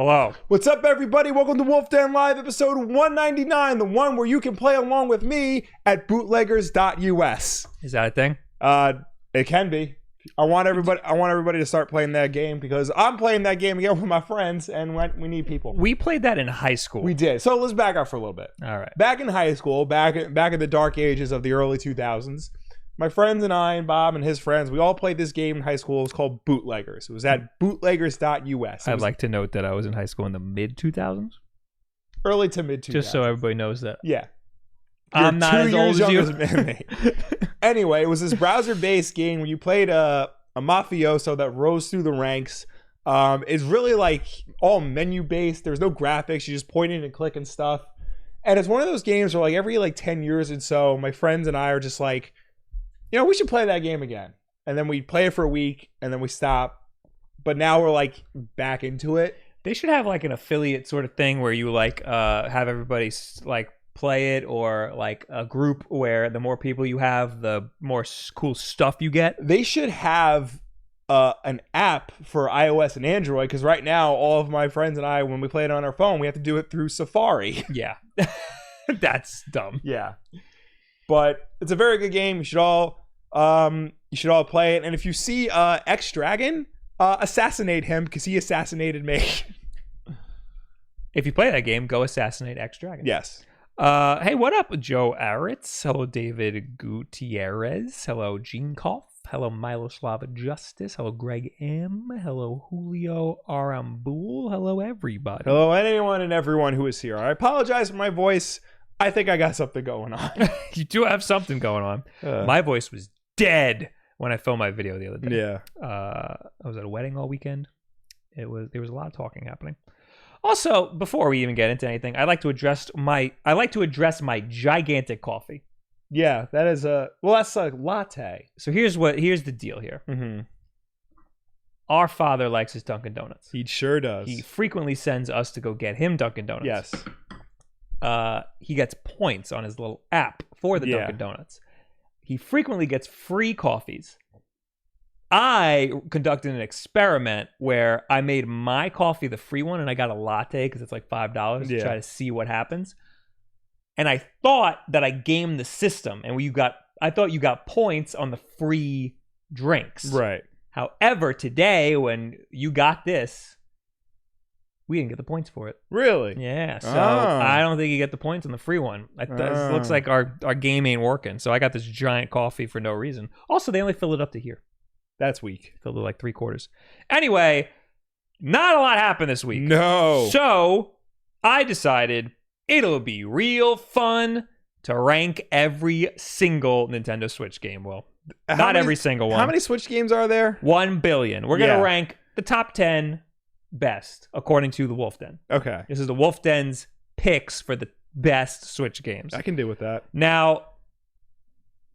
Hello. What's up, everybody? Welcome to Wulff Den Live, episode 199, the one where you can play along with me at bootleggers.us. Is that a thing? It can be. I want everybody to start playing that game because I'm playing that game again with my friends, and we need people. We played that in high school. We did. So let's back up for a little bit. All right. Back in high school, back in the dark ages of the early 2000s, my friends and I and Bob and his friends, we all played this game in high school. It was called Bootleggers. It was at bootleggers.us. I'd like to note that I was in high school in the mid-2000s. Early to mid-2000s. Just so everybody knows that. Yeah. I'm not as old as you. Me. Anyway, it was this browser-based game where you played a mafioso that rose through the ranks. It's really like all menu-based. There's no graphics. You just point in and click and stuff. And it's one of those games where like every like 10 years or so, my friends and I are just like, we should play that game again. And then we play it for a week, and then we stop. But now we're like back into it. They should have like an affiliate sort of thing where you like have everybody like play it, or like a group where the more people you have, the more cool stuff you get. They should have an app for iOS and Android, because right now all of my friends and I, when we play it on our phone, we have to do it through Safari. Yeah. That's dumb. Yeah. But it's a very good game. You should all play it. And if you see X-Dragon, assassinate him, because he assassinated me. If you play that game, go assassinate X-Dragon. Yes. Hey, what up, Joe Aritz? Hello, David Gutierrez. Hello, Gene Koff. Hello, Miloslava Justice. Hello, Greg M. Hello, Julio Arambul. Hello, everybody. Hello, anyone and everyone who is here. I apologize for my voice. I think I got something going on. You do have something going on. My voice was dead when I filmed my video the other day. Yeah. I was at a wedding all weekend. There was a lot of talking happening. Also, before we even get into anything, I like to address my gigantic coffee. Yeah, that's a latte. So here's the deal here. Mm-hmm. Our father likes his Dunkin' Donuts. He sure does. He frequently sends us to go get him Dunkin' Donuts. Yes. He gets points on his little app for the Dunkin' Donuts. He frequently gets free coffees. I conducted an experiment where I made my coffee the free one, and I got a latte because it's like $5 to try to see what happens. And I thought that I gamed the system, and I thought you got points on the free drinks. Right. However, today when you got this, we didn't get the points for it. Really? Yeah. So I don't think you get the points on the free one. It looks like our game ain't working. So I got this giant coffee for no reason. Also, they only fill it up to here. That's weak. Filled it like 3/4. Anyway, not a lot happened this week. No. So I decided it'll be real fun to rank every single Nintendo Switch game. Well, every single one. How many Switch games are there? 1 billion. We're going to rank the top 10 best, according to the Wulff Den. Okay. This is the Wulff Den's picks for the best Switch games. I can deal with that. Now,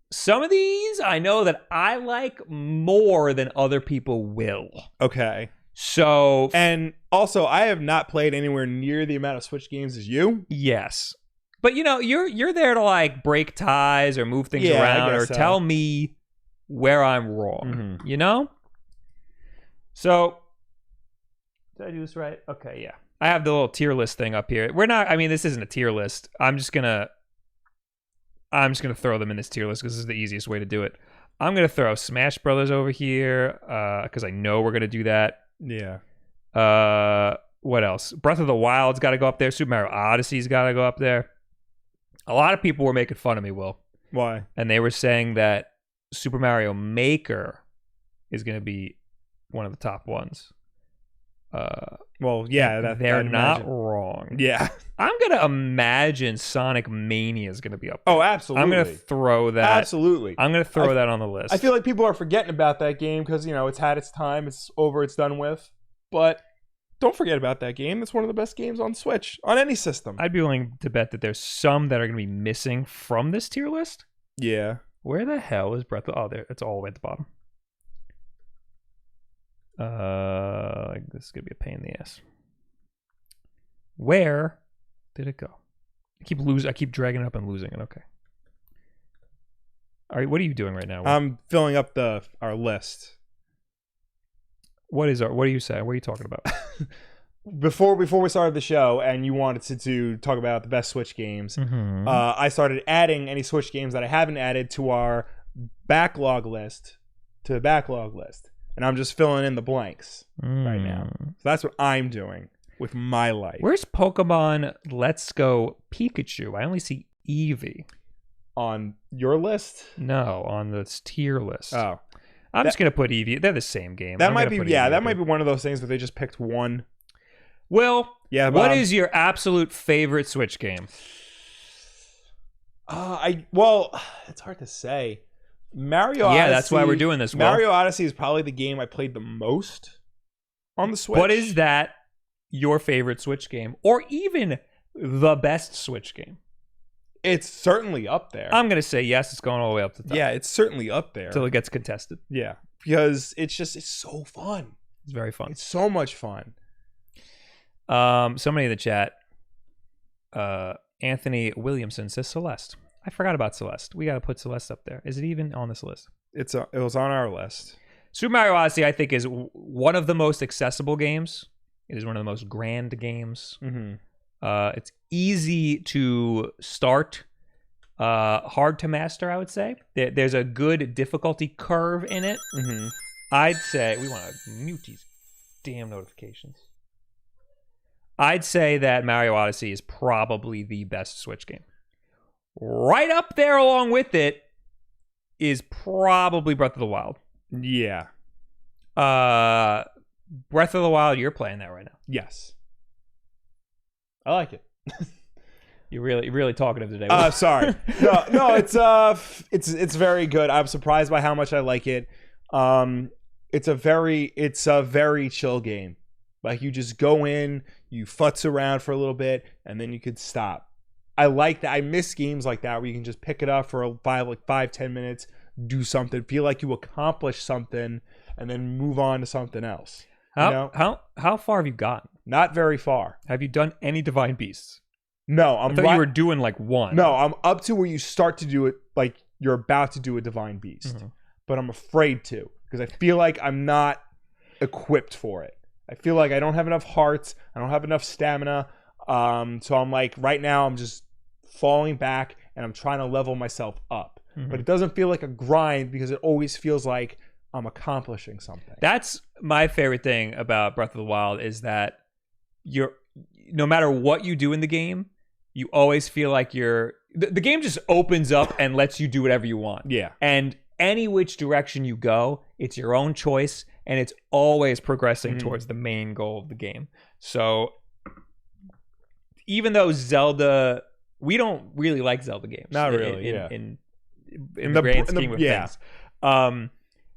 some of these I know that I like more than other people will. Okay. So, and also, I have not played anywhere near the amount of Switch games as you. Yes. But you're there to like break ties or move things around or tell me where I'm wrong. Mm-hmm. So, did I do this right? Okay, yeah. I have the little tier list thing up here. This isn't a tier list. I'm just gonna throw them in this tier list because this is the easiest way to do it. I'm gonna throw Smash Brothers over here because I know we're gonna do that. Yeah. What else? Breath of the Wild's got to go up there. Super Mario Odyssey's got to go up there. A lot of people were making fun of me, Will. Why? And they were saying that Super Mario Maker is going to be one of the top ones. Well, yeah, they're not wrong. Yeah. I'm going to imagine Sonic Mania is going to be up there. Oh, absolutely. I'm going to throw that. Absolutely. I'm going to throw that on the list. I feel like people are forgetting about that game because, it's had its time. It's over. It's done with. But don't forget about that game. It's one of the best games on Switch, on any system. I'd be willing to bet that there's some that are going to be missing from this tier list. Yeah. Where the hell is Breath of... Oh, there. It's all the way at the bottom. This is going to be a pain in the ass. Where did it go? I keep dragging it up and losing it. Okay. All right, what are you doing right now? I'm filling up our list. What are you saying? What are you talking about? before we started the show, and you wanted to talk about the best Switch games, I started adding any Switch games that I haven't added to our backlog list, and I'm just filling in the blanks right now. So that's what I'm doing with my life. Where's Pokemon Let's Go Pikachu? I only see Eevee. On your list? No, on this tier list. Oh. I'm just going to put Eevee. They're the same game. That might be one of those things where they just picked one. Will, what is your absolute favorite Switch game? It's hard to say. Mario Odyssey. Yeah, that's why we're doing this. Mario Odyssey is probably the game I played the most on the Switch. What is that your favorite Switch game, or even the best Switch game? It's certainly up there. I'm going to say yes. It's going all the way up to the top. Yeah, it's certainly up there. Until it gets contested. Yeah, because it's so fun. It's very fun. It's so much fun. Somebody in the chat, Anthony Williamson says Celeste. I forgot about Celeste. We got to put Celeste up there. Is it even on this list? It was on our list. Super Mario Odyssey, I think, is one of the most accessible games. It is one of the most grand games. It's easy to start, hard to master, I would say. There's a good difficulty curve in it. I'd say, we want to mute these damn notifications. I'd say that Mario Odyssey is probably the best Switch game. Right up there along with it is probably Breath of the Wild. Yeah. Breath of the Wild, you're playing that right now. Yes. I like it. You're really talkative today. Sorry. No, it's very good. I'm surprised by how much I like it. It's a very chill game. Like, you just go in, you futz around for a little bit, and then you could stop. I like that. I miss games like that where you can just pick it up for 5-10 minutes, do something, feel like you accomplished something, and then move on to something else. How far have you gotten? Not very far. Have you done any Divine Beasts? No, I thought you were doing like one. No, I'm up to where you start to do it, like you're about to do a Divine Beast, but I'm afraid to because I feel like I'm not equipped for it. I feel like I don't have enough hearts. I don't have enough stamina. So I'm like, right now I'm just falling back and I'm trying to level myself up. But it doesn't feel like a grind because it always feels like I'm accomplishing something. That's my favorite thing about Breath of the Wild is that no matter what you do in the game, you always feel like the game just opens up and lets you do whatever you want. Yeah. And any which direction you go, it's your own choice, and it's always progressing towards the main goal of the game. So even though Zelda, we don't really like Zelda games. Not really, in the grand scheme of things.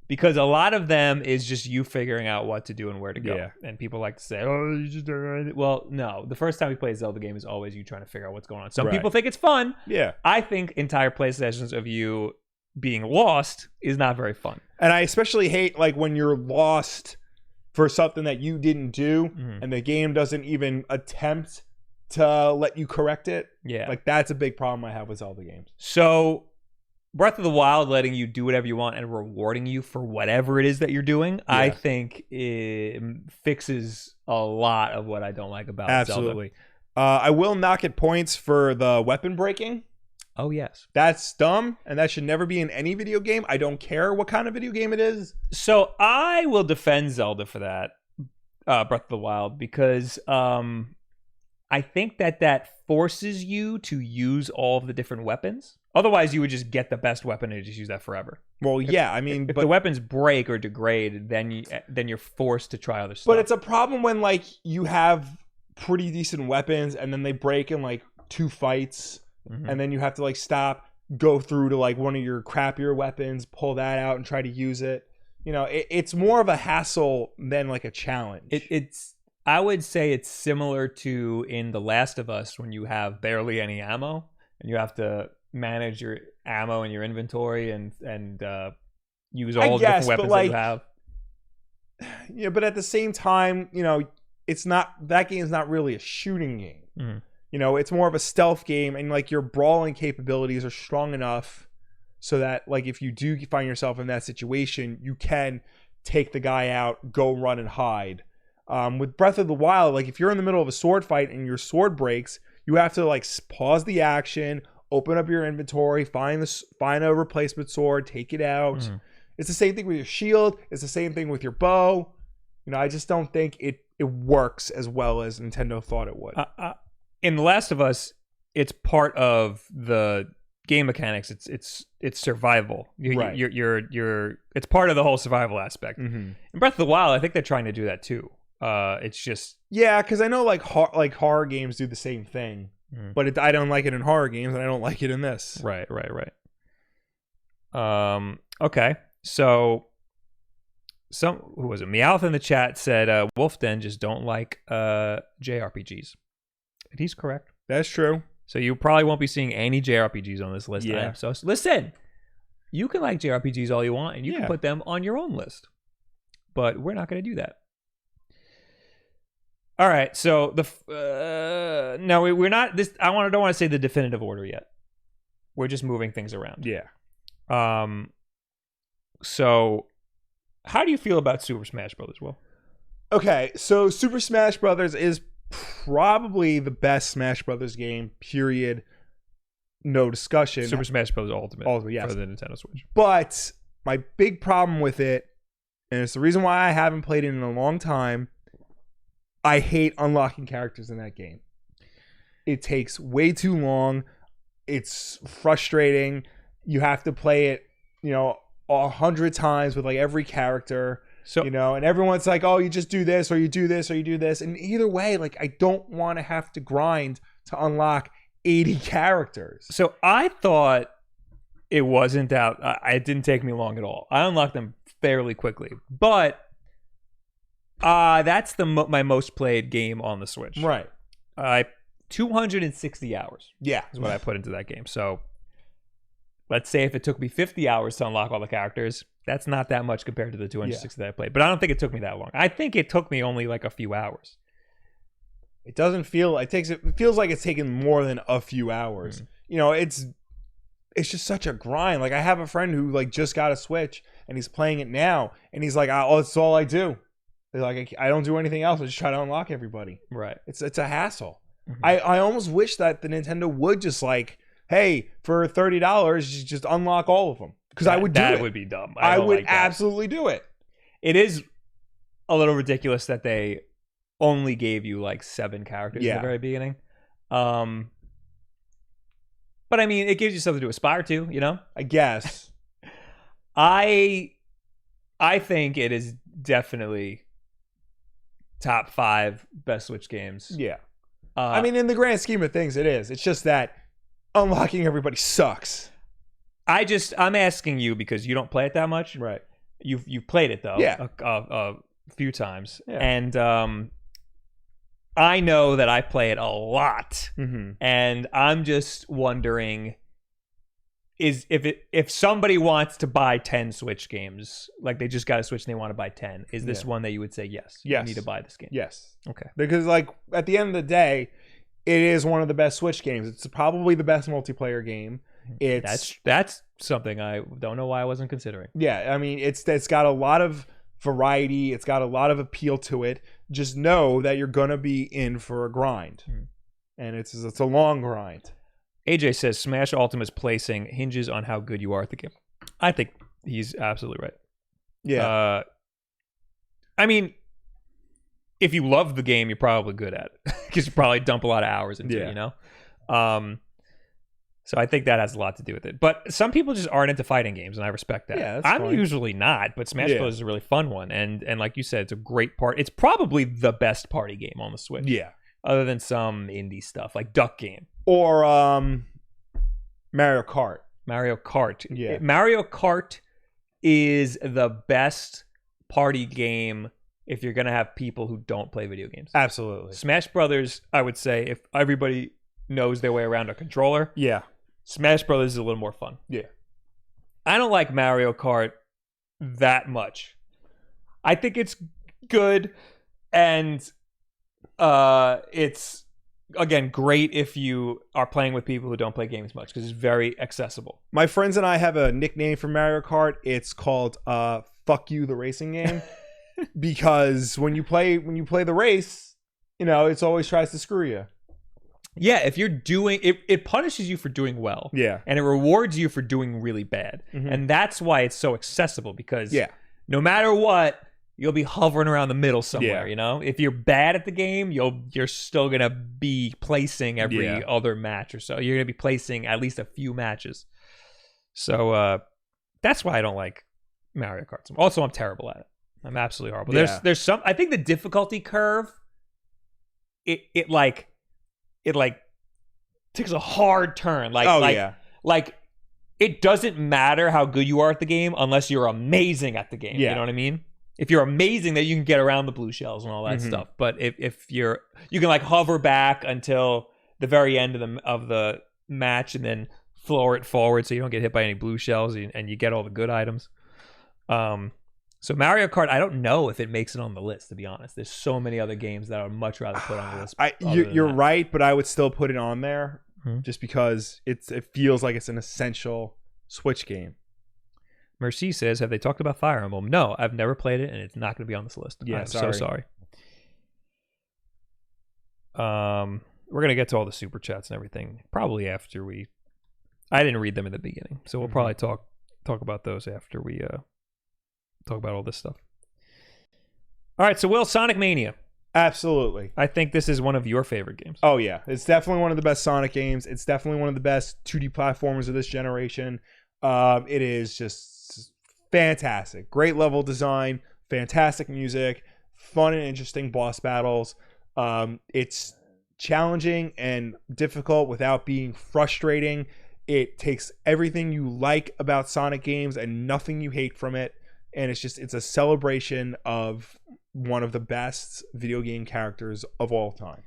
Because a lot of them is just you figuring out what to do and where to go. Yeah. And people like to say, oh, you just don't know anything. Well, no. The first time we play a Zelda game is always you trying to figure out what's going on. Some people think it's fun. Yeah. I think entire play sessions of you being lost is not very fun. And I especially hate like when you're lost for something that you didn't do and the game doesn't even attempt to let you correct it. Yeah. Like that's a big problem I have with Zelda games. So Breath of the Wild letting you do whatever you want and rewarding you for whatever it is that you're doing, I think it fixes a lot of what I don't like about Absolutely. Zelda. I will knock it points for the weapon breaking. Oh, yes. That's dumb, and that should never be in any video game. I don't care what kind of video game it is. So I will defend Zelda for that, Breath of the Wild, because I think that forces you to use all of the different weapons. Otherwise, you would just get the best weapon and just use that forever. Well, yeah, I mean... If the weapons break or degrade, then you're forced to try other stuff. But it's a problem when, like, you have pretty decent weapons, and then they break in, like, 2 fights, and then you have to, like, stop, go through to, like, one of your crappier weapons, pull that out, and try to use it. You know, it's more of a hassle than, like, a challenge. I would say it's similar to in The Last of Us when you have barely any ammo, and you have to manage your ammo in your inventory and use all the different weapons that you have. Yeah, but at the same time, you know, that game's not really a shooting game. You know, it's more of a stealth game, and like your brawling capabilities are strong enough so that like if you do find yourself in that situation, you can take the guy out, go run and hide. With Breath of the Wild, like if you're in the middle of a sword fight and your sword breaks, you have to like pause the action, open up your inventory, find a replacement sword, take it out. Mm-hmm. It's the same thing with your shield. It's the same thing with your bow. You know, I just don't think it works as well as Nintendo thought it would. In The Last of Us, it's part of the game mechanics. It's survival. Right. You're it's part of the whole survival aspect. Mm-hmm. In Breath of the Wild, I think they're trying to do that too. It's just because I know like horror games do the same thing, but I don't like it in horror games, and I don't like it in this. Right. Okay, so who was it? Meowth in the chat said Wulff Den just don't like JRPGs, and he's correct. That's true. So you probably won't be seeing any JRPGs on this list. Yeah. So listen, you can like JRPGs all you want, and you can put them on your own list, but we're not going to do that. All right, so no, we're not. This don't want to say the definitive order yet. We're just moving things around. Yeah. So, how do you feel about Super Smash Brothers, Will? Okay, so Super Smash Brothers is probably the best Smash Brothers game. Period. No discussion. Super Smash Bros. Ultimate, yes. For the Nintendo Switch. But my big problem with it, and it's the reason why I haven't played it in a long time. I hate unlocking characters in that game. It takes way too long. It's frustrating. You have to play it, 100 times with like every character. So, and everyone's like, oh, you just do this or you do this or you do this. And either way, like I don't want to have to grind to unlock 80 characters. So I thought it wasn't out. It didn't take me long at all. I unlocked them fairly quickly. But that's my most played game on the Switch. Right. 260 hours. Yeah. Is what I put into that game. So let's say if it took me 50 hours to unlock all the characters, that's not that much compared to the 260 that I played. But I don't think it took me that long. I think it took me only like a few hours. It doesn't feel it feels like it's taken more than a few hours. Mm-hmm. It's just such a grind. Like I have a friend who like just got a Switch and he's playing it now and he's like, oh, it's all I do. Like I don't do anything else. I just try to unlock everybody. Right. It's a hassle. Mm-hmm. I almost wish that the Nintendo would just like, hey, for $30, just unlock all of them. Because I would do it. That would be dumb. I would absolutely do it. It is a little ridiculous that they only gave you like 7 characters at the very beginning. But I mean, it gives you something to aspire to, I guess. I think it is definitely top 5 best Switch games. Yeah. I mean, in the grand scheme of things, it is. It's just that unlocking everybody sucks. I'm asking you because you don't play it that much. Right. You've played it though. Yeah. A few times. Yeah. And I know that I play it a lot. Mm-hmm. And I'm just wondering if somebody wants to buy 10 Switch games, like they just got a Switch and they want to buy 10, is this one that you would say yes? Yes. You need to buy this game. Yes. Okay. Because like at the end of the day, it is one of the best Switch games. It's probably the best multiplayer game. That's something I don't know why I wasn't considering. Yeah, I mean it's got a lot of variety. It's got a lot of appeal to it. Just know that you're gonna be in for a grind, and it's a long grind. AJ says Smash Ultimate's placing hinges on how good you are at the game. I think he's absolutely right. Yeah. I mean, if you love the game, you're probably good at it because you probably dump a lot of hours into it, So I think that has a lot to do with it. But some people just aren't into fighting games, and I respect that. Yeah, that's I'm fine. usually not, but Smash Bros. Is a really fun one. And like you said, it's a great part. It's probably the best party game on the Switch. Yeah. Other than some indie stuff like Duck Game. Or Mario Kart. Mario Kart. Yeah. Mario Kart is the best party game if you're going to have people who don't play video games. Absolutely. Smash Brothers, I would say, if everybody knows their way around a controller. Yeah. Smash Brothers is a little more fun. Yeah. I don't like Mario Kart that much. I think it's good, and it's, again, great if you are playing with people who don't play games much, because it's very accessible. My friends and I have a nickname for Mario Kart. It's called Fuck You, the racing game. because when you play the race, it's always tries to screw you. Yeah, if you're doing it punishes you for doing well. Yeah. And it rewards you for doing really bad. Mm-hmm. And that's why it's so accessible, because no matter what, you'll be hovering around the middle somewhere, If you're bad at the game, you're still going to be placing every other match or so. You're going to be placing at least a few matches. So that's why I don't like Mario Kart. Also, I'm terrible at it. I'm absolutely horrible. Yeah. There's some, I think the difficulty curve, it takes a hard turn. Like it doesn't matter how good you are at the game unless you're amazing at the game. You know what I mean? If you're amazing, then you can get around the blue shells and all that stuff. But if you can like hover back until the very end of the match and then floor it forward so you don't get hit by any blue shells and you get all the good items. So Mario Kart, I don't know if it makes it on the list, to be honest. There's so many other games that I would much rather put on the list. You're right, but I would still put it on there just because it feels like it's an essential Switch game. Mercy says, have they talked about Fire Emblem? No, I've never played it, and it's not going to be on this list. Yeah, I'm so sorry. We're going to get to all the super chats and everything probably after I didn't read them in the beginning, so we'll probably talk about those after we talk about all this stuff. All right, so Will, Sonic Mania. Absolutely. I think this is one of your favorite games. Oh, yeah. It's definitely one of the best Sonic games. It's definitely one of the best 2D platformers of this generation. It is just fantastic. Great level design, fantastic music, fun and interesting boss battles. It's challenging and difficult without being frustrating. It takes everything you like about Sonic games and nothing you hate from it. And it's a celebration of one of the best video game characters of all time.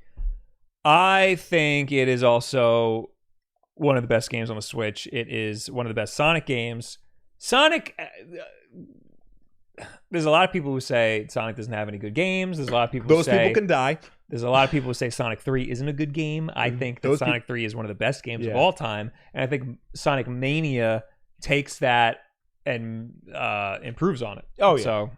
I think it is also one of the best games on the Switch. It is one of the best Sonic games. Sonic, there's a lot of people who say Sonic doesn't have any good games. There's a lot of people Those people can die. There's a lot of people who say Sonic 3 isn't a good game. I think that Sonic 3 is one of the best games of all time. And I think Sonic Mania takes that and improves on it. Oh, yeah. So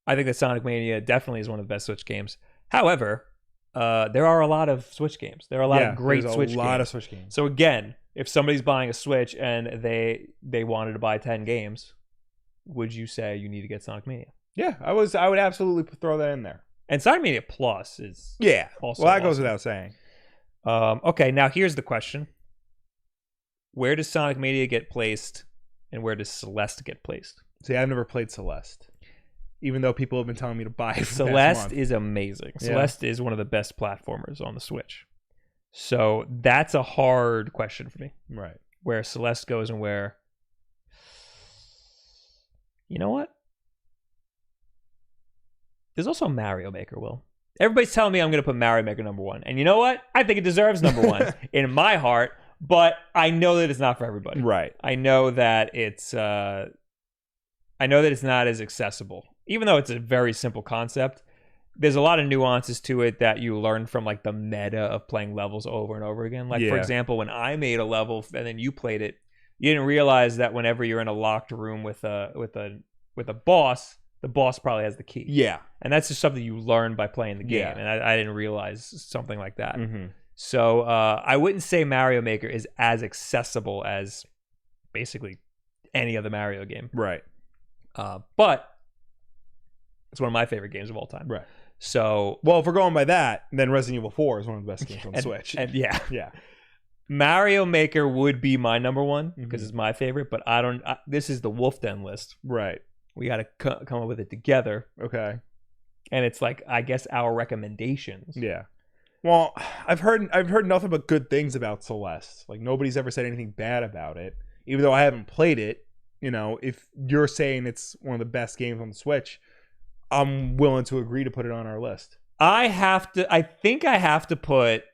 I think that Sonic Mania definitely is one of the best Switch games. However, there are a lot of Switch games. There are a lot of great Switch games. A lot of Switch games. So again, if somebody's buying a Switch and they wanted to buy 10 games, would you say you need to get Sonic Mania? Yeah, I would absolutely throw that in there. And Sonic Mania Plus is also well, that goes without saying. Okay, now here's the question. Where does Sonic Mania get placed and where does Celeste get placed? See, I've never played Celeste, even though people have been telling me to buy it. Celeste is amazing. Yeah. Celeste is one of the best platformers on the Switch. So that's a hard question for me. Right. Where Celeste goes and where... You know what? There's also Mario Maker, Will. Everybody's telling me I'm going to put Mario Maker number 1. And you know what? I think it deserves number 1 in my heart, but I know that it's not for everybody. Right. I know that it's not as accessible. Even though it's a very simple concept, there's a lot of nuances to it that you learn from like the meta of playing levels over and over again. Like for example, when I made a level and then you played it, you didn't realize that whenever you're in a locked room with a boss, the boss probably has the key. Yeah. And that's just something you learn by playing the game. Yeah. And I didn't realize something like that. Mm-hmm. So I wouldn't say Mario Maker is as accessible as basically any other Mario game. Right. But it's one of my favorite games of all time. Right. So, well, if we're going by that, then Resident Evil 4 is one of the best games on Switch. And yeah. Yeah. Mario Maker would be my number 1 because it's my favorite, but this is the Wulff Den list. Right. We got to come up with it together. Okay. And it's like, I guess, our recommendations. Yeah. Well, I've heard nothing but good things about Celeste. Like nobody's ever said anything bad about it, even though I haven't played it. You know, if you're saying it's one of the best games on the Switch, I'm willing to agree to put it on our list. I think I have to put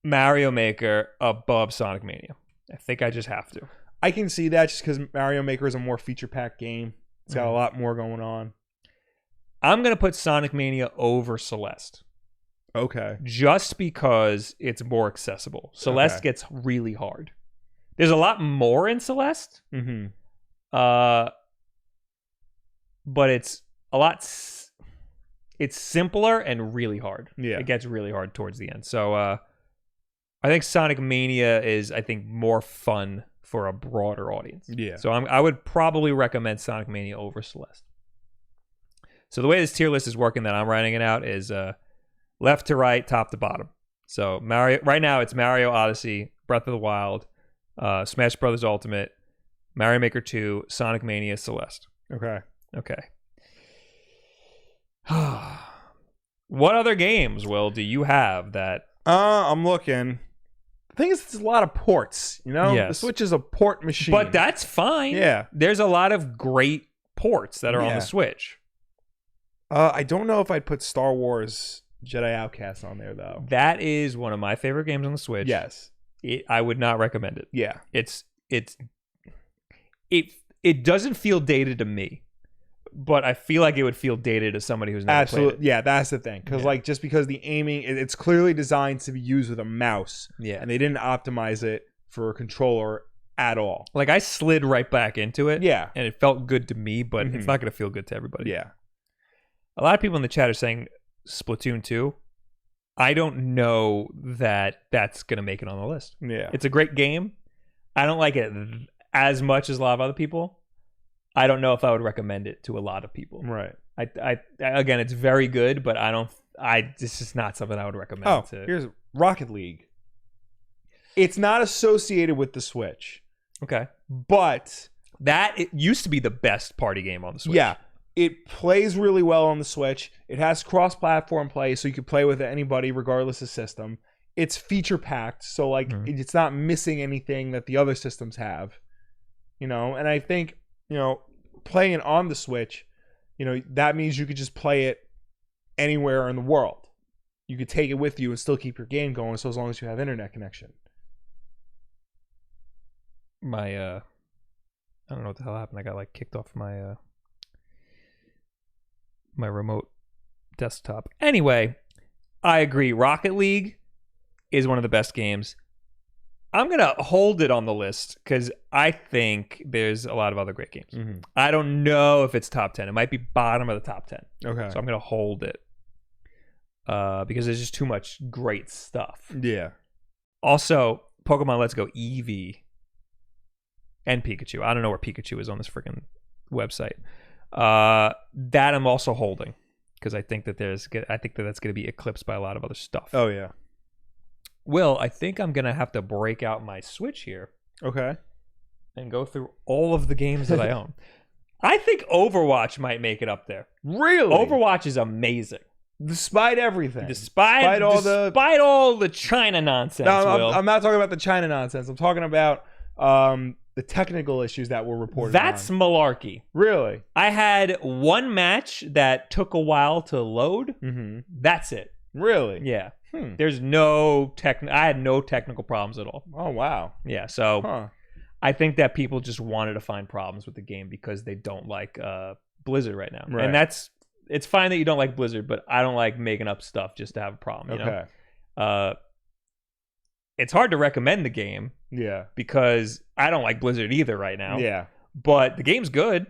Mario Maker above Sonic Mania. I think I just have to. I can see that just because Mario Maker is a more feature-packed game. It's got a lot more going on. I'm going to put Sonic Mania over Celeste. Okay. Just because it's more accessible. Celeste gets really hard. There's a lot more in Celeste. Mm-hmm. but it's a lot. It's simpler and really hard. Yeah. It gets really hard towards the end. So I think Sonic Mania is, I think, more fun for a broader audience. Yeah. So I would probably recommend Sonic Mania over Celeste. So the way this tier list is working that I'm writing it out is left to right, top to bottom. So Mario right now it's Mario Odyssey, Breath of the Wild, Smash Brothers Ultimate, Mario Maker 2, Sonic Mania, Celeste. Okay. What other games, Will, do you have that? I'm looking. The thing is, it's a lot of ports. You know, Yes. The Switch is a port machine. But that's fine. Yeah. There's a lot of great ports that are on the Switch. I don't know if I'd put Star Wars Jedi Outcast on there though. That is one of my favorite games on the Switch. Yes. I would not recommend it. Yeah. It doesn't feel dated to me, but I feel like it would feel dated to somebody who's never played it. Yeah, that's the thing. Because like just because the aiming, it's clearly designed to be used with a mouse. Yeah. And they didn't optimize it for a controller at all. Like I slid right back into it. Yeah. And it felt good to me, but it's not going to feel good to everybody. Yeah. A lot of people in the chat are saying Splatoon 2. I don't know that that's going to make it on the list. Yeah. It's a great game. I don't like it as much as a lot of other people. I don't know if I would recommend it to a lot of people. Right. I again, it's very good, but this is not something I would recommend. Here's Rocket League. It's not associated with the Switch. Okay. But it used to be the best party game on the Switch. Yeah. It plays really well on the Switch. It has cross-platform play, so you can play with anybody regardless of system. It's feature-packed, so like it's not missing anything that the other systems have. You know, and I think, you know, playing it on the Switch, you know, that means you could just play it anywhere in the world. You could take it with you and still keep your game going, so as long as you have internet connection. I don't know what the hell happened. I got like kicked off my my remote desktop. Anyway, I agree. Rocket League is one of the best games. I'm going to hold it on the list because I think there's a lot of other great games. Mm-hmm. I don't know if it's top 10. It might be bottom of the top 10. Okay. So I'm going to hold it because there's just too much great stuff. Yeah. Also, Pokemon Let's Go Eevee and Pikachu. I don't know where Pikachu is on this freaking website. That I'm also holding because I think that that's going to be eclipsed by a lot of other stuff. Oh, yeah. Will, I think I'm going to have to break out my Switch here. Okay. And go through all of the games that I own. I think Overwatch might make it up there. Really? Overwatch is amazing. Despite everything. Despite all the China nonsense, No, I'm not talking about the China nonsense. I'm talking about the technical issues that were reported. That's malarkey. Really? I had one match that took a while to load. Mm-hmm. That's it. Really? Yeah. There's no I had no technical problems at all. Oh, wow. Yeah, so I think that people just wanted to find problems with the game because they don't like Blizzard right now. Right. And it's fine that you don't like Blizzard, but I don't like making up stuff just to have a problem, you know? It's hard to recommend the game. Yeah. Because I don't like Blizzard either right now. Yeah. But the game's good.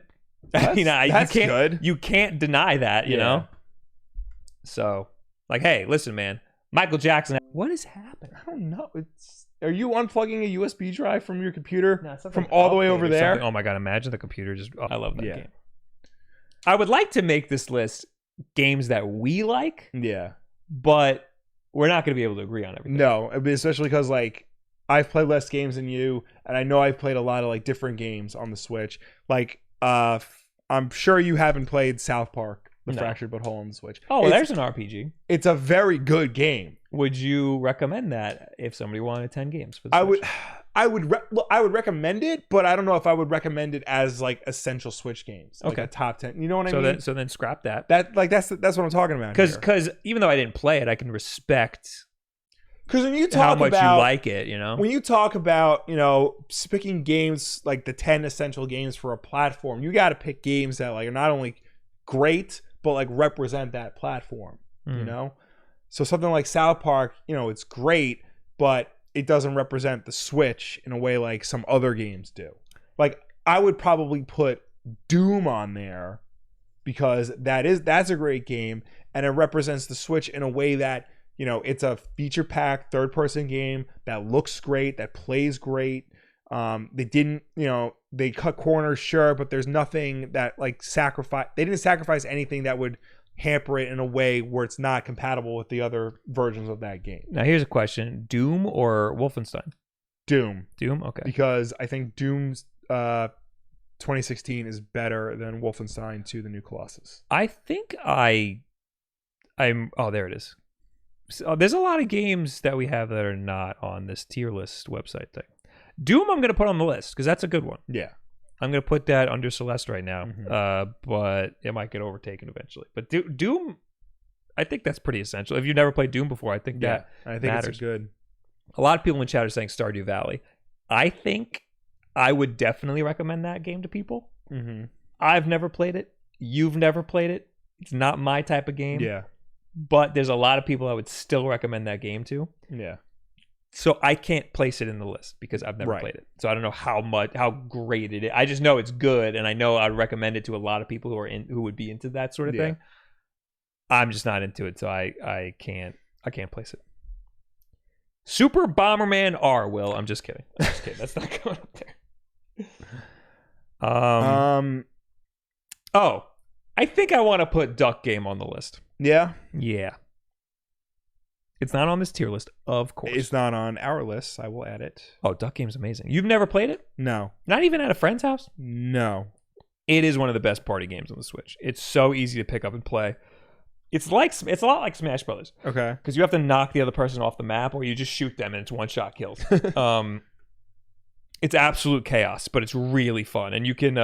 That's good. You can't deny that, you know? So, like, hey, listen, man. Michael Jackson. What is happening? I don't know. Are you unplugging a USB drive from your computer No, from all the way over there? Something. Oh my God, imagine the computer just... I love that game. I would like to make this list games that we like. Yeah. But we're not going to be able to agree on everything. No, especially because, like, I've played less games than you, and I know I've played a lot of, like, different games on the Switch. Like, I'm sure you haven't played South Park. The Fractured But Whole on the Switch. Oh, there's an RPG. It's a very good game. Would you recommend that if somebody wanted 10 games for the Switch? I would recommend it, but I don't know if I would recommend it as like essential Switch games. Like a top 10. You know what I mean? So then scrap that. That's what I'm talking about. Because even though I didn't play it, I can respect because when you talk how much about, you like it, you know? When you talk about, you know, picking games like the 10 essential games for a platform, you got to pick games that like are not only great but like represent that platform, you know? So something like South Park, you know, it's great, but it doesn't represent the Switch in a way like some other games do. Like, I would probably put Doom on there because that's a great game, and it represents the Switch in a way that, you know, it's a feature-packed third-person game that looks great, that plays great. They didn't, you know, they cut corners, sure, but there's nothing that like they didn't sacrifice anything that would hamper it in a way where it's not compatible with the other versions of that game. Now here's a question: Doom or Wolfenstein? Doom. Okay. Because I think Doom's 2016 is better than Wolfenstein 2: The New Colossus. I think I'm. Oh, there it is. So, there's a lot of games that we have that are not on this tier list website thing. Doom, I'm going to put on the list because that's a good one. Yeah. I'm going to put that under Celeste right now, but it might get overtaken eventually. But Doom, I think that's pretty essential. If you've never played Doom before, I think that matters. It's good. A lot of people in chat are saying Stardew Valley. I think I would definitely recommend that game to people. Mm-hmm. I've never played it. You've never played it. It's not my type of game. Yeah. But there's a lot of people I would still recommend that game to. Yeah. So I can't place it in the list because I've never played it. So I don't know how great it is. I just know it's good, and I know I'd recommend it to a lot of people who would be into that sort of thing. I'm just not into it, so I can't place it. Super Bomberman R. Will, I'm just kidding. That's not going up there. Oh, I think I want to put Duck Game on the list. Yeah. Yeah. It's not on this tier list, of course. It's not on our list. I will add it. Oh, Duck Game's amazing. You've never played it? No. Not even at a friend's house? No. It is one of the best party games on the Switch. It's so easy to pick up and play. It's a lot like Smash Brothers. Okay. Because you have to knock the other person off the map, or you just shoot them and it's one-shot kills. It's absolute chaos, but it's really fun. And you can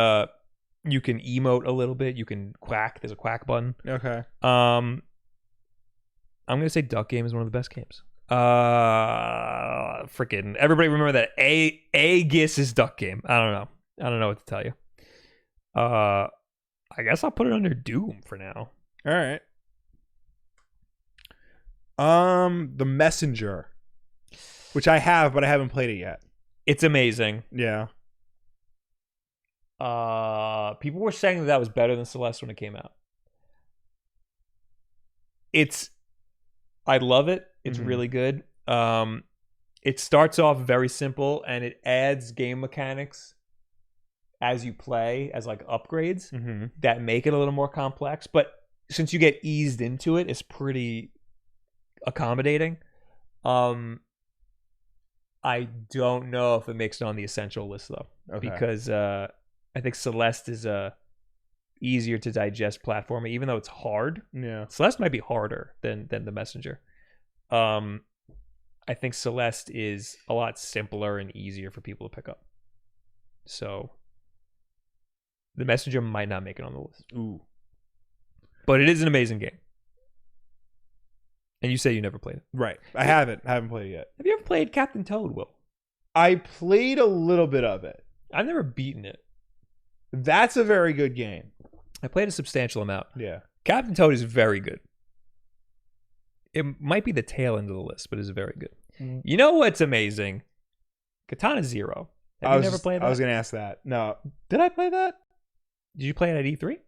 emote a little bit. You can quack. There's a quack button. Okay. I'm going to say Duck Game is one of the best games. Freaking everybody remember that Aegis is Duck Game. I don't know what to tell you. I guess I'll put it under Doom for now. All right. The Messenger, which I have, but I haven't played it yet. It's amazing. Yeah. People were saying that was better than Celeste when it came out. I love it. It's really good. It starts off very simple, and it adds game mechanics as you play as like upgrades that make it a little more complex. But since you get eased into it, it's pretty accommodating. I don't know if it makes it on the essential list though, because I think Celeste is easier to digest platformer, even though it's hard. Yeah. Celeste might be harder than the Messenger. I think Celeste is a lot simpler and easier for people to pick up. So the Messenger might not make it on the list. Ooh. But it is an amazing game. And you say you never played it. Right. I haven't played it yet. Have you ever played Captain Toad, Will? I played a little bit of it. I've never beaten it. That's a very good game. I played a substantial amount. Yeah. Captain Toad is very good. It might be the tail end of the list, but it's very good. Mm-hmm. You know what's amazing? Katana Zero. Have you never played that? I was going to ask that. No. Did I play that? Did you play it at E3?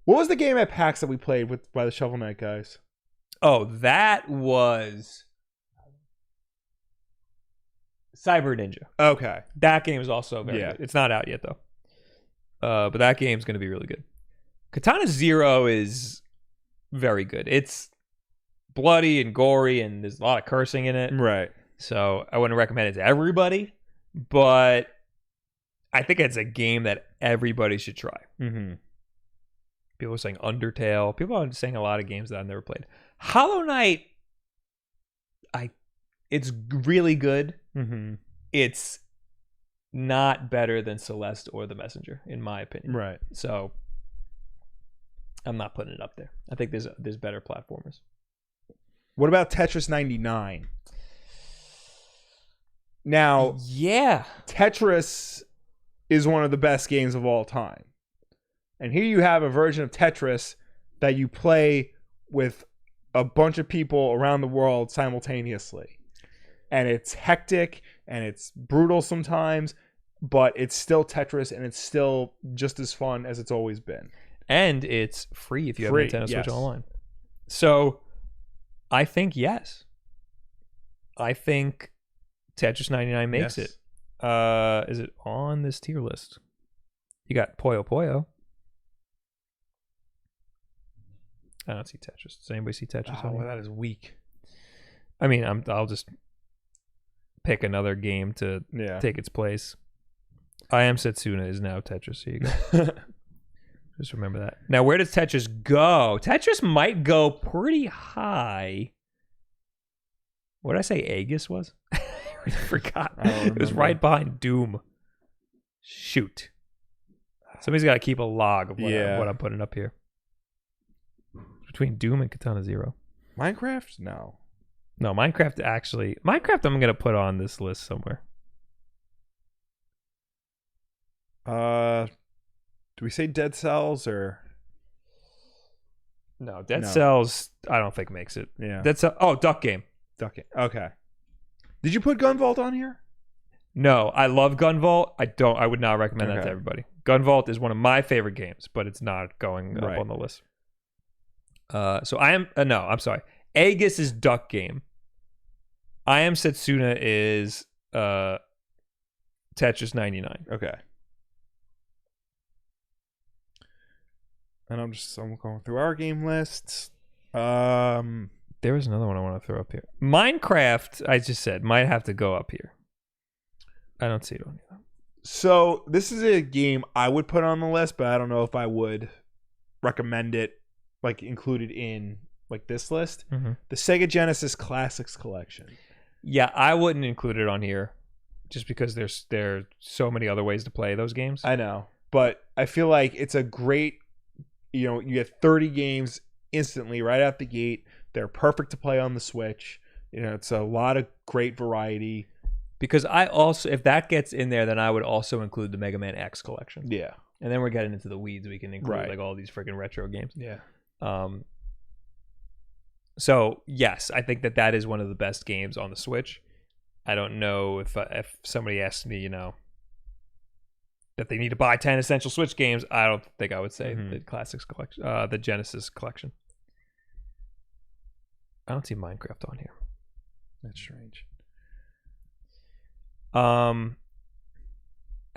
What was the game at PAX that we played by the Shovel Knight guys? Oh, that was Cyber Ninja. Okay. That game is also very good. It's not out yet, though. But that game's going to be really good. Katana Zero is very good. It's bloody and gory, and there's a lot of cursing in it. Right. So I wouldn't recommend it to everybody, but I think it's a game that everybody should try. Mm-hmm. People are saying Undertale. People are saying a lot of games that I've never played. Hollow Knight, it's really good. Mm-hmm. It's not better than Celeste or The Messenger, in my opinion. Right. So I'm not putting it up there. I think there's better platformers. What about Tetris 99? Now, yeah, Tetris is one of the best games of all time. And here you have a version of Tetris that you play with a bunch of people around the world simultaneously. And it's hectic and it's brutal sometimes, but it's still Tetris and it's still just as fun as it's always been. and it's free if you have a Nintendo Switch Online. So I think yes. I think Tetris 99 makes it. Is it on this tier list? You got Puyo Puyo. I don't see Tetris. Does anybody see Tetris? Oh, well, that is weak. I mean, I'll just pick another game to take its place. I Am Setsuna is now Tetris. Here you go. Just remember that. Now, where does Tetris go? Tetris might go pretty high. What did I say Aegis was? I forgot. It was right behind Doom. Shoot. Somebody's got to keep a log of what I'm putting up here. Between Doom and Katana Zero. Minecraft? No, Minecraft I'm going to put on this list somewhere. Do we say Dead Cells or? No, Dead Cells I don't think makes it. Yeah. Duck Game. Okay. Did you put Gunvolt on here? No, I love Gunvolt. I would not recommend that to everybody. Gunvolt is one of my favorite games, but it's not going up on the list. So I'm sorry. Aegis is Duck Game. I Am Setsuna is Tetris 99. Okay. And I'm going through our game lists. There was another one I want to throw up here. Minecraft, I just said, might have to go up here. I don't see it on here. So this is a game I would put on the list, but I don't know if I would recommend it, like included in like this list. Mm-hmm. The Sega Genesis Classics Collection. Yeah, I wouldn't include it on here, just because there are so many other ways to play those games. I know, but I feel like it's a great. You get 30 games instantly right out the gate. They're perfect to play on the Switch. It's a lot of great variety. Because I also, if that gets in there, then I would also include the Mega Man X collection. Yeah. And then we're getting into the weeds. We can include like all these freaking retro games. Yeah. So yes, I think that is one of the best games on the Switch. I don't know if somebody asked me, that they need to buy 10 essential Switch games, I don't think I would say the Classics collection, the Genesis collection. I don't see Minecraft on here. That's strange. I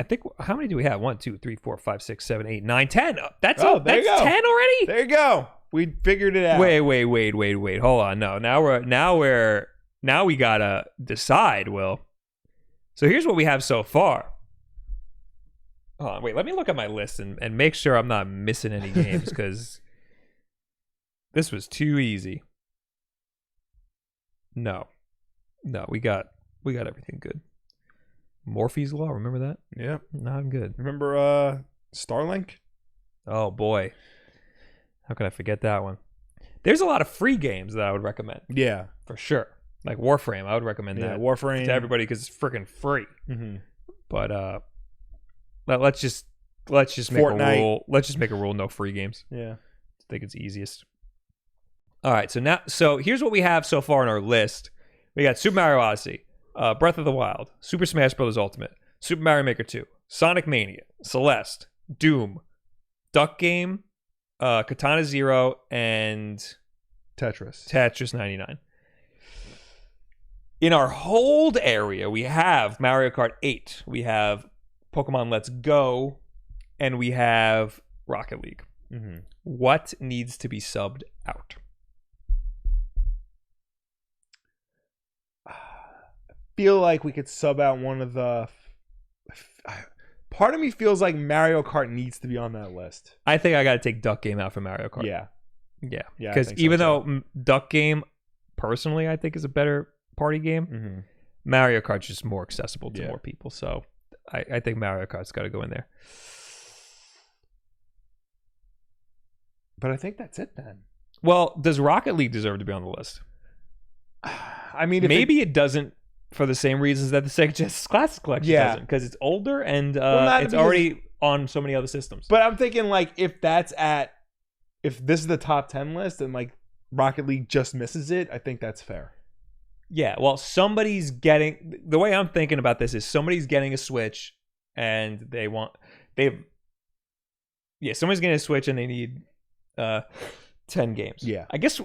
think, how many do we have? 1, 2, 3, 4, 5, 6, 7, 8, 9, 10. That's 10 already? There you go. We figured it out. Wait. Hold on. No, now we gotta decide, Will. So here's what we have so far. Hold on, wait, let me look at my list and make sure I'm not missing any games, because this was too easy. No, we got everything good. Morphe's Law, remember that? Yeah. Not good. Remember Starlink? Oh boy. How could I forget that one? There's a lot of free games that I would recommend. Yeah. For sure. Like Warframe, I would recommend that. Warframe to everybody because it's freaking free. Mm-hmm. But let's just make Fortnite. a rule. Let's just make a rule: no free games. Yeah, I think it's easiest. All right, so here's what we have so far on our list. We got Super Mario Odyssey, Breath of the Wild, Super Smash Bros. Ultimate, Super Mario Maker 2, Sonic Mania, Celeste, Doom, Duck Game, Katana Zero, and Tetris 99. In our hold area, we have Mario Kart 8, we have Pokemon Let's Go, and we have Rocket League. Mm-hmm. What needs to be subbed out? I feel like we could sub out one of the... Part of me feels like Mario Kart needs to be on that list. I think I got to take Duck Game out for Mario Kart. Yeah. Because even though Duck Game, personally, I think is a better party game, Mario Kart's just more accessible to more people. So I think Mario Kart's got to go in there. But I think that's it then. Well, does Rocket League deserve to be on the list? I mean, maybe it doesn't for the same reasons that the Sega Genesis Classic Collection doesn't, because it's older and it's already on so many other systems. But I'm thinking, like, if this is the top 10 list and like Rocket League just misses it, I think that's fair. Yeah, well, the way I'm thinking about this is somebody's getting a Switch and they've Yeah, someone's getting a Switch and they need 10 games. Yeah. I guess,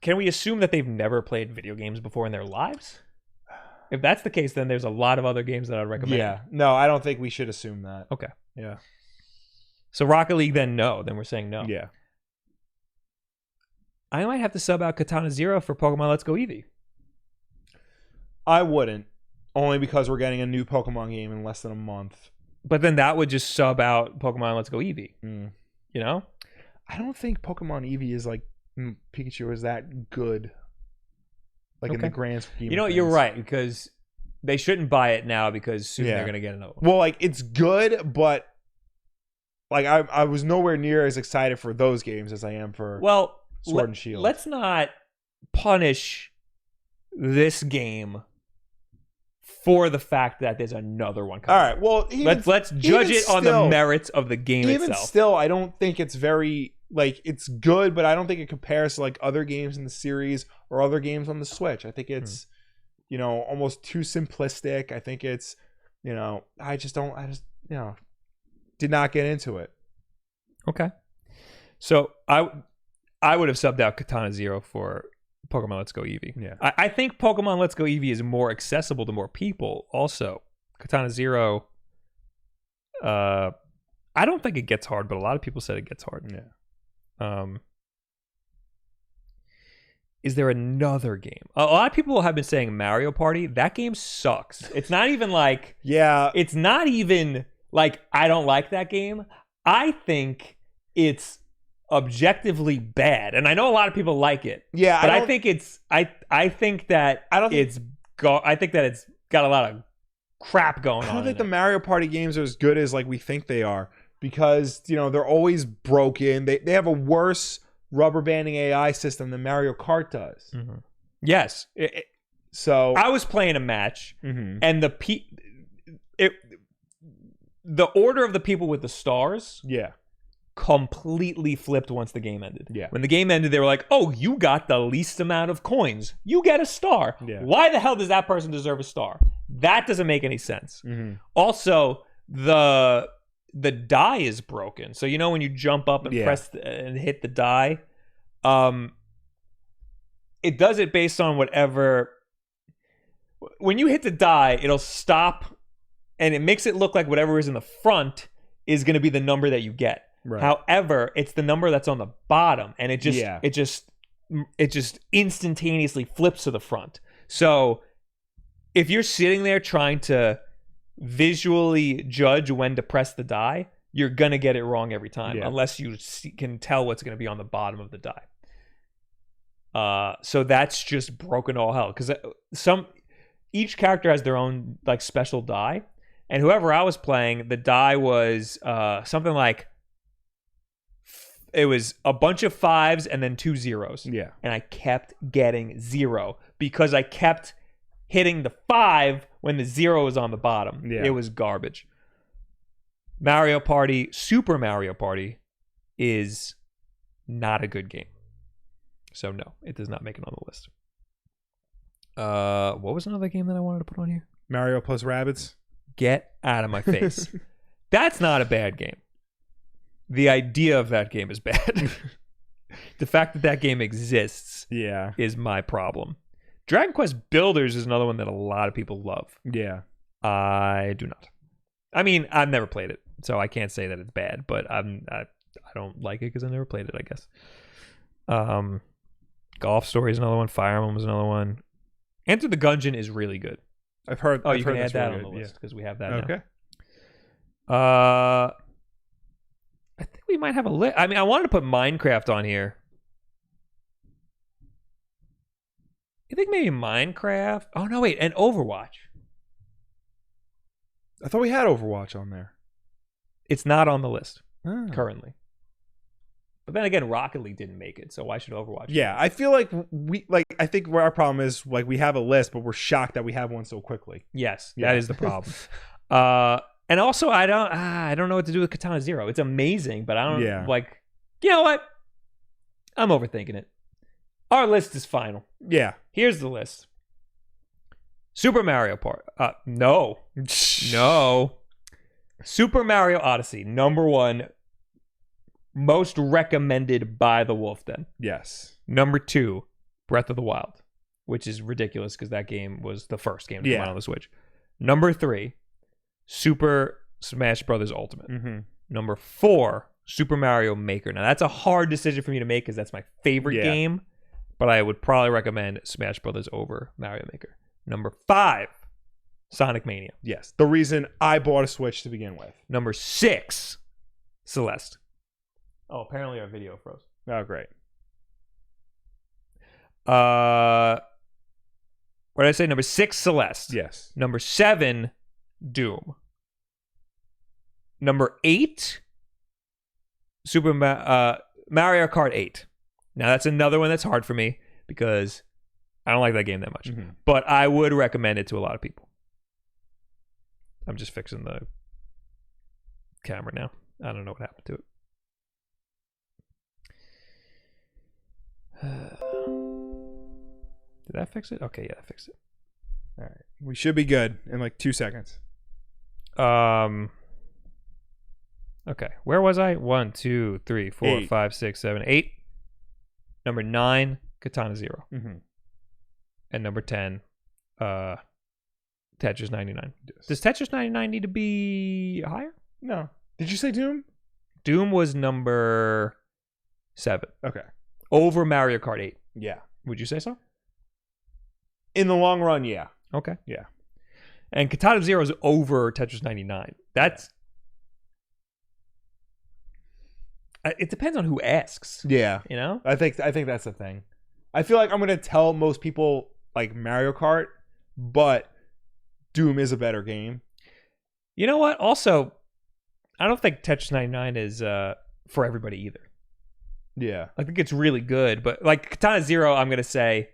can we assume that they've never played video games before in their lives? If that's the case, then there's a lot of other games that I'd recommend. Yeah. No, I don't think we should assume that. Okay. Yeah. So Rocket League, then no. Then we're saying no. Yeah. I might have to sub out Katana Zero for Pokemon Let's Go Eevee. I wouldn't. Only because we're getting a new Pokemon game in less than a month. But then that would just sub out Pokemon Let's Go Eevee. Mm. You know? I don't think Pokemon Eevee is like Pikachu is that good. Like in the grand scheme. You know, you're right, because they shouldn't buy it now because soon they're going to get another one. Well, like it's good, but like I was nowhere near as excited for those games as I am for Sword and Shield. Let's not punish this game for the fact that there's another one coming. All right, well, let's judge it on the merits of the game itself. Even still, I don't think it's very like it's good, but I don't think it compares to like other games in the series or other games on the Switch. I think it's you know, almost too simplistic. I think it's, you know, I just did not get into it. Okay. So I would have subbed out Katana Zero for Pokemon Let's Go Eevee. Yeah. I think Pokemon Let's Go Eevee is more accessible to more people also. Katana Zero, I don't think it gets hard, but a lot of people said it gets hard. Yeah. Is there another game? A lot of people have been saying Mario Party. That game sucks. It's not even like... Yeah. It's not even like I don't like that game. I think it's objectively bad, and I know a lot of people like it. Yeah, but I think it's I think that it's got a lot of crap going on. I don't think the Mario Party games are as good as like we think they are, because you know they're always broken. They have a worse rubber banding AI system than Mario Kart does. Mm-hmm. Yes. So I was playing a match, and the order of the people with the stars, completely flipped once the game ended. Yeah. When the game ended, they were like, "Oh, you got the least amount of coins. You get a star. Yeah. Why the hell does that person deserve a star?" That doesn't make any sense. Mm-hmm. Also, the die is broken. So you know when you jump up and press and hit the die, it does it based on whatever. When you hit the die, it'll stop, and it makes it look like whatever is in the front is going to be the number that you get. Right. However, it's the number that's on the bottom, and it just instantaneously flips to the front. So if you're sitting there trying to visually judge when to press the die, you're gonna get it wrong every time, unless you can tell what's gonna be on the bottom of the die. So that's just broken all hell, because each character has their own like special die, and whoever I was playing, the die was something like it was a bunch of 5s and then 2 zeros. Yeah. And I kept getting 0 because I kept hitting the 5 when the 0 was on the bottom. Yeah. It was garbage. Mario Party, Super Mario Party is not a good game. So no, it does not make it on the list. What was another game that I wanted to put on here? Mario plus Rabbids. Get out of my face. That's not a bad game. The idea of that game is bad. The fact that game exists is my problem. Dragon Quest Builders is another one that a lot of people love. Yeah. I do not. I mean, I've never played it, so I can't say that it's bad, but I don't like it because I never played it, I guess. Golf Story is another one. Fire Emblem is another one. Enter the Gungeon is really good. I've heard. Oh, you can add that on the list because we have that now. I think we might have a list. I mean, I wanted to put Minecraft on here. You think maybe Minecraft? Oh, no, wait. And Overwatch. I thought we had Overwatch on there. It's not on the list currently. But then again, Rocket League didn't make it, so why should Overwatch? Yeah, I feel like I think where our problem is, like, we have a list, but we're shocked that we have one so quickly. Yes, that is the problem. And also, I don't know what to do with Katana Zero. It's amazing, but I don't you know what? I'm overthinking it. Our list is final. Yeah. Here's the list. Super Mario Party. No. Super Mario Odyssey, number 1. most recommended by the Wulff Den. Yes. Number 2, Breath of the Wild, which is ridiculous because that game was the first game to come out on the Switch. Number 3, Super Smash Brothers Ultimate. Mm-hmm. Number 4, Super Mario Maker. Now, that's a hard decision for me to make because that's my favorite game, but I would probably recommend Smash Brothers over Mario Maker. Number 5, Sonic Mania. Yes. The reason I bought a Switch to begin with. Number 6, Celeste. Oh, apparently our video froze. Oh, great. What did I say? Number 6, Celeste. Yes. Number 7, Doom. Number 8, Mario Kart 8. Now, that's another one that's hard for me because I don't like that game that much. Mm-hmm. But I would recommend it to a lot of people. I'm just fixing the camera now. I don't know what happened to it. Did that fix it? Okay, yeah, that fixed it. All right. We should be good in like 2 seconds. Okay, where was I? 1, 2, 3, 4, 8. 5, 6, 7, 8. Number 9, Katana Zero. Mm-hmm. And number 10, Tetris 99. Yes. Does Tetris 99 need to be higher? No. Did you say Doom? Doom was number 7. Okay. Over Mario Kart 8. Yeah. Would you say so? In the long run, yeah. Okay. Yeah. And Katana Zero is over Tetris 99. That's... It depends on who asks. Yeah. You know? I think that's the thing. I feel like I'm going to tell most people like Mario Kart, but Doom is a better game. You know what? Also, I don't think Tetris 99 is for everybody either. Yeah. I think it's really good, but like Katana Zero, I'm going to say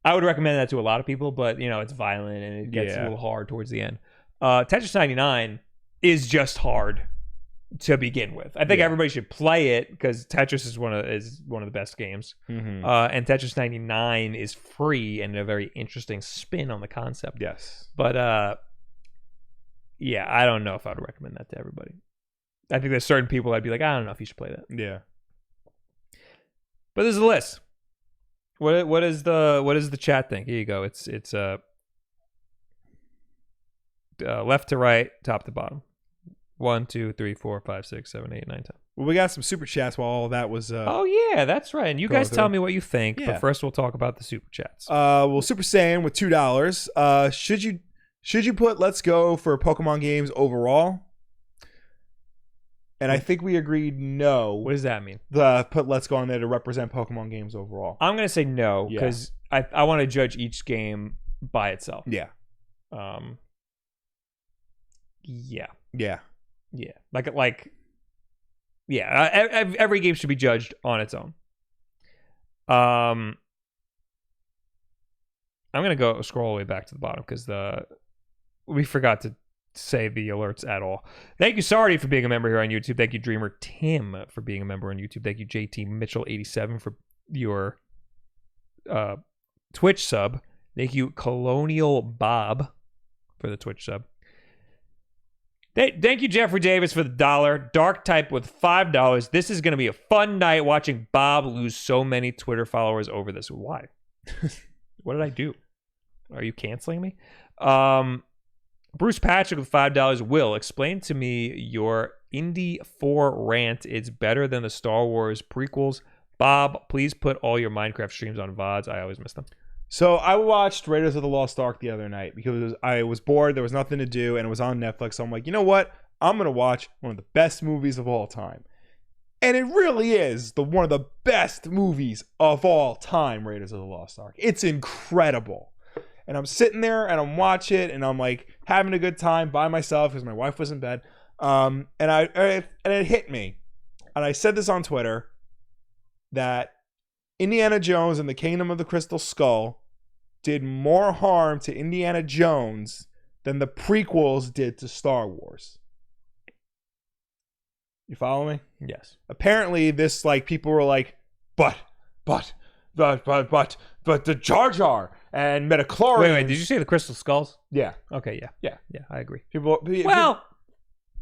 I would recommend that to a lot of people, but you know, it's violent and it gets a little hard towards the end. Tetris 99 is just hard to begin with. I think everybody should play it because Tetris is one of the best games. Mm-hmm. And Tetris 99 is free and a very interesting spin on the concept. Yes. But yeah, I don't know if I would recommend that to everybody. I think there's certain people I'd be like, I don't know if you should play that. Yeah. But this is the list. What is the chat think? Here you go. It's left to right, top to bottom. 1, 2, 3, 4, 5, 6, 7, 8, 9, 10. Well, we got some super chats while all that was. Oh yeah, that's right. And you guys tell me what you think. Yeah. But first, we'll talk about the super chats. Well, Super Saiyan with $2. Should you put Let's Go for Pokemon games overall? And I think we agreed no. What does that mean? Put Let's Go on there to represent Pokemon games overall. I'm gonna say no because I want to judge each game by itself. Yeah. Yeah. Yeah. Yeah. Every game should be judged on its own. I'm gonna go scroll all the way back to the bottom because we forgot to say the alerts at all. Thank you, Sardi, for being a member here on YouTube. Thank you, Dreamer Tim, for being a member on YouTube. Thank you, JT Mitchell87 for your Twitch sub. Thank you, Colonial Bob, for the Twitch sub. Thank you, Jeffrey Davis, for the $1. Dark Type with $5. This is going to be a fun night watching Bob lose so many Twitter followers over this. Why? What did I do? Are you canceling me? Bruce Patrick with $5. Will, explain to me your Indy 4 rant. It's better than the Star Wars prequels. Bob, please put all your Minecraft streams on VODs. I always miss them. So I watched Raiders of the Lost Ark the other night because I was bored. There was nothing to do, and it was on Netflix. So I'm like, you know what? I'm going to watch one of the best movies of all time. And it really is one of the best movies of all time, Raiders of the Lost Ark. It's incredible. And I'm sitting there, and I'm watching it, and I'm like having a good time by myself because my wife was in bed. And it hit me. And I said this on Twitter, that Indiana Jones and the Kingdom of the Crystal Skull did more harm to Indiana Jones than the prequels did to Star Wars. You follow me? Yes. Apparently, people were like, but the Jar Jar and Metachlorians. Wait, did you say the Crystal Skulls? Yeah. Okay, yeah, I agree. People,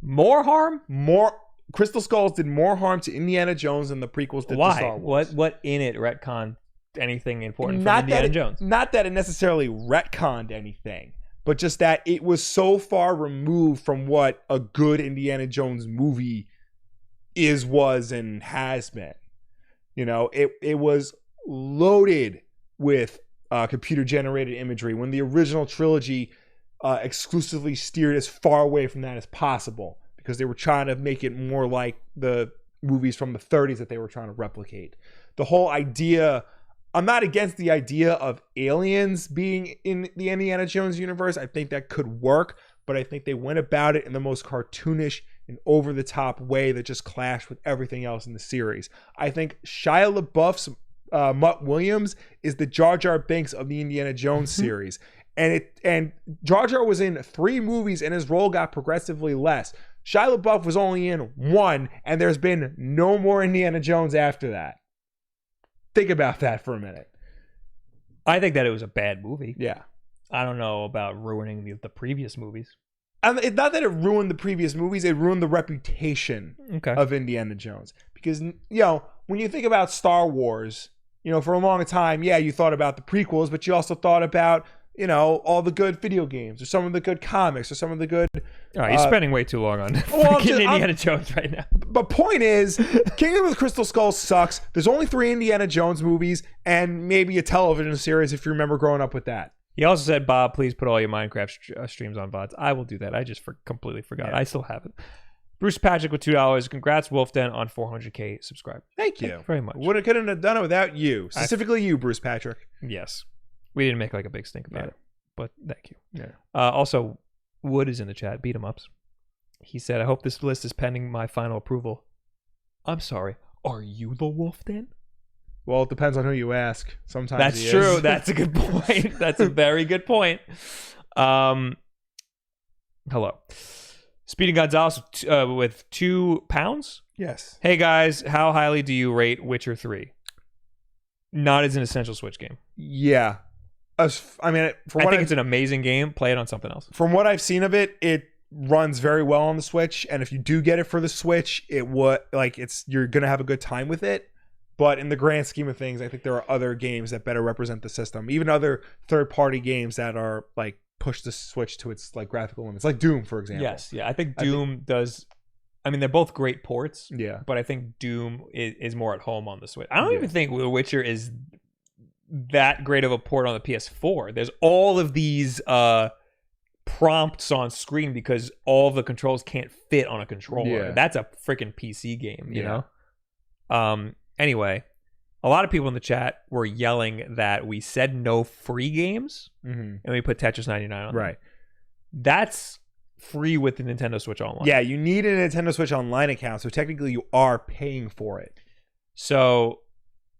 more harm? More Crystal Skulls did more harm to Indiana Jones than the prequels did to Star Wars. What in it retconned anything important from Indiana Jones? Not that it necessarily retconned anything, but just that it was so far removed from what a good Indiana Jones movie was, and has been. You know, it was loaded with computer-generated imagery when the original trilogy exclusively steered as far away from that as possible, because they were trying to make it more like the movies from the 30s that they were trying to replicate. The whole idea, I'm not against the idea of aliens being in the Indiana Jones universe. I think that could work, but I think they went about it in the most cartoonish and over-the-top way that just clashed with everything else in the series. I think Shia LaBeouf's Mutt Williams is the Jar Jar Binks of the Indiana Jones series. And Jar Jar was in 3 movies and his role got progressively less. Shia LaBeouf was only in 1, and there's been no more Indiana Jones after that. Think about that for a minute. I think that it was a bad movie. Yeah. I don't know about ruining the previous movies. It's not that it ruined the previous movies, it ruined the reputation of Indiana Jones. Because, you know, when you think about Star Wars, you know, for a long time, yeah, you thought about the prequels, but you also thought about, you know, all the good video games, or some of the good comics, or some of the good... All right, you're spending way too long on Indiana Jones right now. But point is, Kingdom of the Crystal Skull sucks. There's only 3 Indiana Jones movies, and maybe a television series if you remember growing up with that. He also said, Bob, please put all your Minecraft streams on VODs. I will do that. I just completely forgot. Yeah. I still have it. Bruce Patrick with $2. Congrats, Wulff Den, on 400K subscribers. Thank you very much. Couldn't have done it without you. Specifically you, Bruce Patrick. Yes. We didn't make like a big stink about it, but thank you. Yeah. Also, Wood is in the chat. Beat him ups. He said, I hope this list is pending my final approval. I'm sorry. Are you the Wulff Den? Well, it depends on who you ask. Sometimes that's true. That's a good point. That's a very good point. Hello. Speedy Gonzalez with £2. Yes. Hey guys, how highly do you rate Witcher 3? Not as an essential Switch game. Yeah. I think it's an amazing game. Play it on something else. From what I've seen of it, it runs very well on the Switch, and if you do get it for the Switch, you're gonna have a good time with it. But in the grand scheme of things, I think there are other games that better represent the system. Even other third-party games that are like push the Switch to its like graphical limits, like Doom, for example. Yes, yeah, I think Doom does. I mean, they're both great ports. Yeah, but I think Doom is more at home on the Switch. I don't even think The Witcher is that great of a port on the PS4. There's all of these prompts on screen because all of the controls can't fit on a controller. Yeah. That's a freaking PC game, you know? Anyway, a lot of people in the chat were yelling that we said no free games and we put Tetris 99 on. Right. That's free with the Nintendo Switch Online. Yeah, you need a Nintendo Switch Online account, so technically you are paying for it. So,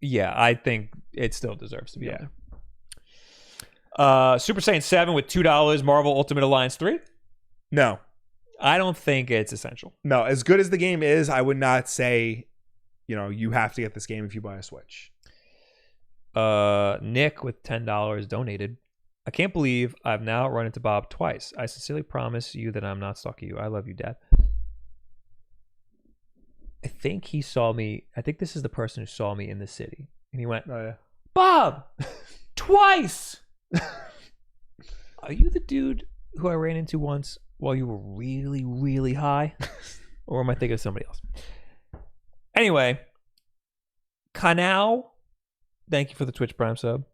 yeah, I think it still deserves to be on there. Super Saiyan 7 with $2. Marvel Ultimate Alliance 3? No. I don't think it's essential. No, as good as the game is, I would not say, you know, you have to get this game if you buy a Switch. Nick with $10 donated. I can't believe I've now run into Bob twice. I sincerely promise you that I'm not stalking you. I love you, Dad. I think he saw me. I think this is the person who saw me in the city. And he went, oh, yeah. Bob! Twice! Are you the dude who I ran into once while you were really, really high? Or am I thinking of somebody else? Anyway, Kanao, thank you for the Twitch Prime sub.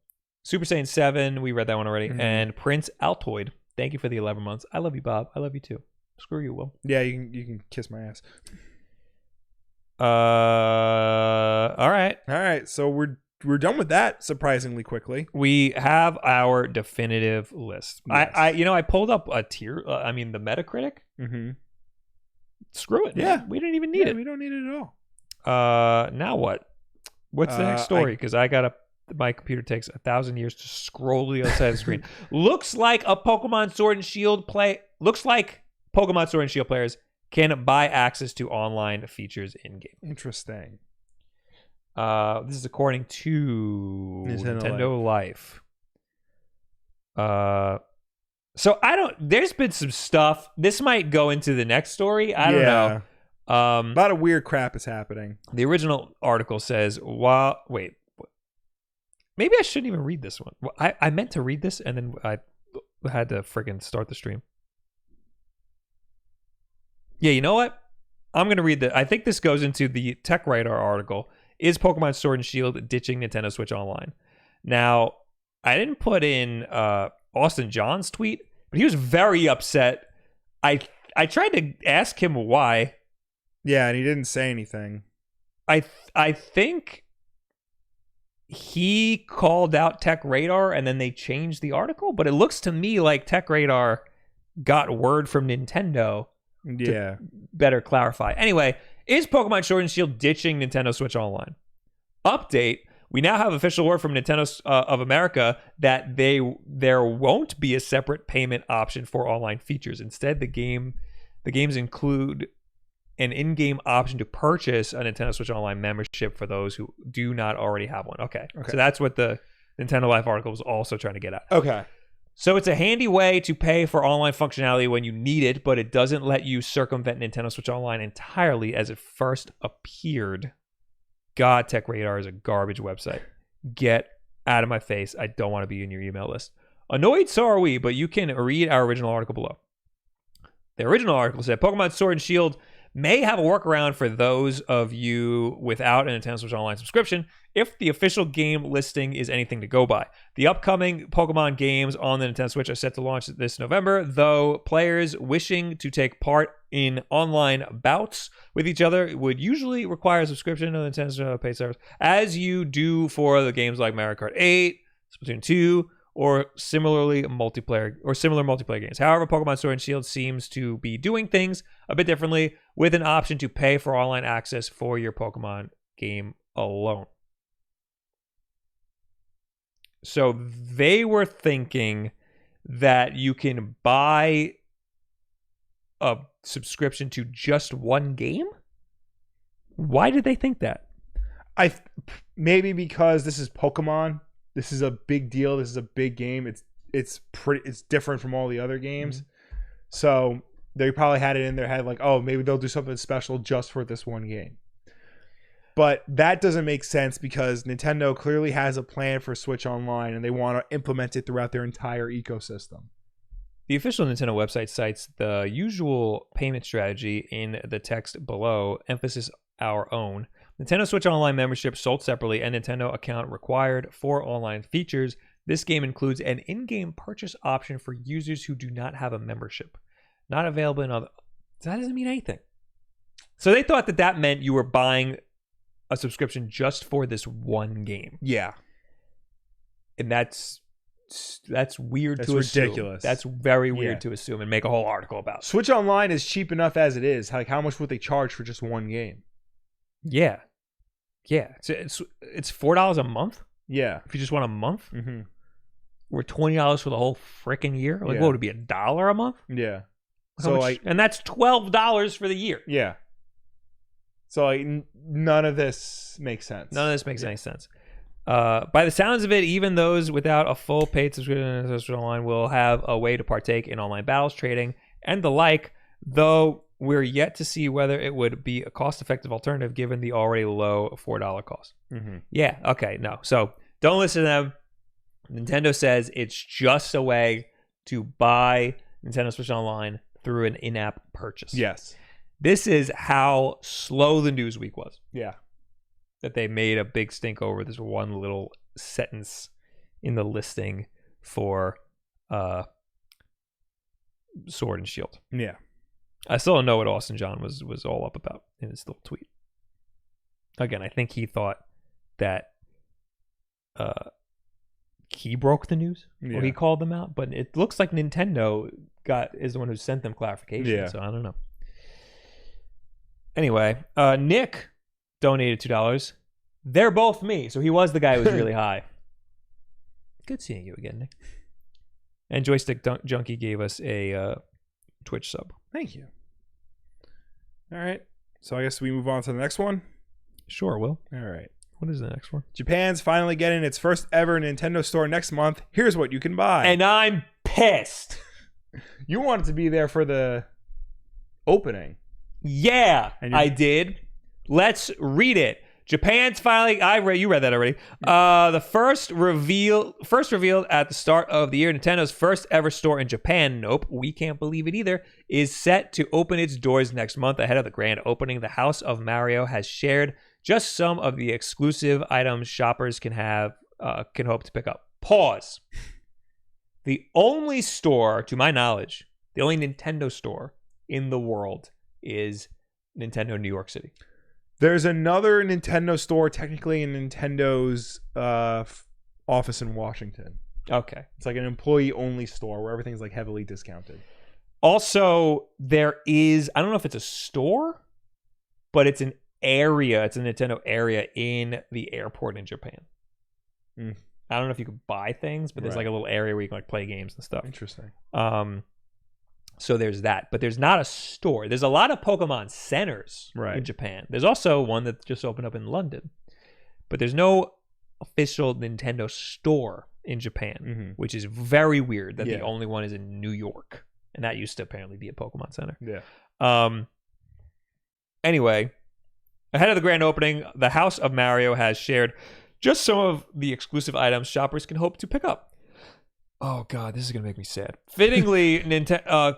Super Saiyan 7, we read that one already. Mm-hmm. And Prince Altoid, thank you for the 11 months. I love you, Bob. I love you too. Screw you, Will. Yeah, you can kiss my ass. All right. So we're done with that surprisingly quickly. We have our definitive list. Yes. I pulled up a tier. The Metacritic. Mm-hmm. Screw it. Yeah, we didn't even need it. We don't need it at all. Now what? What's the next story? Because my computer takes 1,000 years to scroll to the other side of the screen. Looks like Pokemon Sword and Shield players can buy access to online features in game. Interesting. This is according to Nintendo Life. So there's been some stuff. This might go into the next story. I don't know. A lot of weird crap is happening. The original article says, wait, maybe I shouldn't even read this one. I meant to read this, and then I had to friggin' start the stream. Yeah, you know what? I'm going to read I think this goes into the Tech Radar article. Is Pokemon Sword and Shield ditching Nintendo Switch Online? Now, I didn't put in Austin John's tweet, but he was very upset. I tried to ask him why. Yeah, and he didn't say anything. I think he called out Tech Radar and then they changed the article, but it looks to me like Tech Radar got word from Nintendo to better clarify. Anyway, is Pokemon Sword and Shield ditching Nintendo Switch Online? Update. We now have official word from Nintendo of America that there won't be a separate payment option for online features. Instead, the games include an in-game option to purchase a Nintendo Switch Online membership for those who do not already have one. Okay. So that's what the Nintendo Life article was also trying to get at. Okay. So it's a handy way to pay for online functionality when you need it, but it doesn't let you circumvent Nintendo Switch Online entirely as it first appeared. God, Tech Radar is a garbage website. Get out of my face. I don't want to be in your email list. Annoyed, so are we, but you can read our original article below. The original article said, Pokemon Sword and Shield may have a workaround for those of you without a Nintendo Switch Online subscription if the official game listing is anything to go by. The upcoming Pokemon games on the Nintendo Switch are set to launch this November, though players wishing to take part in online bouts with each other would usually require a subscription to the Nintendo paid service, as you do for the games like Mario Kart 8, Splatoon 2, or similar multiplayer games. However, Pokemon Sword and Shield seems to be doing things a bit differently with an option to pay for online access for your Pokemon game alone. So they were thinking that you can buy a subscription to just one game? Why did they think that? Maybe because this is Pokemon. This is a big deal. This is a big game. It's different from all the other games. Mm-hmm. So they probably had it in their head like, oh, maybe they'll do something special just for this one game. But that doesn't make sense because Nintendo clearly has a plan for Switch Online and they want to implement it throughout their entire ecosystem. The official Nintendo website cites the usual payment strategy in the text below, emphasis our own. Nintendo Switch Online membership sold separately and Nintendo account required for online features. This game includes an in-game purchase option for users who do not have a membership. Not available in other... That doesn't mean anything. So they thought that meant you were buying a subscription just for this one game. Yeah. And that's weird to assume. Ridiculous. That's very weird to assume and make a whole article about. Switch Online is cheap enough as it is. Like, how much would they charge for just one game? Yeah. Yeah. It's $4 a month? Yeah. If you just want a month? Mm-hmm. Or $20 for the whole freaking year? Like, what would it be, $1 a month? Yeah. And that's $12 for the year. Yeah. So, like, none of this makes sense. None of this makes any sense. By the sounds of it, even those without a full paid subscription to Switch Online will have a way to partake in online battles, trading, and the like, though we're yet to see whether it would be a cost-effective alternative given the already low $4 cost. Mm-hmm. Yeah, okay, no. So don't listen to them. Nintendo says it's just a way to buy Nintendo Switch Online through an in-app purchase. Yes. This is how slow the news week was. Yeah. That they made a big stink over this one little sentence in the listing for Sword and Shield. Yeah. I still don't know what Austin John was all up about in his little tweet. Again, I think he thought that he broke the news or he called them out, but it looks like Nintendo is the one who sent them clarification. So I don't know. Anyway, Nick donated $2. They're both me, so he was the guy who was really high. Good seeing you again, Nick. And Joystick Junkie gave us a Twitch sub. Thank you. All right. So I guess we move on to the next one? Sure, Will. All right. What is the next one? Japan's finally getting its first ever Nintendo store next month. Here's what you can buy. And I'm pissed. You wanted to be there for the opening. Yeah, I did. Let's read it. Japan's finally. You read that already. The first revealed at the start of the year. Nintendo's first ever store in Japan. Nope, we can't believe it either. Is set to open its doors next month ahead of the grand opening. The House of Mario has shared just some of the exclusive items shoppers can hope to pick up. Pause. The only store, to my knowledge, the only Nintendo store in the world is Nintendo New York City. There's another Nintendo store, technically in Nintendo's office in Washington. Okay. It's like an employee-only store where everything's like heavily discounted. Also, there is, I don't know if it's a store, but it's an area. It's a Nintendo area in the airport in Japan. I don't know if you could buy things, but there's like a little area where you can like play games and stuff. Interesting. So there's that, but there's not a store. There's a lot of Pokemon centers in Japan. There's also one that just opened up in London, but there's no official Nintendo store in Japan, which is very weird that the only one is in New York, and that used to apparently be a Pokemon center. Yeah. Anyway, ahead of the grand opening, the House of Mario has shared just some of the exclusive items shoppers can hope to pick up. Oh, God, this is going to make me sad. Fittingly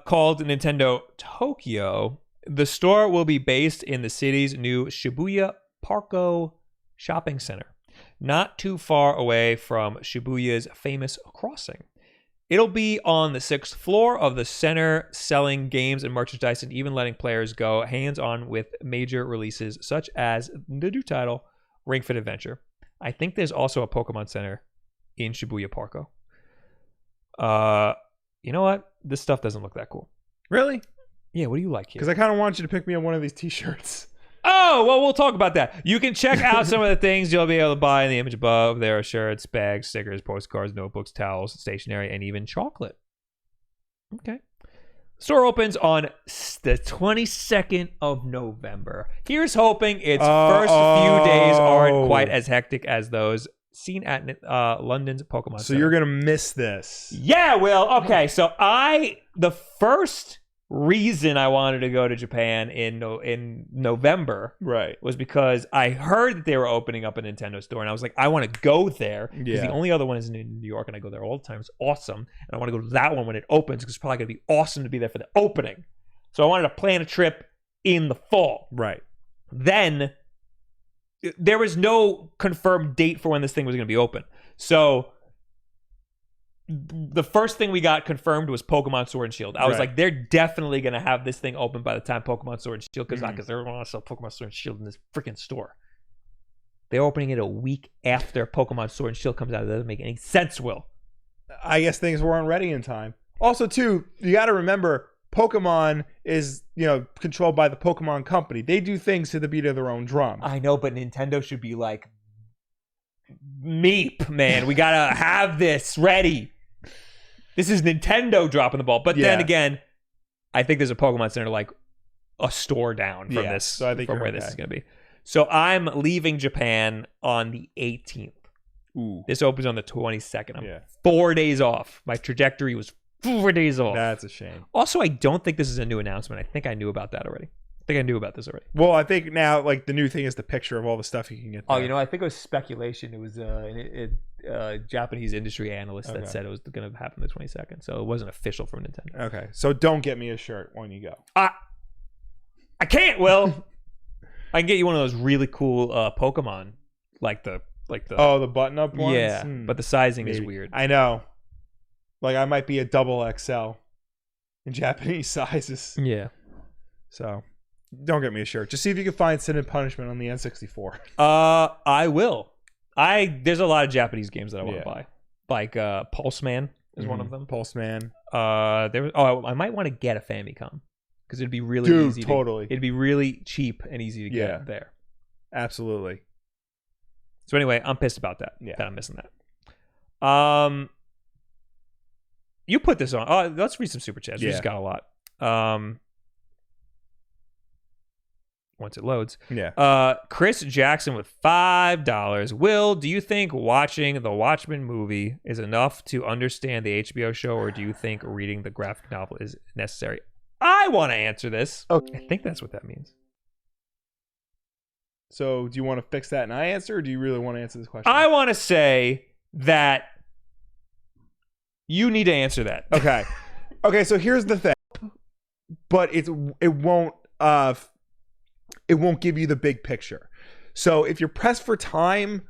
called Nintendo Tokyo, the store will be based in the city's new Shibuya Parko shopping center, not too far away from Shibuya's famous crossing. It'll be on the 6th floor of the center, selling games and merchandise and even letting players go hands-on with major releases such as the new title, Ring Fit Adventure. I think there's also a Pokemon Center in Shibuya Parko. You know what? This stuff doesn't look that cool. Really? Yeah, what do you like here? Because I kind of want you to pick me up one of these t-shirts. Oh, well, we'll talk about that. You can check out some of the things you'll be able to buy in the image above. There are shirts, bags, stickers, postcards, notebooks, towels, stationery, and even chocolate. Okay. Store opens on the 22nd of November. Here's hoping its first few days aren't quite as hectic as those seen at London's Pokemon So Center. you're going to miss this. Yeah, Will. Okay, so the first reason I wanted to go to Japan in November was because I heard that they were opening up a Nintendo store, and I was like, I want to go there because the only other one is in New York, and I go there all the time. It's awesome, and I want to go to that one when it opens because it's probably going to be awesome to be there for the opening. So I wanted to plan a trip in the fall. Right. Then there was no confirmed date for when this thing was going to be open. So the first thing we got confirmed was Pokemon Sword and Shield. I was like, they're definitely going to have this thing open by the time Pokemon Sword and Shield comes out because they're going to sell Pokemon Sword and Shield in this freaking store. They're opening it a week after Pokemon Sword and Shield comes out. It doesn't make any sense, Will. I guess things weren't ready in time. Also, too, you got to remember, Pokemon is, controlled by the Pokemon Company. They do things to the beat of their own drum. I know, but Nintendo should be like, meep, man. We got to have this ready. This is Nintendo dropping the ball. But then again, I think there's a Pokemon Center like a store down from this, so I think from where this is going to be. So I'm leaving Japan on the 18th. Ooh. This opens on the 22nd. I'm 4 days off. My trajectory was 4 days off. That's a shame. Also, I don't think this is a new announcement. I think I knew about that already. I think I knew about this already. Well, I think now, the new thing is the picture of all the stuff you can get there. Oh, I think it was speculation. It was a Japanese industry analyst that said it was going to happen the 22nd. So it wasn't official from Nintendo. Okay. So don't get me a shirt when you go. I can't, Will. I can get you one of those really cool Pokemon, like the the button-up ones? Yeah, but the sizing is weird. I know. I might be a double XL in Japanese sizes. Yeah. So, don't get me a shirt. Just see if you can find Sin and Punishment on the N64. I will. There's a lot of Japanese games that I want to buy. Like Pulse Man is one of them. Pulse Man. I might want to get a Famicom because it'd be really easy. Totally. It'd be really cheap and easy to get there. Absolutely. So anyway, I'm pissed about that. Yeah. That I'm missing that. You put this on. Let's read some super chats. We just got a lot. Once it loads. Yeah. Chris Jackson with $5. Will, do you think watching the Watchmen movie is enough to understand the HBO show, or do you think reading the graphic novel is necessary? I want to answer this. Okay. I think that's what that means. So do you want to fix that and I answer, or do you really want to answer this question? I want to say that you need to answer that. Okay. Okay, so here's the thing. But it won't give you the big picture. So if you're pressed for time,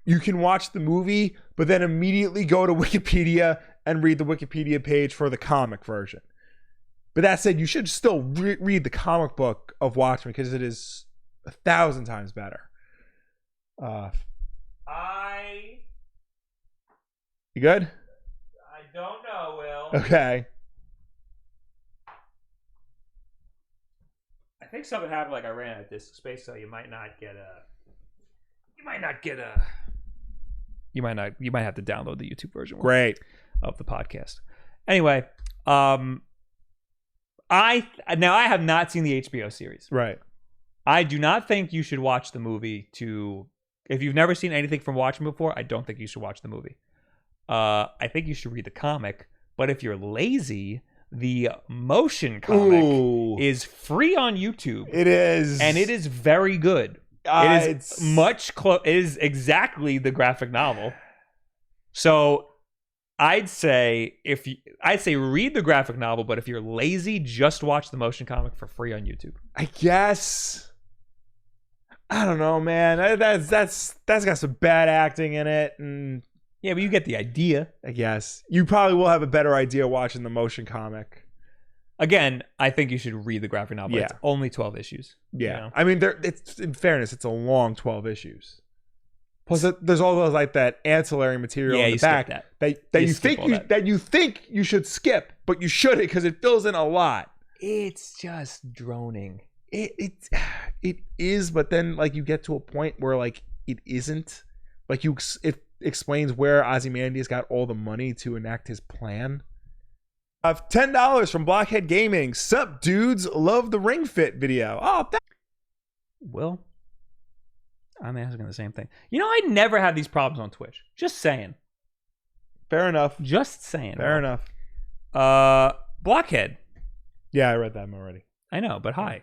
you can watch the movie, but then immediately go to Wikipedia and read the Wikipedia page for the comic version. But that said, you should still read the comic book of Watchmen because it is 1,000 times better. You good? I don't know, Will. Okay. I think something happened. Like I ran out of disk space, so you might not get a. You might have to download the YouTube version. Great. Of the podcast. Anyway, I have not seen the HBO series. Right. I do not think you should watch the movie if you've never seen anything from Watchmen before, I don't think you should watch the movie. I think you should read the comic, but if you're lazy, the motion comic is free on YouTube. It is. And it is very good. It is exactly the graphic novel. So I'd say read the graphic novel, but if you're lazy, just watch the motion comic for free on YouTube. I guess. I don't know, man. That's got some bad acting in it, and yeah, but you get the idea. I guess you probably will have a better idea watching the motion comic. Again, I think you should read the graphic novel. Yeah. It's only 12 issues. Yeah, you know? I mean, it's in fairness, it's a long 12 issues. Plus, there's all those like that ancillary material in the back that you think you should skip, but you shouldn't because it fills in a lot. It's just droning. It is, but then like you get to a point where like it isn't. Like it explains where Ozymandias got all the money to enact his plan. $10 from Blockhead Gaming. Sup, dudes? Love the Ring Fit video. Oh, Will, I'm asking the same thing. You know, I never had these problems on Twitch. Just saying. Fair enough. Just saying. Fair enough. Blockhead. Yeah, I read that already. I know, but hi.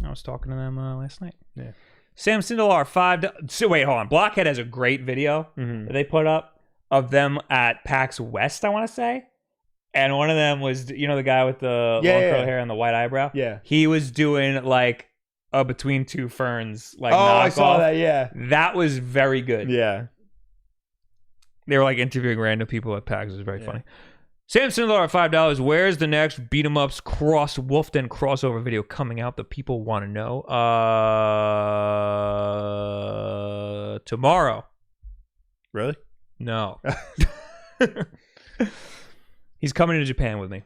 I was talking to them last night. Yeah. Sam Sindelar, $5. So wait, hold on. Blockhead has a great video that they put up of them at PAX West, I want to say. And one of them was, you know, the guy with the long curly hair and the white eyebrow? Yeah. He was doing like a Between Two Ferns knockoff. I saw that, yeah. That was very good. Yeah. They were like interviewing random people at PAX. It was very funny. Sam Sindelar at $5. Where's the next Beat 'em Ups Wulff Den crossover video coming out that people want to know? Tomorrow. Really? No. He's coming to Japan with me.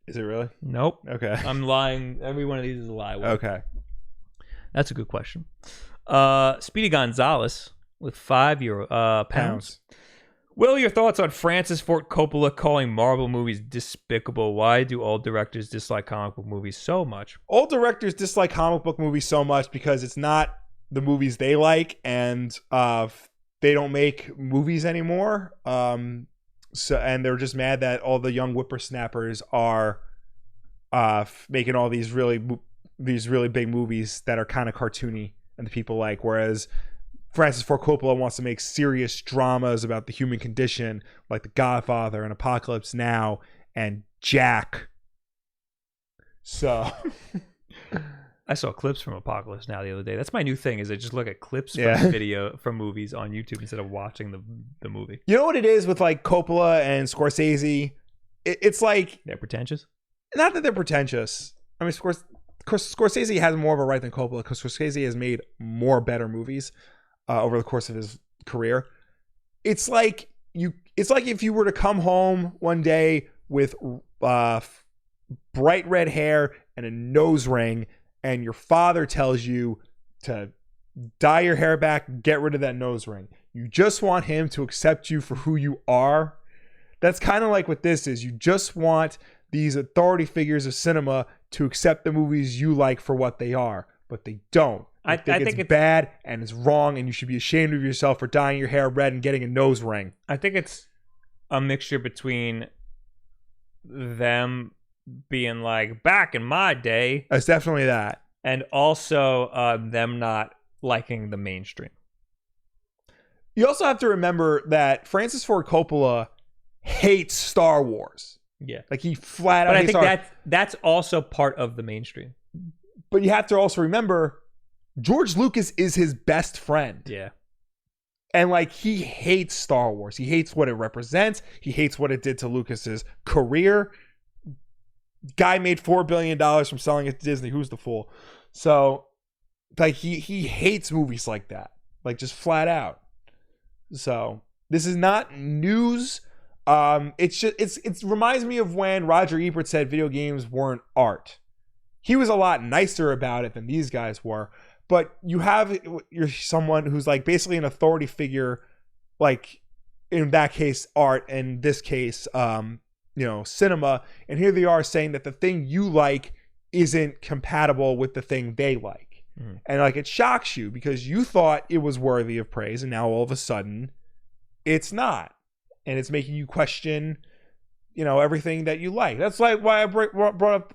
Is it really? Nope. Okay. I'm lying. Every one of these is a lie. Okay. That's a good question. Speedy Gonzalez with £5. Will, your thoughts on Francis Ford Coppola calling Marvel movies despicable? Why do all directors dislike comic book movies so much? All directors dislike comic book movies so much because it's not the movies they like, and they don't make movies anymore. And they're just mad that all the young whippersnappers are making all these really big movies that are kind of cartoony and the people like. Whereas Francis Ford Coppola wants to make serious dramas about the human condition, like The Godfather and Apocalypse Now and Jack. So I saw clips from Apocalypse Now the other day. That's my new thing, is I just look at clips from video from movies on YouTube instead of watching the movie. You know what it is with like Coppola and Scorsese? It's like they're pretentious. Not that they're pretentious. I mean, Scorsese has more of a right than Coppola because Scorsese has made more better movies over the course of his career. It's like if you were to come home one day with bright red hair and a nose ring, and your father tells you to dye your hair back, get rid of that nose ring. You just want him to accept you for who you are. That's kind of like what this is. You just want these authority figures of cinema to accept the movies you like for what they are, but they don't. I think it's bad and it's wrong, and you should be ashamed of yourself for dyeing your hair red and getting a nose ring. I think it's a mixture between them being like, back in my day. It's definitely that. And also them not liking the mainstream. You also have to remember that Francis Ford Coppola hates Star Wars. Yeah. Like he flat out But I hates think that's also part of the mainstream. But you have to also remember George Lucas is his best friend. Yeah. And like he hates Star Wars. He hates what it represents. He hates what it did to Lucas's career. Guy made $4 billion from selling it to Disney. Who's the fool? So like he hates movies like that. Like just flat out. So this is not news. It reminds me of when Roger Ebert said video games weren't art. He was a lot nicer about it than these guys were. But you're someone who's like basically an authority figure, like in that case art, in this case cinema, and here they are saying that the thing you like isn't compatible with the thing they like. And like it shocks you because you thought it was worthy of praise, and now all of a sudden it's not, and it's making you question everything that you like. That's like why I brought up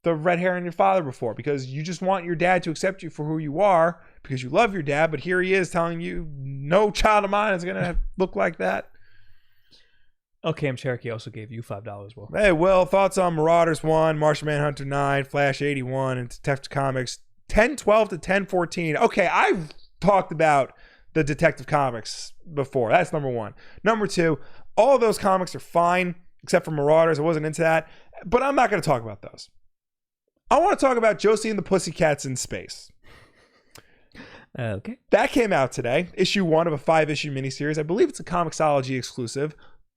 the red hair in your father before, because you just want your dad to accept you for who you are because you love your dad, but here he is telling you no child of mine is gonna look like that. Cam Cherokee also gave you $5. Will. Hey, Will, thoughts on Marauders 1, Martian Manhunter 9, Flash 81, and Detective Comics 1012 to 1014. Okay, I've talked about the Detective Comics before. That's number one. Number two, all of those comics are fine, except for Marauders. I wasn't into that, but I'm not going to talk about those. I want to talk about Josie and the Pussycats in Space. Okay. That came out today. Issue 1 of a 5-issue miniseries. I believe it's a Comixology exclusive,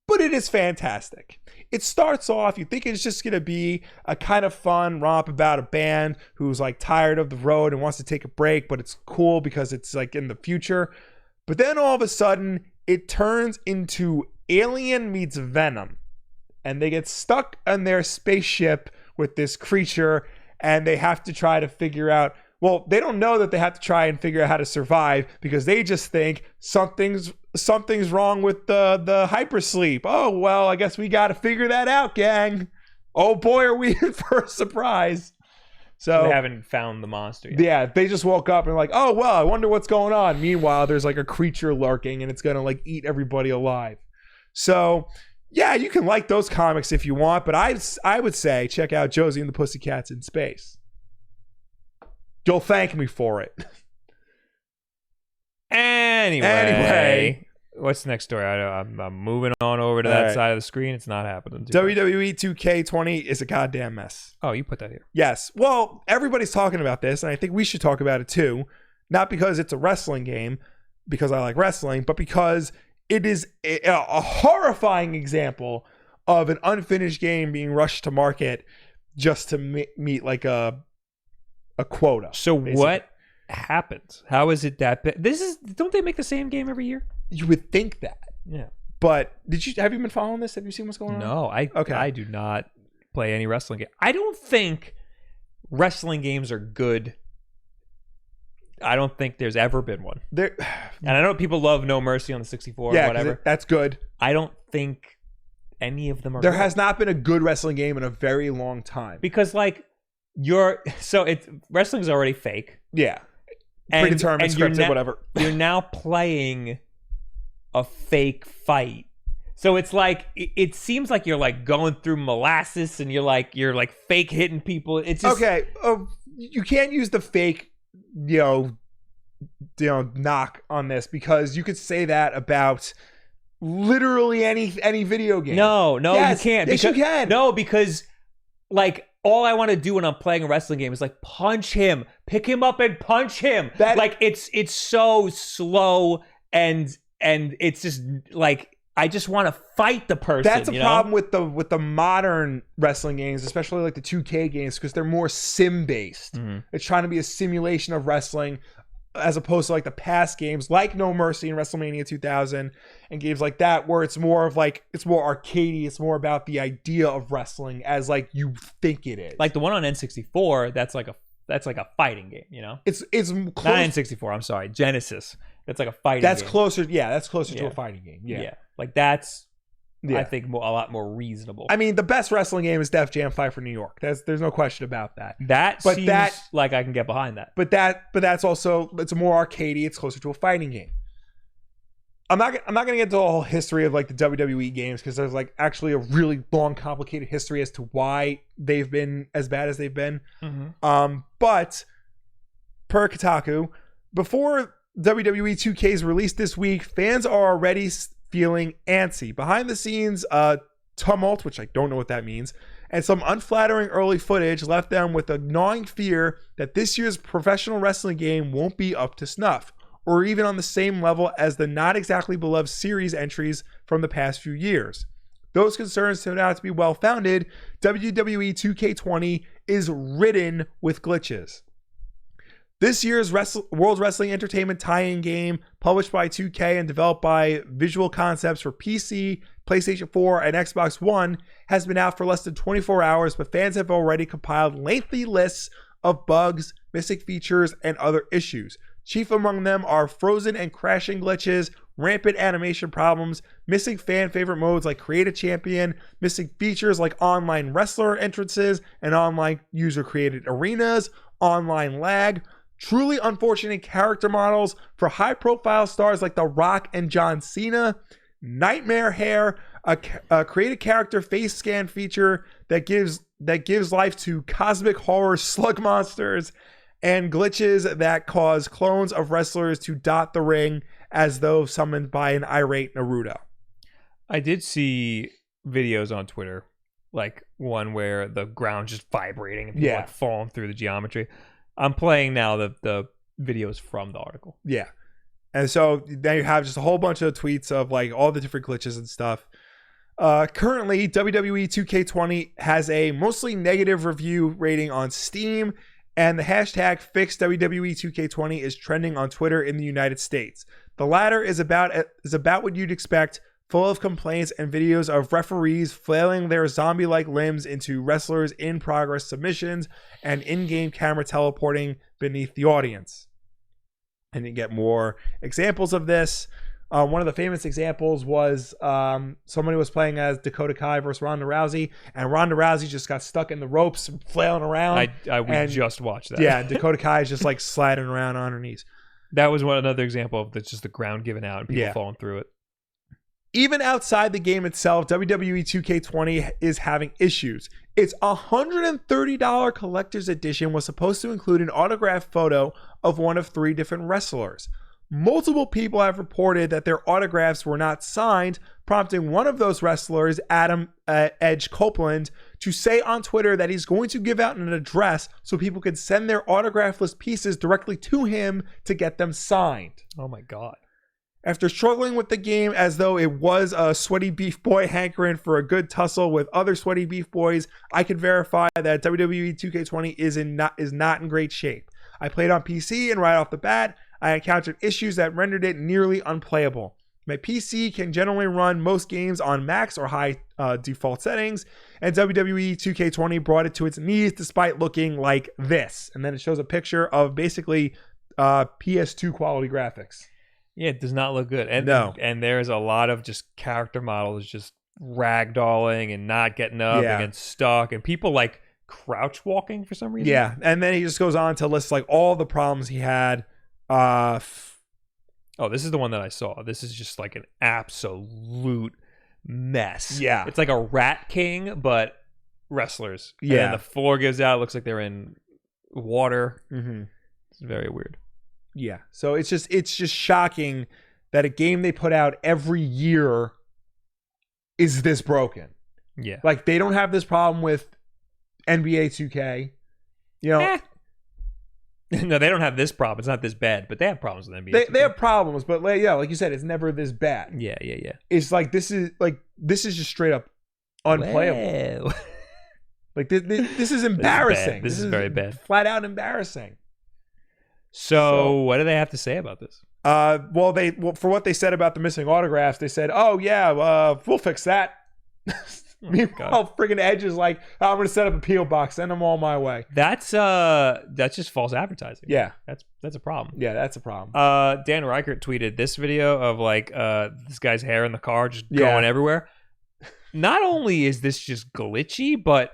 but it is fantastic. It starts off, you think it's just going to be a kind of fun romp about a band who's like tired of the road and wants to take a break, but it's cool because it's like in the future. But then all of a sudden, it turns into Alien meets Venom. And they get stuck on their spaceship with this creature, and they have to try to figure out, well, they don't know that they have to try and figure out how to survive because they just think something's wrong with the hypersleep. Oh, well, I guess we got to figure that out, gang. Oh boy, are we in for a surprise. So they haven't found the monster yet. Yeah, they just woke up and like, oh, well, I wonder what's going on. Meanwhile, there's like a creature lurking and it's going to like eat everybody alive. So yeah, you can like those comics if you want, but I would say check out Josie and the Pussycats in Space. You'll thank me for it. Anyway, what's the next story? I'm moving on over to that side of the screen. It's not happening. WWE 2K20 is a goddamn mess. Oh, you put that here. Yes. Well, everybody's talking about this, and I think we should talk about it too. Not because it's a wrestling game, because I like wrestling, but because it is a horrifying example of an unfinished game being rushed to market just to meet like a quota. So basically. What happened? How is it that bad? Don't they make the same game every year? You would think that. Yeah. But have you been following this? Have you seen what's going on? No, I do not play any wrestling game. I don't think wrestling games are good. I don't think there's ever been one. And I know people love No Mercy on the 64 or whatever. That's good. I don't think any of them are There good. has not been a good wrestling game in a very long time. Because wrestling's already fake. Yeah. Predetermined, scripted, whatever. You're now playing a fake fight. So it's like it seems like you're like going through molasses and you're like fake hitting people. It's just okay. You can't use the fake, knock on this because you could say that about literally any video game. No, yes, you can't. Yes, you can. No, because like all I want to do when I'm playing a wrestling game is like punch him, pick him up and punch him. Like it's so slow and it's just like I just want to fight the person. That's a problem with the modern wrestling games, especially like the 2K games, because they're more sim based. Mm-hmm. It's trying to be a simulation of wrestling, as opposed to like the past games like No Mercy and WrestleMania 2000 and games like that, where it's more of like it's more arcadey. It's more about the idea of wrestling as like you think it is. Like the one on N64, that's like a fighting game. It's not N64. I'm sorry, Genesis. That's like a fighting. That's game. closer. Yeah, that's closer to a fighting game. Yeah. Like that's I think a lot more reasonable. I mean, the best wrestling game is Def Jam Fight for New York. There's no question about that. Seems like I can get behind that. But that's also, it's more arcadey. It's closer to a fighting game. I'm not gonna get into the whole history of like the WWE games because there's like actually a really long, complicated history as to why they've been as bad as they've been. Mm-hmm. But per Kotaku, before WWE 2K's release this week, fans are already feeling antsy. Behind the scenes, tumult, which I don't know what that means, and some unflattering early footage left them with a gnawing fear that this year's professional wrestling game won't be up to snuff, or even on the same level as the not exactly beloved series entries from the past few years. Those concerns turned out to be well-founded. WWE 2K20 is ridden with glitches. This year's World Wrestling Entertainment tie-in game, published by 2K and developed by Visual Concepts for PC, PlayStation 4, and Xbox One, has been out for less than 24 hours, but fans have already compiled lengthy lists of bugs, missing features, and other issues. Chief among them are frozen and crashing glitches, rampant animation problems, missing fan favorite modes like Create a Champion, missing features like online wrestler entrances and online user created arenas, online lag, truly unfortunate character models for high profile stars like The Rock and John Cena, nightmare hair, a created character face scan feature that gives life to cosmic horror slug monsters, and glitches that cause clones of wrestlers to dot the ring as though summoned by an irate Naruto. I did see videos on Twitter, like one where the ground's just vibrating and people like falling through the geometry. I'm playing now the videos from the article. Yeah. And so then you have just a whole bunch of tweets of like all the different glitches and stuff. Currently, WWE 2K20 has a mostly negative review rating on Steam, and the hashtag #FixWWE2K20 is trending on Twitter in the United States. The latter is about what you'd expect, full of complaints and videos of referees flailing their zombie-like limbs into wrestlers' in-progress submissions and in-game camera teleporting beneath the audience. And you get more examples of this. One of the famous examples was somebody was playing as Dakota Kai versus Ronda Rousey, and Ronda Rousey just got stuck in the ropes, flailing around. We just watched that. Yeah, Dakota Kai is just like sliding around on her knees. That was another example of just the ground giving out and people falling through it. Even outside the game itself, WWE 2K20 is having issues. Its $130 collector's edition was supposed to include an autographed photo of one of 3 different wrestlers. Multiple people have reported that their autographs were not signed, prompting one of those wrestlers, Adam Edge Copeland, to say on Twitter that he's going to give out an address so people can send their autographless pieces directly to him to get them signed. Oh my God. After struggling with the game as though it was a sweaty beef boy hankering for a good tussle with other sweaty beef boys, I can verify that WWE 2K20 is not in great shape. I played on PC, and right off the bat, I encountered issues that rendered it nearly unplayable. My PC can generally run most games on max or high default settings, and WWE 2K20 brought it to its knees despite looking like this. And then it shows a picture of basically PS2 quality graphics. Yeah, it does not look good. And and there's a lot of just character models just ragdolling and not getting up and getting stuck, and people like crouch walking for some reason. Yeah, and then he just goes on to list like all the problems he had. Oh, this is the one that I saw. This is just like an absolute mess. Yeah. It's like a Rat King, but wrestlers. Yeah. And the floor gives out. It looks like they're in water. Mm-hmm. It's very weird. Yeah. So it's just shocking that a game they put out every year is this broken. Yeah. Like they don't have this problem with NBA 2K. You know. No, they don't have this problem. It's not this bad, but they have problems with NBA. They have problems, but like you said, it's never this bad. Yeah. It's like this is just straight up unplayable. Well. Like this is embarrassing. This is very bad. Flat out embarrassing. So what do they have to say about this? Well, for what they said about the missing autographs, they said, "Oh yeah, we'll fix that." Meanwhile, friggin' Edge is like, I'm going to set up a P.O. box, send them all my way. That's just false advertising. Yeah. That's a problem. Yeah, that's a problem. Dan Reichert tweeted this video of like this guy's hair in the car just going everywhere. not only is this just glitchy, but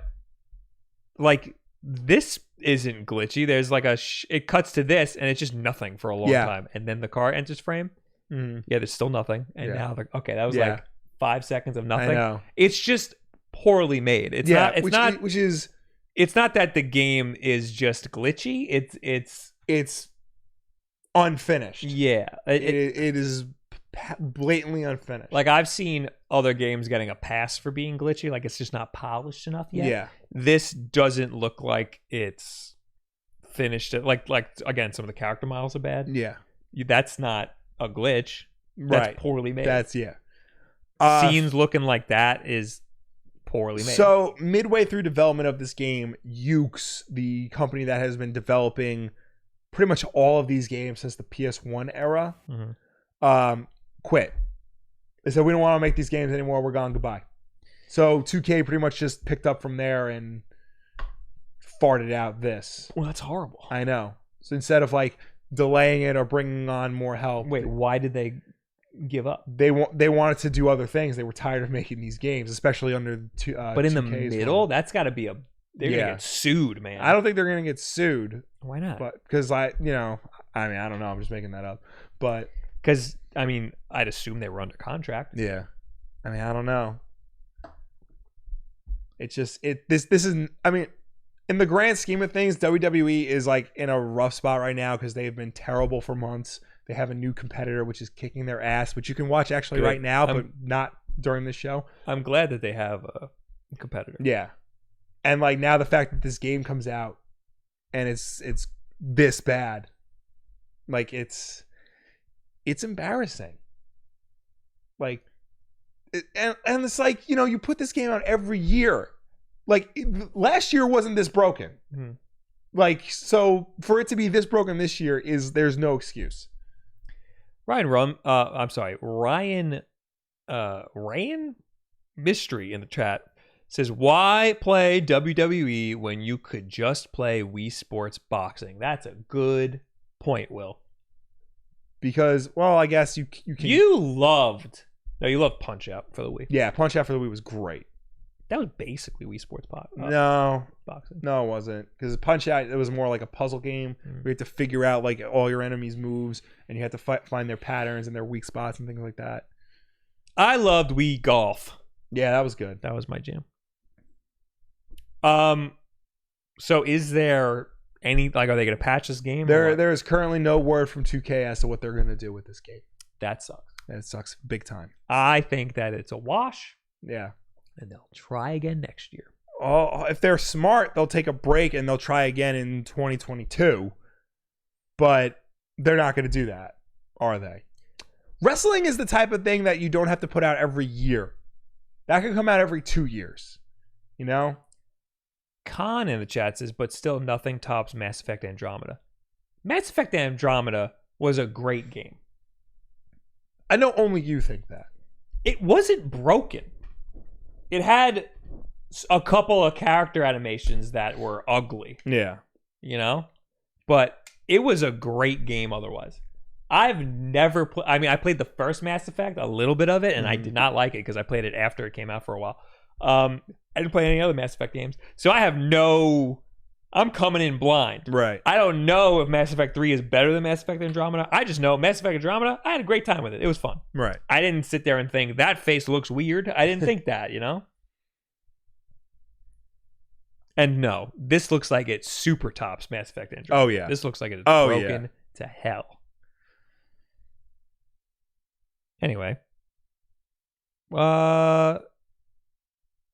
like this isn't glitchy. There's like it cuts to this and it's just nothing for a long time. And then the car enters frame. Yeah, there's still nothing. And now okay, that was like 5 seconds of nothing. I know. It's just poorly made. It's not that the game is just glitchy. It's unfinished. Yeah. It is blatantly unfinished. Like I've seen other games getting a pass for being glitchy, like it's just not polished enough yet. Yeah. This doesn't look like it's finished. Like again, some of the character models are bad. Yeah. That's not a glitch. That's poorly made. That's scenes looking like that is poorly made. So midway through development of this game, Ukes, the company that has been developing pretty much all of these games since the PS1 era, quit. They said, we don't want to make these games anymore. We're gone. Goodbye. So 2K pretty much just picked up from there and farted out this. Well, that's horrible. I know. So instead of like delaying it or bringing on more help. Wait, why did they give up? They wanted to do other things. They were tired of making these games, especially under but in the middle, that's got to be they're gonna get sued, man. I don't think they're gonna get sued. Why not? But because I don't know. I'm just making that up. But because I'd assume they were under contract. Yeah, I don't know. It's just this is in the grand scheme of things, WWE is like in a rough spot right now because they've been terrible for months. They have a new competitor which is kicking their ass, which you can watch actually right now, but not during this show. I'm glad that they have a competitor. Yeah, and like now the fact that this game comes out and it's this bad, like it's embarrassing. Like, and it's like, you put this game out every year. Like last year wasn't this broken. Mm-hmm. Like, so for it to be this broken this year there's no excuse. Ryan Mystery in the chat says, why play WWE when you could just play Wii Sports Boxing? That's a good point, Will. Because, well, I guess you can. You loved Punch Out for the Wii. Yeah, Punch Out for the Wii was great. That was basically Wii Sports Boxing. No, it wasn't. Because Punch Out, it was more like a puzzle game. Where you had to figure out like all your enemies' moves, and you had to find their patterns and their weak spots and things like that. I loved Wii Golf. Yeah, that was good. That was my jam. So is there any, like, are they going to patch this game? There is currently no word from 2K as to what they're going to do with this game. That sucks. That sucks big time. I think that it's a wash. Yeah. And they'll try again next year. Oh, if they're smart, they'll take a break and they'll try again in 2022. But they're not going to do that, are they? Wrestling is the type of thing that you don't have to put out every year. That can come out every 2 years. Khan in the chat says, but still nothing tops Mass Effect Andromeda. Mass Effect Andromeda was a great game. I know only you think that. It wasn't broken. It had a couple of character animations that were ugly. Yeah. But it was a great game otherwise. I've never played. I played the first Mass Effect, a little bit of it, and I did not like it because I played it after it came out for a while. I didn't play any other Mass Effect games. So I'm coming in blind. Right. I don't know if Mass Effect 3 is better than Mass Effect Andromeda. I just know Mass Effect Andromeda, I had a great time with it. It was fun. Right. I didn't sit there and think, that face looks weird. I didn't think that, And no, this looks like it super tops Mass Effect Andromeda. Oh, yeah. This looks like it is broken to hell. Anyway.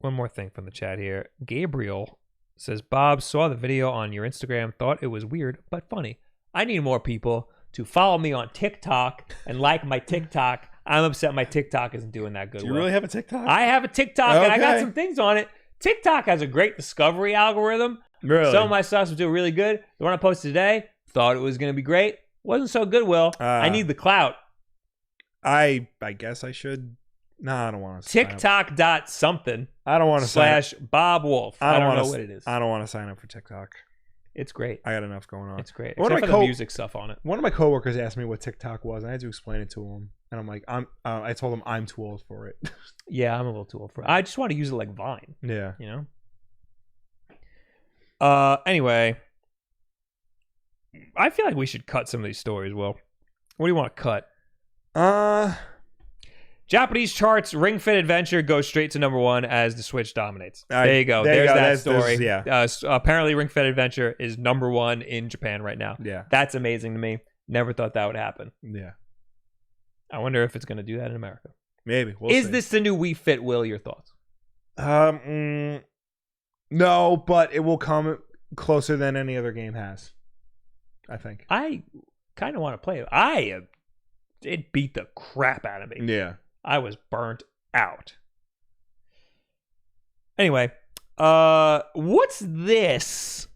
One more thing from the chat here. Gabriel says, Bob, saw the video on your Instagram, thought it was weird, but funny. I need more people to follow me on TikTok and like my TikTok. I'm upset my TikTok isn't doing that good. Do you really have a TikTok? I have a TikTok, and I got some things on it. TikTok has a great discovery algorithm. Really? Some of my stuff was doing really good. The one I posted today, thought it was going to be great. Wasn't so good, Will. I need the clout. I guess I should. No, I don't want to. TikTok dot something. I don't want to / Bob Wulff. I don't know what it is. I don't want to sign up for TikTok. It's great. I got enough going on. It's great. Except for the music stuff on it. One of my coworkers asked me what TikTok was, and I had to explain it to him. And I'm like, I told him I'm too old for it. Yeah, I'm a little too old for it. I just want to use it like Vine. Yeah. You know? Anyway, I feel like we should cut some of these stories, Will. What do you want to cut? Japanese charts, Ring Fit Adventure goes straight to #1 as the Switch dominates. There you go. There's that story. Yeah. Apparently, Ring Fit Adventure is #1 in Japan right now. Yeah. That's amazing to me. Never thought that would happen. Yeah. I wonder if it's going to do that in America. Maybe. Is this the new Wii Fit, Will? Your thoughts? No, but it will come closer than any other game has, I think. I kind of want to play it. It beat the crap out of me. Yeah. I was burnt out. Anyway, what's this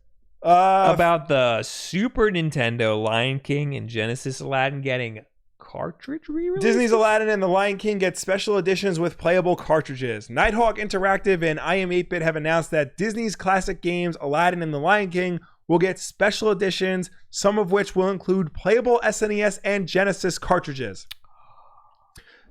about the Super Nintendo Lion King and Genesis Aladdin getting cartridge re-releases? Disney's Aladdin and the Lion King get special editions with playable cartridges. Nighthawk Interactive and I Am 8-Bit have announced that Disney's classic games Aladdin and the Lion King will get special editions, some of which will include playable SNES and Genesis cartridges.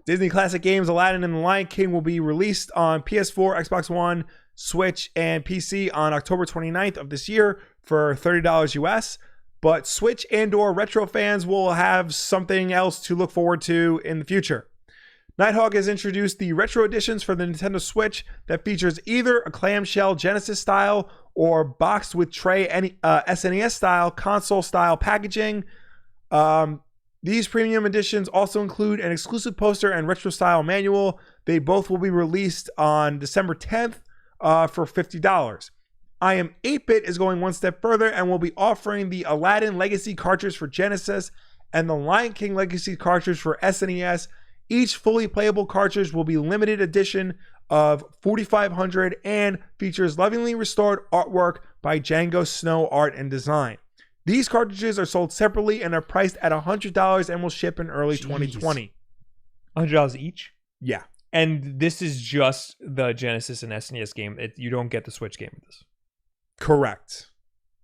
Disney classic games Aladdin and the Lion King will be released on PS4, Xbox One, Switch, and PC on October 29th of this year for $30 US. But Switch and/or retro fans will have something else to look forward to in the future. Nighthawk has introduced the retro editions for the Nintendo Switch that features either a clamshell Genesis style or boxed with tray SNES style, console style packaging. These premium editions also include an exclusive poster and retro style manual. They both will be released on December 10th for $50. I Am 8-Bit is going one step further and will be offering the Aladdin Legacy cartridge for Genesis and the Lion King Legacy cartridge for SNES. Each fully playable cartridge will be limited edition of 4,500 and features lovingly restored artwork by Django Snow Art and Design. These cartridges are sold separately and are priced at $100 and will ship in early 2020. $100 each? Yeah. And this is just the Genesis and SNES game. You don't get the Switch game with this. Correct.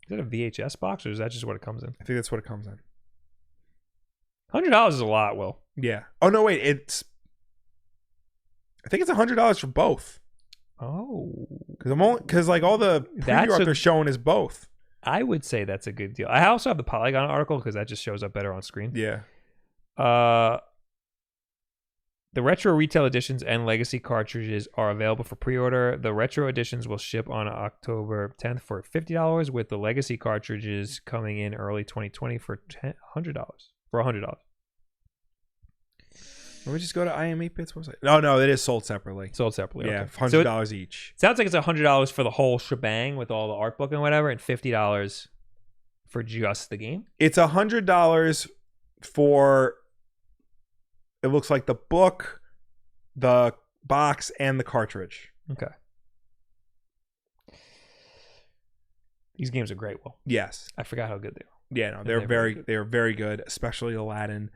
Is it a VHS box or is that just what it comes in? I think that's what it comes in. $100 is a lot, Will. Yeah. Oh, no, wait. I think it's $100 for both. Oh. Because like all the preview art they're showing is both. I would say that's a good deal. I also have the Polygon article because that just shows up better on screen. Yeah. The retro retail editions and legacy cartridges are available for pre-order. The retro editions will ship on October 10th for $50, with the legacy cartridges coming in early 2020 for $100. For $100. Let me just go to I Am 8-Bit's website. No, it is sold separately. Sold separately. Yeah, okay. $100 each. Sounds like it's $100 for the whole shebang with all the art book and whatever, and $50 for just the game. It's $100 for. It looks like the book, the box, and the cartridge. Okay. These games are great, Will. Yes. I forgot how good they are. Yeah, no, they're very good, especially Aladdin.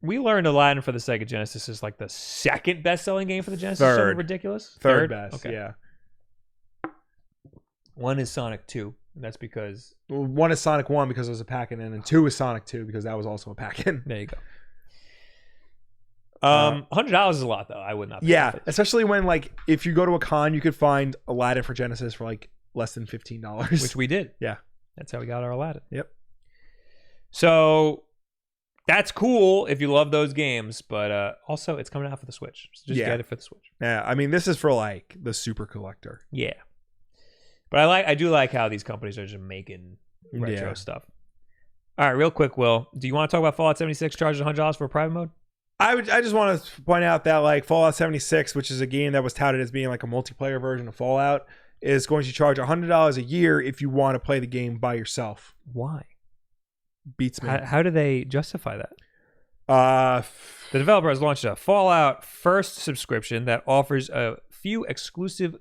We learned Aladdin for the Sega Genesis is like the second best-selling game for the Genesis. Third. Something ridiculous. Third best. Okay. Yeah. One is Sonic 2. And that's because one is Sonic 1 because it was a pack-in, and then 2 is Sonic 2 because that was also a pack-in. There you go. $100 is a lot though. I would not. Yeah, especially when like if you go to a con, you could find Aladdin for Genesis for like less than $15, which we did. Yeah, that's how we got our Aladdin. Yep. So that's cool if you love those games, but also it's coming out for the Switch. So just get it for the Switch. Yeah, I mean this is for like the super collector. Yeah, but I do like how these companies are just making retro stuff. All right, real quick, Will, do you want to talk about Fallout 76 charges $100 for private mode? I just want to point out that like Fallout 76, which is a game that was touted as being like a multiplayer version of Fallout, is going to charge $100 a year if you want to play the game by yourself. Why? Beats me. How do they justify that? The developer has launched a Fallout First subscription that offers a few exclusive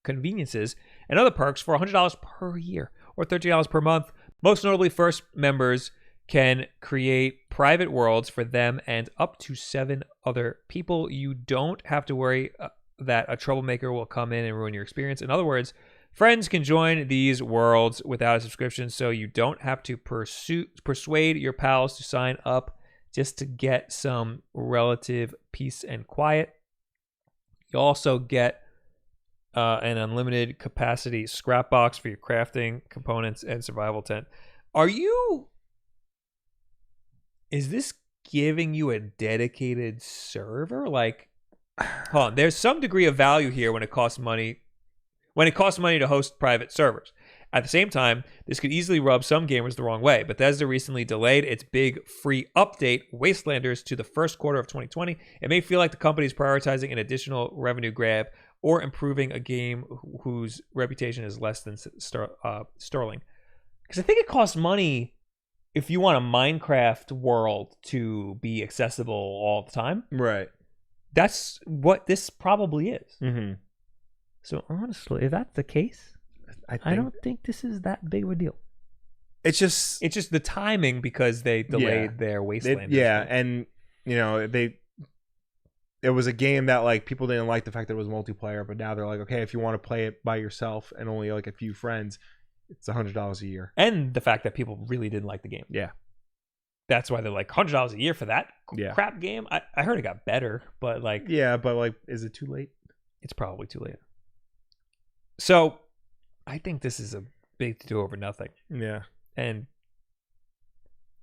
conveniences and other perks for $100 per year or $30 per month. Most notably, First members can create private worlds for them and up to 7 other people. You don't have to worry that a troublemaker will come in and ruin your experience. In other words, Friends can join these worlds without a subscription, so you don't have to persuade your pals to sign up just to get some relative peace and quiet. You also get an unlimited capacity scrap box for your crafting components and survival tent. Is this giving you a dedicated server? Like, hold on, there's some degree of value here when it costs money. When it costs money to host private servers. At the same time, this could easily rub some gamers the wrong way. Bethesda recently delayed its big free update, Wastelanders, to the first quarter of 2020. It may feel like the company is prioritizing an additional revenue grab or improving a game whose reputation is less than sterling. Because I think it costs money if you want a Minecraft world to be accessible all the time. Right. That's what this probably is. Mm-hmm. So honestly, if that's the case, I don't think this is that big of a deal. It's just the timing because they delayed their Wasteland. And it was a game that like people didn't like the fact that it was multiplayer, but now they're like, okay, if you want to play it by yourself and only like a few friends, it's $100 a year. And the fact that people really didn't like the game. Yeah. That's why they're like $100 a year for that crap game. I heard it got better, but like is it too late? It's probably too late. So, I think this is a big to do over nothing. Yeah. And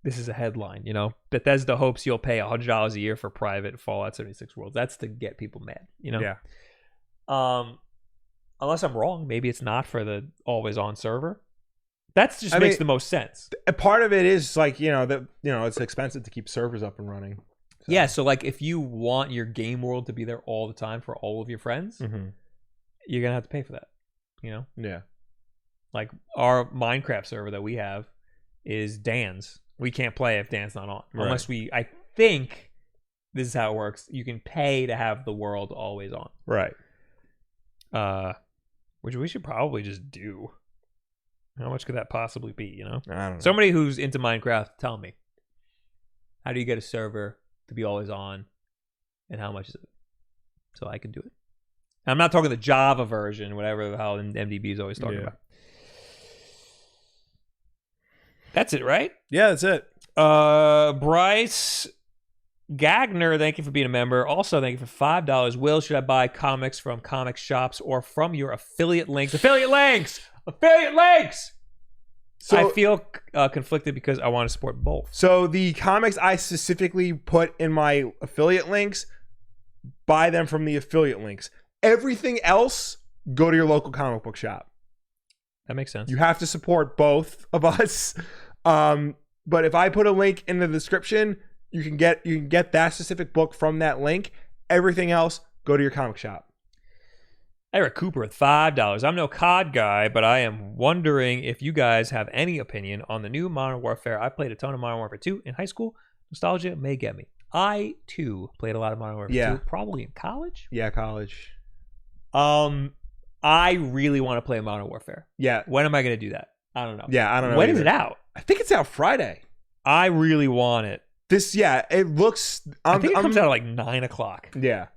this is a headline, Bethesda hopes you'll pay $100 a year for private Fallout 76 worlds. That's to get people mad, Yeah. Unless I'm wrong, maybe it's not for the always on server. That just makes the most sense. A part of it is like, it's expensive to keep servers up and running. So. Yeah, so like if you want your game world to be there all the time for all of your friends, you're going to have to pay for that. Yeah. Like our Minecraft server that we have is Dan's. We can't play if Dan's not on. Right. Unless I think this is how it works. You can pay to have the world always on. Right. Which we should probably just do. How much could that possibly be, I don't know. Somebody who's into Minecraft, tell me. How do you get a server to be always on? And how much is it? So I can do it. I'm not talking the Java version, whatever the hell MDB is always talking about. That's it, right? Yeah, that's it. Bryce Gagner, thank you for being a member. Also, thank you for $5. Will, should I buy comics from comic shops or from your affiliate links? Affiliate links! Affiliate links! So I feel conflicted because I want to support both. So the comics I specifically put in my affiliate links, buy them from the affiliate links. Everything else, go to your local comic book shop. That makes sense. You have to support both of us. But if I put a link in the description, you can get that specific book from that link. Everything else, go to your comic shop. Eric Cooper with $5. I'm no COD guy, but I am wondering if you guys have any opinion on the new Modern Warfare. I played a ton of Modern Warfare 2 in high school. Nostalgia may get me. I, too, played a lot of Modern Warfare 2, probably in college. Yeah, college. I really want to play Modern Warfare. Yeah. When am I going to do that? I don't know. Yeah, I don't know. When is it out? I think it's out Friday. I really want it. It looks... I think it comes out at like 9 o'clock. Yeah.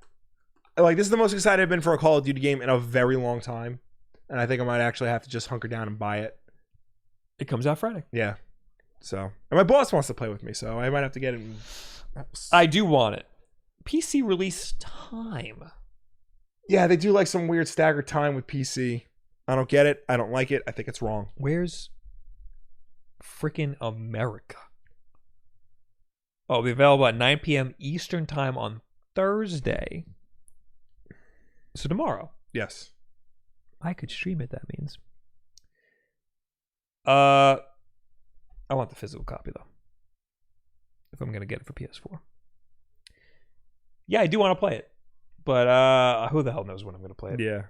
Like, this is the most excited I've been for a Call of Duty game in a very long time. And I think I might actually have to just hunker down and buy it. It comes out Friday. Yeah. So, and my boss wants to play with me, so I might have to get it. I do want it. PC release time. Yeah, they do like some weird staggered time with PC. I don't get it. I don't like it. I think it's wrong. Where's freaking America? Oh, it'll be available at 9 p.m. Eastern time on Thursday. So tomorrow. Yes. I could stream it, that means. I want the physical copy, though. If I'm going to get it for PS4. Yeah, I do want to play it. But who the hell knows when I'm going to play it? Yeah.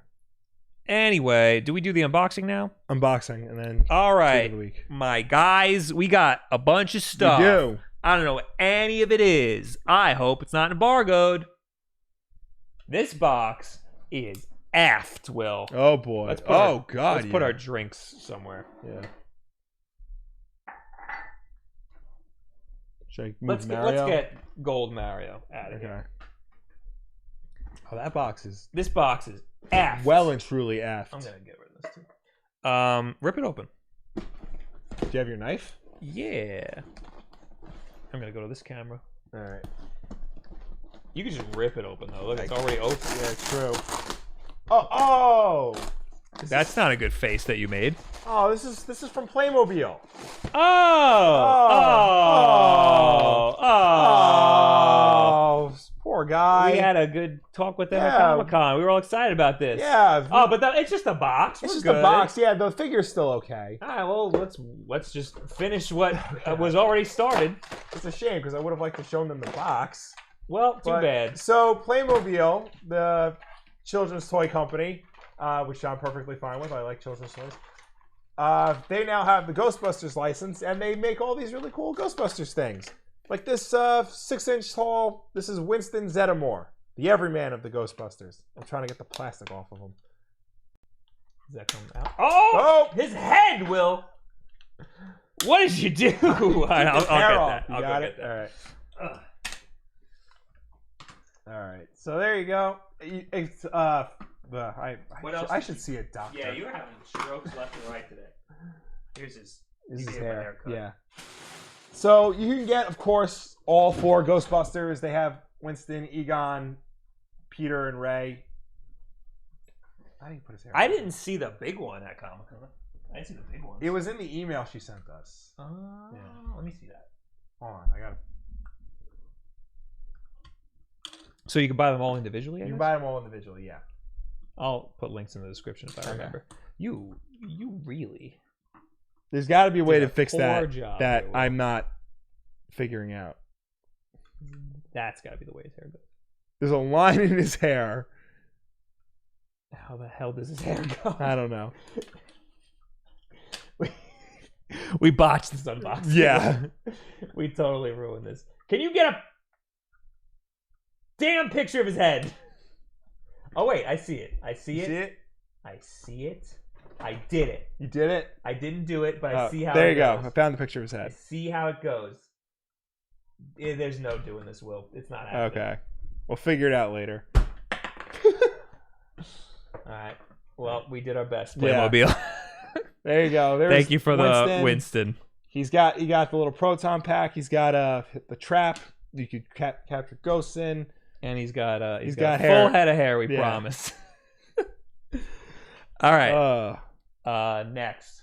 Anyway, do we do the unboxing now? Unboxing, and then... All right. My guys, we got a bunch of stuff. We do. I don't know what any of it is. I hope it's not embargoed. This box is effed, Will. Oh, boy. God. Let's put our drinks somewhere. Yeah. Should I let's get Gold Mario out of here. Oh, that box is... This box is effed. Well and truly effed. I'm going to get rid of this, too. Rip it open. Do you have your knife? Yeah. I'm gonna go to this camera. All right. You can just rip it open though. Look, it's already open. Yeah, true. Oh. That's not a good face that you made. Oh, this is from Playmobil. Oh, poor guy. We had a good talk with them at Comic-Con. We were all excited about this. Yeah. But it's just a box. It's just a box. Yeah, the figure's still okay. All right. Well, let's just finish what was already started. It's a shame because I would have liked to show them the box. Well, too bad. So Playmobil, the children's toy company, which I'm perfectly fine with. I like children's toys. They now have the Ghostbusters license, and they make all these really cool Ghostbusters things. Like this 6-inch tall, this is Winston Zeddemore, the everyman of the Ghostbusters. I'm trying to get the plastic off of him. Does that come out? Oh! His head, Will! What did you do? I'll get that. You got it? All right. All right. So there you go. It's I should see a doctor. Yeah, you're having strokes left and right today. Here's his hair. Haircut. Yeah. So you can get, of course, all 4 Ghostbusters. They have Winston, Egon, Peter, and Ray. How do you put his hair? I didn't see the big one at Comic-Con. I didn't see the big one. It was in the email she sent us. Yeah. Let me see that. Hold on, I got it. So you can buy them all individually? You can buy them all individually, yeah. I'll put links in the description if I remember. You really... There's got to be a way to fix that job, I'm not figuring out. That's got to be the way his hair goes. There's a line in his hair. How the hell does his hair go? I don't know. We botched this unboxing. Yeah. We totally ruined this. Can you get a damn picture of his head? Oh, wait. I see it. I see it. I see it. I did it. You did it? I didn't do it, but I see how it goes. There you go. I found the picture of his head. I see how it goes. There's no doing this, Will. It's not happening. Okay. We'll figure it out later. All right. Well, we did our best, Playmobil. Yeah. There you go. There's Thank you for the Winston. He got the little proton pack. He's got the trap. You could capture ghosts in, and he's got hair. Full head of hair. We promise. All right. Next.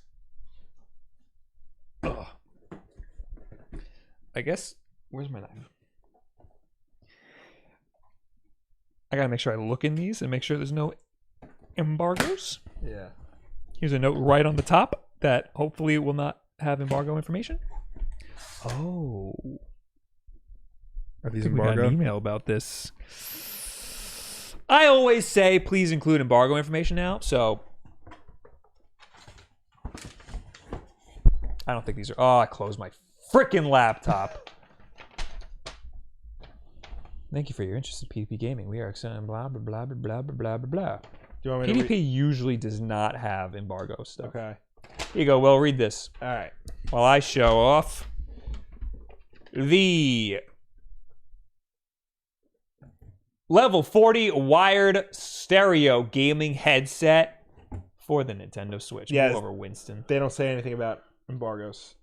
I guess. Where's my knife? I gotta make sure I look in these and make sure there's no embargoes. Yeah. Here's a note right on the top that hopefully will not have embargo information. Oh. Are these embargo? embargo? We got an email about this. I always say please include embargo information now, so I don't think these are. Oh, I closed my freaking laptop. Thank you for your interest in PvP gaming. We are excited. Blah blah blah blah blah blah blah blah. Do you want me PvP usually does not have embargo stuff. Okay. Here you go. Well, read this. All right. While I show off the level 40 wired stereo gaming headset for the Nintendo Switch. Yeah. Move over, Winston. They don't say anything about embargoes.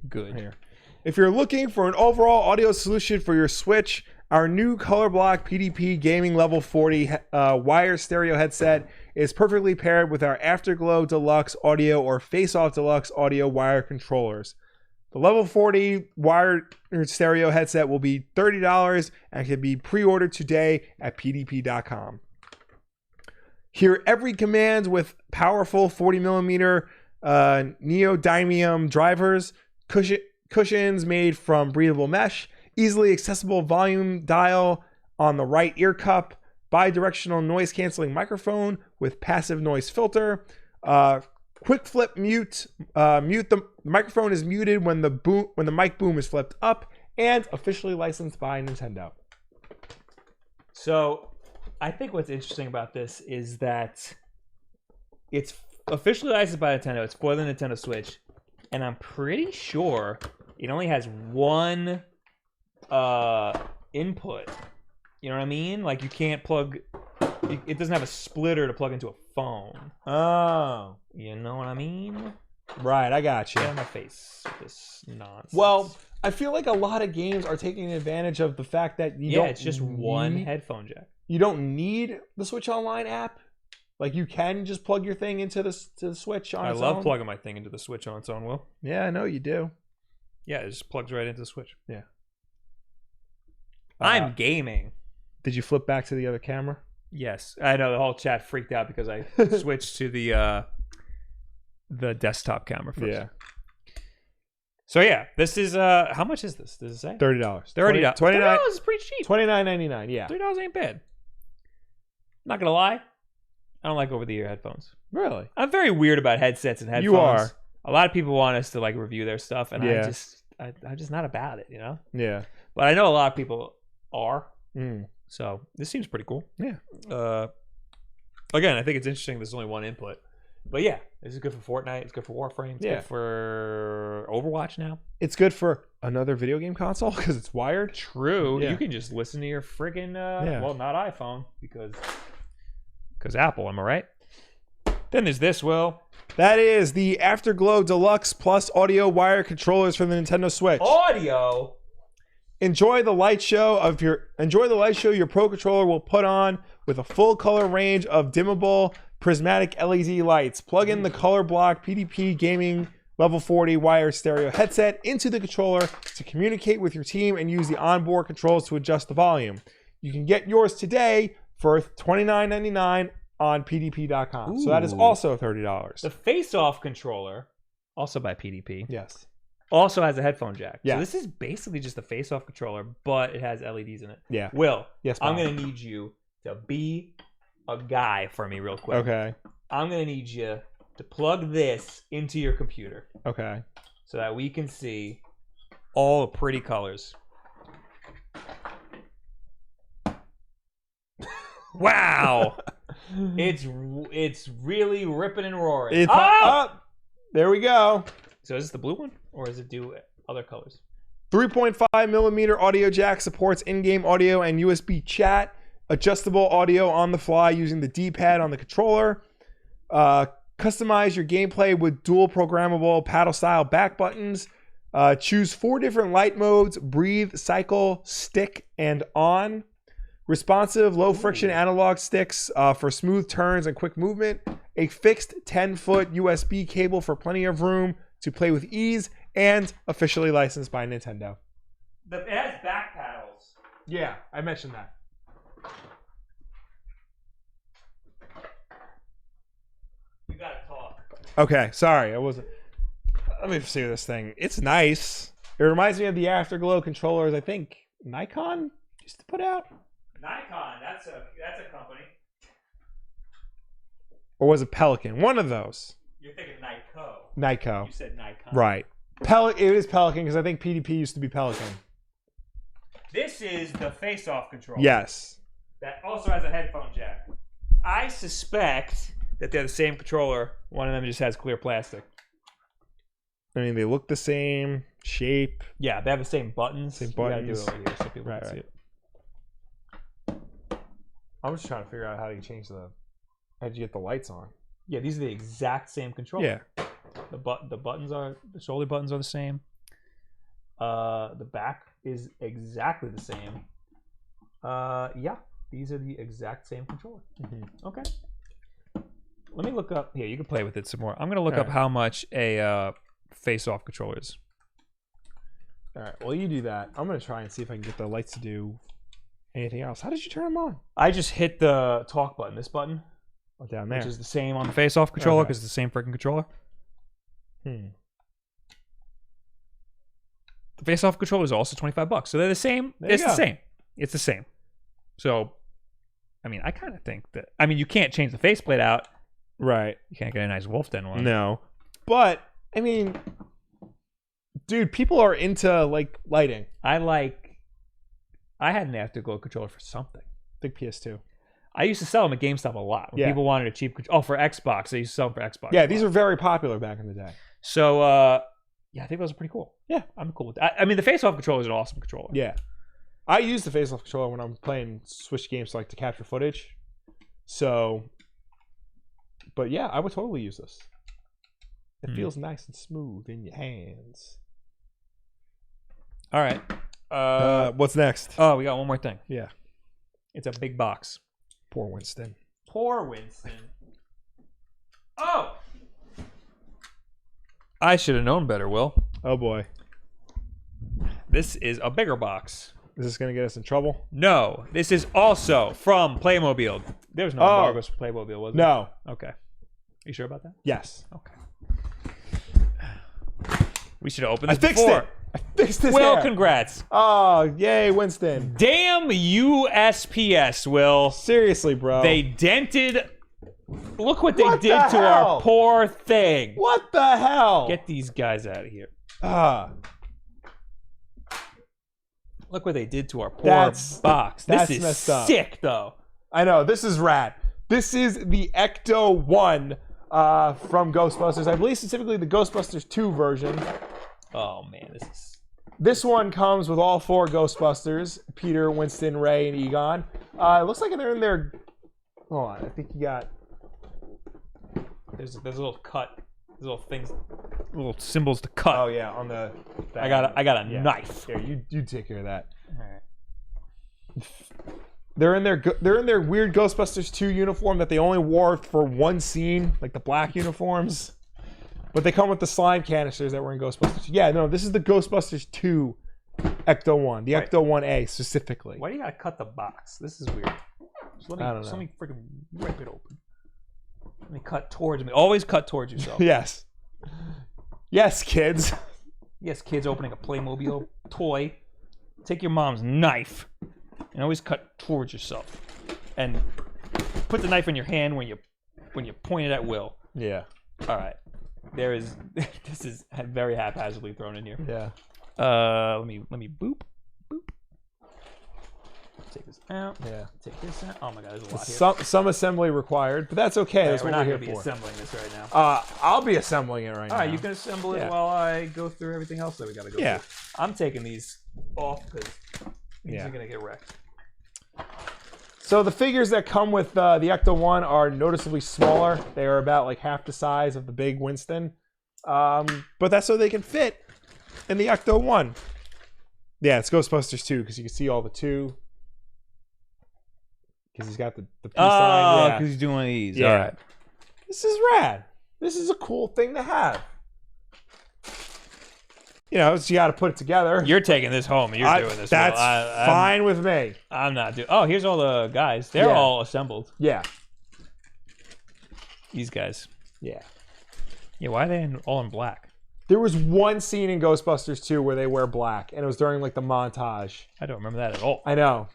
Good. Here. If you're looking for an overall audio solution for your Switch, our new color block PDP Gaming Level 40 wire stereo headset is perfectly paired with our Afterglow Deluxe Audio or Face Off Deluxe Audio wire controllers. The Level 40 wired stereo headset will be $30 and can be pre-ordered today at pdp.com. Hear every command with powerful 40mm neodymium drivers, cushions made from breathable mesh, easily accessible volume dial on the right ear cup, bi-directional noise canceling microphone with passive noise filter, quick flip mute. The microphone is muted when the mic boom is flipped up, and officially licensed by Nintendo. So, I think what's interesting about this is that it's officially licensed by Nintendo. It's for the Nintendo Switch, and I'm pretty sure it only has one input. You know what I mean? Like, you can't plug it doesn't have a splitter to plug into a phone. Oh. You know what I mean? Right, I got you. Get on my face with this nonsense. Well, I feel like a lot of games are taking advantage of the fact that it's just one headphone jack. You don't need the Switch Online app. Like, you can just plug your thing into the Switch on its own. I love plugging my thing into the Switch on its own, Will. Yeah, I know you do. Yeah, it just plugs right into the Switch. Yeah. I'm gaming. Did you flip back to the other camera? Yes. I know the whole chat freaked out because I switched to the desktop camera first. Yeah. So yeah, this is how much is this? Does it say? $30. $30. $29 is pretty cheap. $29.99. Yeah. $30 ain't bad. Not gonna lie, I don't like over-the-ear headphones. Really? I'm very weird about headsets and headphones. You are. A lot of people want us to like review their stuff, and I'm just not about it, you know. Yeah. But I know a lot of people are. Mm. So this seems pretty cool. Yeah. Again, I think it's interesting. There's only one input. But yeah, this is good for Fortnite. It's good for Warframe. It's good for Overwatch now. It's good for another video game console because it's wired. True. Yeah. You can just listen to your friggin' well, not iPhone because Apple. Am I right? Then there's this, Will. That is the Afterglow Deluxe Plus audio wire controllers for the Nintendo Switch. Audio. Enjoy the light show your Pro Controller will put on with a full color range of dimmable prismatic LED lights. Plug in the Color Block PDP Gaming Level 40 wire stereo headset into the controller to communicate with your team and use the onboard controls to adjust the volume. You can get yours today for $29.99 on PDP.com. So that is also $30. The face-off controller, also by PDP. Yes. Also has a headphone jack. Yeah. So this is basically just a face-off controller, but it has LEDs in it. Yeah. Will, yes, Bob. I'm going to need you to be a guy for me real quick. Okay. I'm going to need you to plug this into your computer. Okay. So that we can see all the pretty colors. Wow. It's really ripping and roaring. It's up. There we go. So is this the blue one, or does it do other colors? 3.5 millimeter audio jack supports in-game audio and USB chat. Adjustable audio on the fly using the D-pad on the controller. Customize your gameplay with dual programmable paddle-style back buttons. Choose 4 different light modes: breathe, cycle, stick, and on. Responsive, low-friction analog sticks for smooth turns and quick movement. A fixed 10-foot USB cable for plenty of room to play with ease, and officially licensed by Nintendo. It has back paddles. Yeah, I mentioned that. You gotta talk. Okay, sorry, I wasn't. Let me see this thing. It's nice. It reminds me of the Afterglow controllers. I think Nikon used to put out. Nikon, that's a company. Or was it Pelican? One of those. You're thinking Nyko. Nyko. You said Nikon. Right. It is Pelican because I think PDP used to be Pelican. This is the face-off controller. Yes. That also has a headphone jack. I suspect that they're the same controller. One of them just has clear plastic. I mean, they look the same shape. Yeah, they have the same buttons. Same buttons. You gotta do it over here so people can see it. I'm just trying to figure out how you change how'd you get the lights on? Yeah, these are the exact same controller. Yeah. The shoulder buttons are the same. The back is exactly the same. Yeah, these are the exact same controller. Mm-hmm. Okay. Let me look up here. You can play with it some more. I'm gonna look up how much a face-off controller is. All right. Well, you do that. I'm gonna try and see if I can get the lights to do anything else. How did you turn them on? I just hit the talk button. This button. Down there. Which is the same on the face-off controller because it's the same freaking controller. The face-off controller is also $25, so they're the same. It's the same. It's the same. So, I mean, I kind of think that. I mean, you can't change the faceplate out. Right. You can't get a nice Wulff Den one. No. But I mean, dude, people are into like lighting. I had an Afterglow controller for something. I think PS2. I used to sell them at GameStop a lot. When people wanted a cheap controller. Oh, for Xbox. They used to sell them for Xbox. Yeah, these were very popular back in the day. So, yeah, I think those are pretty cool. Yeah, I'm cool with that. I mean, the face-off controller is an awesome controller. Yeah. I use the face-off controller when I'm playing Switch games like to capture footage. So, but yeah, I would totally use this. It feels nice and smooth in your hands. All right. What's next? Oh, we got one more thing. Yeah. It's a big box. Poor Winston. Poor Winston. Oh! I should have known better, Will. Oh boy. This is a bigger box. Is this going to get us in trouble? No. This is also from Playmobil. There was no embargoes for Playmobil, was there? No. Okay. Are you sure about that? Yes. Okay. We should have opened this I fixed before. it. I fixed this Will, hair. congrats. Oh, yay, Winston. Damn USPS, Will. Seriously, bro. They dented... Look what they What did the to hell? our poor thing. What the hell? Get these guys out of here. Look what they did to our poor box. This is messed up. sick, though. I know. This is rad. This is the Ecto-1 from Ghostbusters. I believe specifically the Ghostbusters 2 version. Oh, man. This is... This one comes with all 4 Ghostbusters. Peter, Winston, Ray, and Egon. It looks like they're in their... Hold on. I think you got... There's a little cut. There's little things... Little symbols to cut. Oh, yeah. On the... I got a knife. Here, you take care of that. All right. They're in their weird Ghostbusters 2 uniform that they only wore for one scene, like the black uniforms. But they come with the slime canisters that were in Ghostbusters. Yeah, no, this is the Ghostbusters 2 Ecto-1, the Ecto-1A specifically. Why do you gotta cut the box? This is weird. Just let me freaking rip it open. Let me cut towards me. Always cut towards yourself. Yes. Yes, kids. Yes, kids opening a Playmobil toy. Take your mom's knife and always cut towards yourself. And put the knife in your hand when you point it at Will. Yeah. All right. This is very haphazardly thrown in here. Yeah. Let me boop. Take this out. Yeah. Take this out. Oh my God, there's a lot here. Some assembly required, but that's okay. That's We're what not we're going to here be for. assembling this right now. I'll be assembling it right now. All right, you can assemble it while I go through everything else that we got to go through. I'm taking these off because these are going to get wrecked. So the figures that come with the Ecto-1 are noticeably smaller. They are about like half the size of the big Winston. But that's so they can fit in the Ecto-1. Yeah, it's Ghostbusters 2 because you can see all the 2. Because he's got the peace sign. Oh, Yeah. because he's doing these. Yeah. All right. This is rad. This is a cool thing to have. You know, so you got to put it together. You're taking this home and you're doing this. That's fine with me. I'm not doing... Oh, here's all the guys. They're all assembled. Yeah. These guys. Yeah. Yeah, why are they all in black? There was one scene in Ghostbusters 2 where they wear black, and it was during like the montage. I don't remember that at all. I know.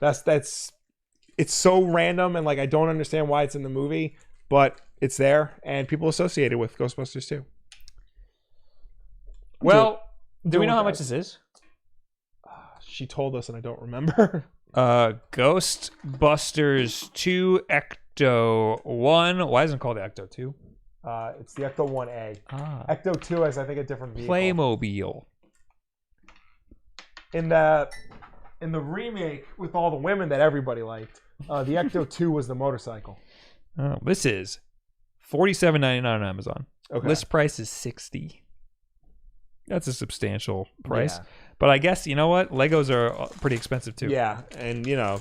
It's so random, and like I don't understand why it's in the movie, but it's there, and people associate it with Ghostbusters 2. Well, do we know how much this is? She told us, and I don't remember. Ghostbusters 2 Ecto-1. Why isn't it called the Ecto-2? It's the Ecto-1A. Ecto-2 has, I think, a different vehicle. Playmobil. In the remake with all the women that everybody liked, the Ecto-2 was the motorcycle. Oh, this is $47.99 on Amazon. Okay. List price is $60. That's a substantial price. Yeah. But I guess, you know what? Legos are pretty expensive too. Yeah, and you know,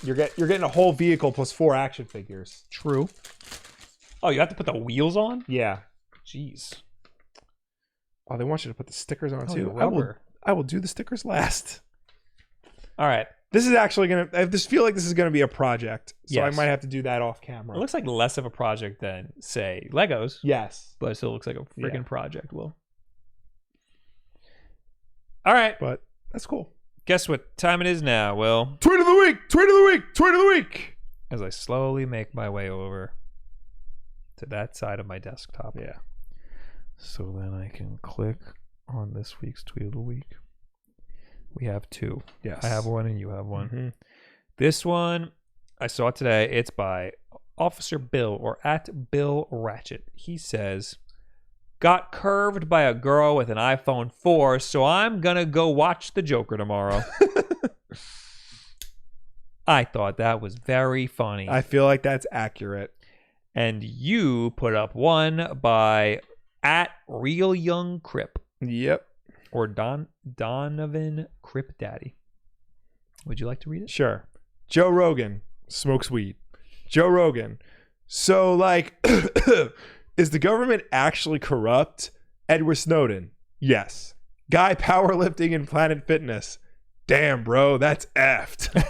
you're getting a whole vehicle plus 4 action figures. True. Oh, you have to put the wheels on? Yeah. Jeez. Oh, they want you to put the stickers on too. Rubber. I will do the stickers last. All right. This is actually I just feel like this is gonna be a project, so I Yes. might have to do that off camera. It looks like less of a project than, say, Legos. Yes, But it still looks like a freaking Yeah. project, Will. All right. but that's cool. Guess what time it is now, Will? Tweet of the week. Tweet of the week. Tweet of the week. As I slowly make my way over to that side of my desktop. Yeah. So then I can click on this week's tweet of the week. We have 2. Yes. I have one and you have one. Mm-hmm. This one, I saw it today. It's by Officer Bill, or at Bill Ratchet. He says, got curved by a girl with an iPhone 4, so I'm going to go watch The Joker tomorrow. I thought that was very funny. I feel like that's accurate. And you put up one by @RealYoungCrip. Yep. Or Donovan Crip Daddy. Would you like to read it? Sure. Joe Rogan smokes weed. Joe Rogan. So, like, is the government actually corrupt? Edward Snowden. Yes. Guy powerlifting in Planet Fitness. Damn, bro, that's effed.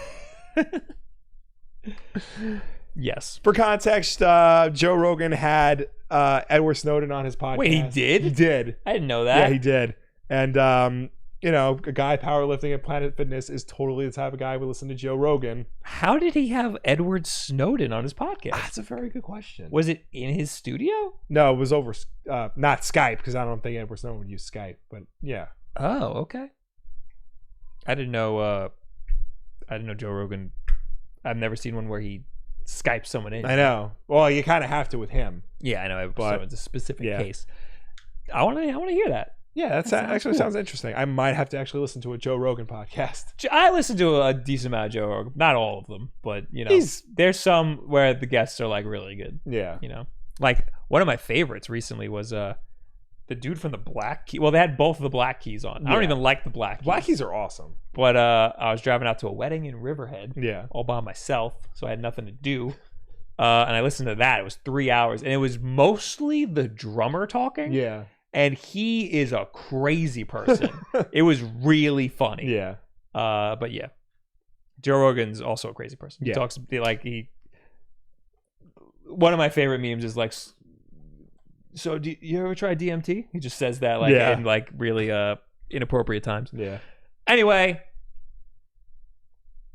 Yes. For context, Joe Rogan had Edward Snowden on his podcast. Wait, he did? He did. I didn't know that. Yeah, he did. And, you know, a guy powerlifting at Planet Fitness is totally the type of guy who would listen to Joe Rogan. How did he have Edward Snowden on his podcast? That's a very good question. Was it in his studio? No, it was over, not Skype, because I don't think Edward Snowden would use Skype, but yeah. Oh, okay. I didn't know Joe Rogan. I've never seen one where he Skypes someone in. I know. Well, you kind of have to with him. Yeah, I know. But, so it's a specific case. I want to hear that. Yeah, that actually sounds interesting. I might have to actually listen to a Joe Rogan podcast. I listen to a decent amount of Joe Rogan. Not all of them, but, you know, there's some where the guests are, like, really good. Yeah. You know? Like, one of my favorites recently was the dude from the Black Key. Well, they had both of the Black Keys on. Yeah. I don't even like the Black Keys. Black Keys are awesome. But I was driving out to a wedding in Riverhead. Yeah. All by myself, so I had nothing to do. And I listened to that. It was 3 hours. And it was mostly the drummer talking. Yeah. And he is a crazy person. It was really funny. Yeah. But yeah. Joe Rogan's also a crazy person. He talks like one of my favorite memes is like, so do you ever try DMT? He just says that like in like really inappropriate times. Yeah. Anyway,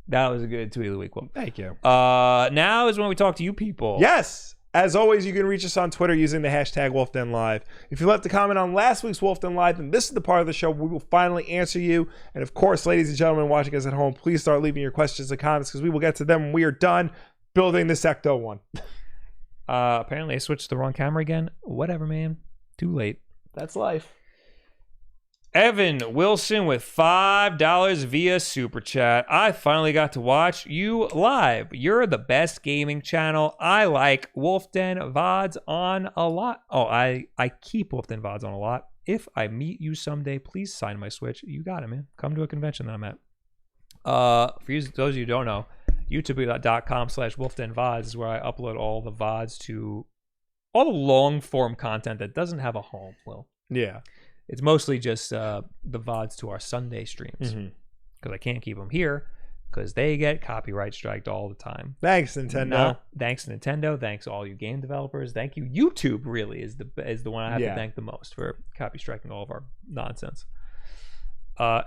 that was a good tweet of the week. Well, thank you. Now is when we talk to you people. Yes. As always, you can reach us on Twitter using the hashtag Wulff Den Live. If you left a comment on last week's Wulff Den Live, then this is the part of the show where we will finally answer you. And of course, ladies and gentlemen watching us at home, please start leaving your questions and comments because we will get to them when we are done building this Ecto-1. Apparently I switched the wrong camera again. Whatever, man. Too late. That's life. Evan Wilson with $5 via Super Chat. I finally got to watch you live. You're the best gaming channel. I like Wulff Den VODs on a lot. Oh, I keep Wulff Den VODs on a lot. If I meet you someday, please sign my Switch. You got it, man. Come to a convention that I'm at. For those of you who don't know, youtube.com/Wulff Den VODs is where I upload all the VODs to all the long form content that doesn't have a home. Well, yeah. It's mostly just the VODs to our Sunday streams because I can't keep them here because they get copyright striked all the time. Thanks, Nintendo. Thanks, Nintendo. Thanks, all you game developers. Thank you. YouTube really is the one I have to thank the most for copy striking all of our nonsense.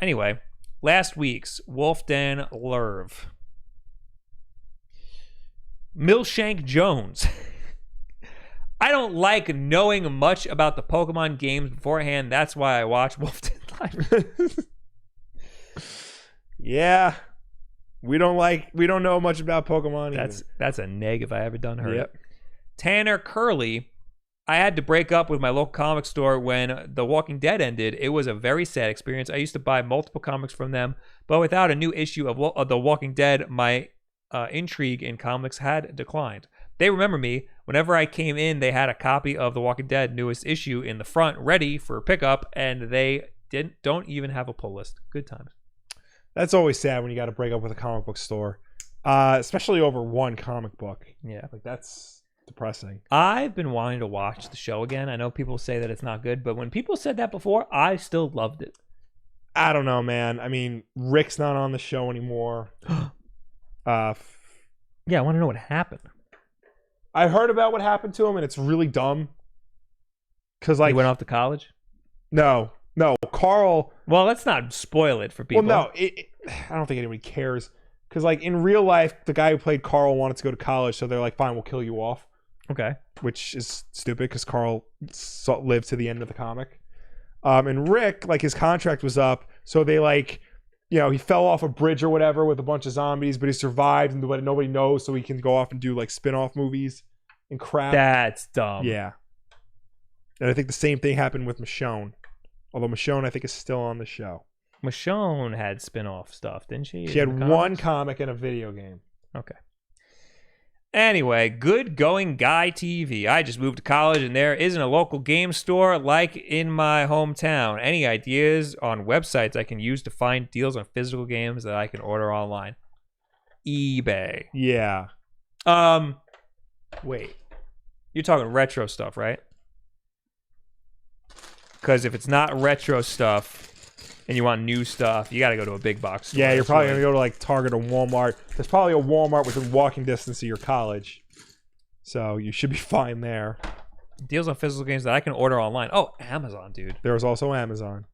Anyway, last week's Wulff Den Lerv. Milshank Jones. I don't like knowing much about the Pokemon games beforehand. That's why I watch Wulff Den Live. Yeah. We don't know much about Pokemon either. That's a neg if I ever done heard Yep. it. Tanner Curley. I had to break up with my local comic store when The Walking Dead ended. It was a very sad experience. I used to buy multiple comics from them, but without a new issue of The Walking Dead, my intrigue in comics had declined. They remember me. Whenever I came in, they had a copy of The Walking Dead newest issue in the front ready for pickup, and they don't even have a pull list. Good times. That's always sad when you got to break up with a comic book store, especially over one comic book. Yeah. Like, that's depressing. I've been wanting to watch the show again. I know people say that it's not good, but when people said that before, I still loved it. I don't know, man. I mean, Rick's not on the show anymore. Yeah, I want to know what happened. I heard about what happened to him, and it's really dumb. Because, like, he went off to college? No, Carl. Well, let's not spoil it for people. Well, no, I don't think anybody cares. Because, like, in real life, the guy who played Carl wanted to go to college, so they're like, fine, we'll kill you off. Okay. Which is stupid, because Carl lived to the end of the comic. And Rick, like, his contract was up, so they, like, you know, he fell off a bridge or whatever with a bunch of zombies, but he survived, and nobody knows, so he can go off and do, like, spin-off movies and crap. That's dumb. Yeah. And I think the same thing happened with Michonne. Although Michonne, I think, is still on the show. Michonne had spin-off stuff, didn't she? She had one comic and a video game. Okay. Anyway, Good Going Guy TV. I just moved to college and there isn't a local game store like in my hometown. Any ideas on websites I can use to find deals on physical games that I can order online? eBay. Yeah. Wait. You're talking retro stuff, right? Because if it's not retro stuff and you want new stuff, you got to go to a big box store. Yeah, you're probably going to go to like Target or Walmart. There's probably a Walmart within walking distance of your college. So you should be fine there. Deals on physical games that I can order online. Oh, Amazon, dude. There's also Amazon.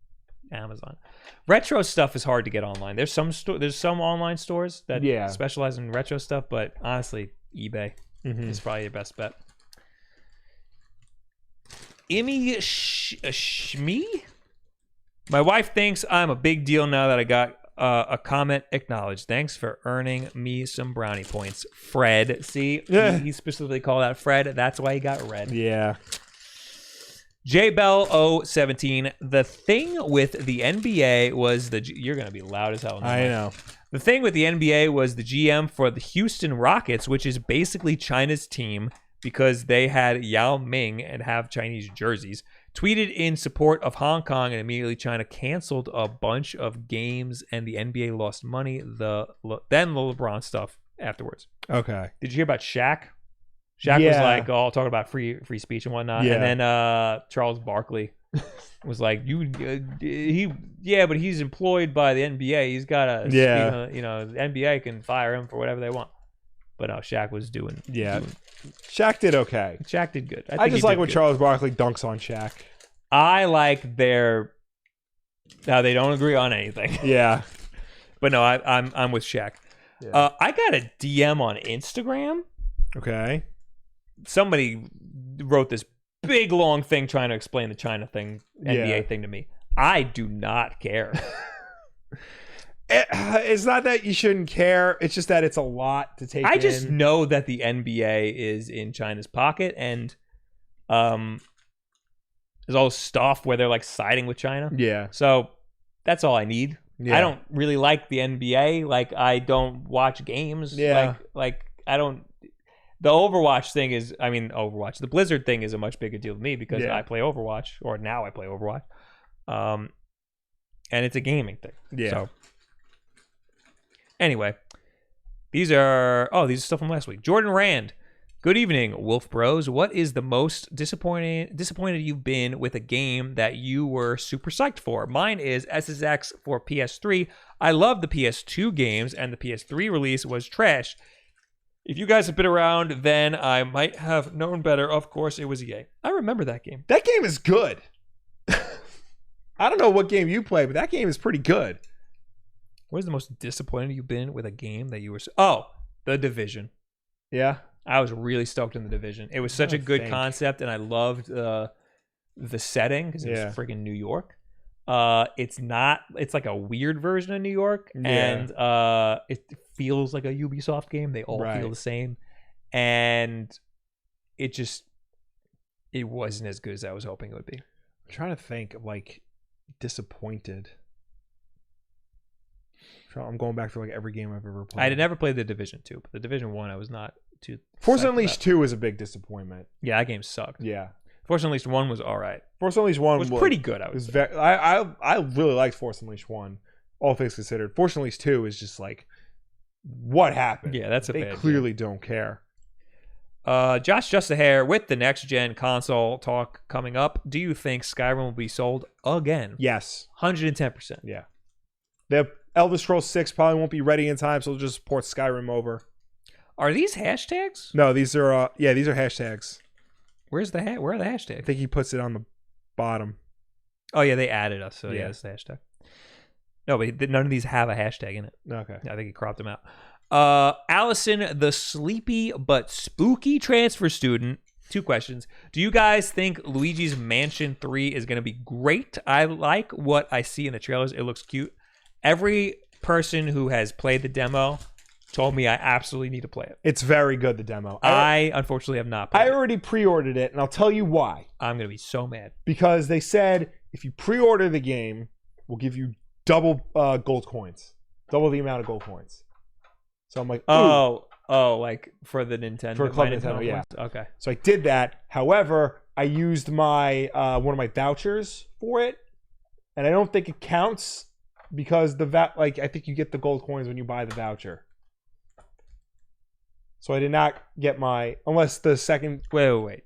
Retro stuff is hard to get online. There's some online stores that specialize in retro stuff, but honestly, eBay is probably your best bet. Emmy Shmee? My wife thinks I'm a big deal now that I got a comment acknowledged. Thanks for earning me some brownie points. Fred. See, he specifically called out Fred. That's why he got red. Yeah. JBell017. The thing with the NBA was you're going to be loud as hell. I know. The thing with the NBA was the GM for the Houston Rockets, which is basically China's team because they had Yao Ming and have Chinese jerseys, tweeted in support of Hong Kong, and immediately China canceled a bunch of games and the NBA lost money. Then the LeBron stuff afterwards. Okay. Did you hear about Shaq? Shaq was like, "Oh, talking about free speech and whatnot," and then Charles Barkley was like, but he's employed by the NBA. He's got a the NBA can fire him for whatever they want." But no, Shaq was doing. Shaq did okay. Shaq did good. I just like when Charles Barkley dunks on Shaq. I like how they don't agree on anything. Yeah. But no, I'm with Shaq. Yeah. I got a DM on Instagram. Okay. Somebody wrote this big long thing trying to explain the China thing, NBA thing to me. I do not care. It's not that you shouldn't care. It's just that it's a lot to take in. I just know that the NBA is in China's pocket, and there's all this stuff where they're like siding with China. Yeah. So that's all I need. Yeah. I don't really like the NBA. Like, I don't watch games. Yeah. Like I don't. The Overwatch thing is, Overwatch. The Blizzard thing is a much bigger deal to me because I play Overwatch, or now I play Overwatch. And it's a gaming thing. Yeah. So. Anyway, these are stuff from last week. Jordan Rand, good evening, Wulff Bros. What is the most disappointed you've been with a game that you were super psyched for? Mine is SSX for PS3. I love the PS2 games, and the PS3 release was trash. If you guys have been around, then I might have known better. Of course, it was EA. I remember that game. That game is good. I don't know what game you play, but that game is pretty good. What is the most disappointed you've been with a game that you were... Oh, The Division. Yeah? I was really stoked in The Division. It was such a good concept, and I loved the setting because it was freaking New York. It's like a weird version of New York, and it feels like a Ubisoft game. They all feel the same, and it wasn't as good as I was hoping it would be. I'm trying to think of like disappointed. I'm going back to like every game I've ever played. I had never played The Division 2, but The Division 1 I was not too... Force Unleashed 2 was a big disappointment. Yeah, that game sucked. Yeah. Force Unleashed 1 was all right. Force Unleashed 1 was pretty good, I would say. I really liked Force Unleashed 1, all things considered. Force Unleashed 2 is just like, what happened? Yeah, that's They clearly don't care. Josh Just a Hair, with the next-gen console talk coming up, do you think Skyrim will be sold again? Yes. 110%. Yeah. The Elder Scrolls 6 probably won't be ready in time, so they'll just port Skyrim over. Are these hashtags? No, these are these are hashtags. Where are the hashtags? I think he puts it on the bottom. Oh yeah, they added us, so it's the hashtag. No, but none of these have a hashtag in it. Okay. I think he cropped them out. Allison, the sleepy but spooky transfer student. 2 questions. Do you guys think Luigi's Mansion 3 is going to be great? I like what I see in the trailers. It looks cute. Every person who has played the demo told me I absolutely need to play it. It's very good, the demo. I unfortunately have not played it. I already pre-ordered it, and I'll tell you why. I'm going to be so mad. Because they said, if you pre-order the game, we'll give you double gold coins, double the amount of gold coins. So I'm like, ooh. Like for the Nintendo, for Club Nintendo, yeah. Okay. So I did that. However, I used my one of my vouchers for it, and I don't think it counts because I think you get the gold coins when you buy the voucher. So I did not get unless the second. Wait.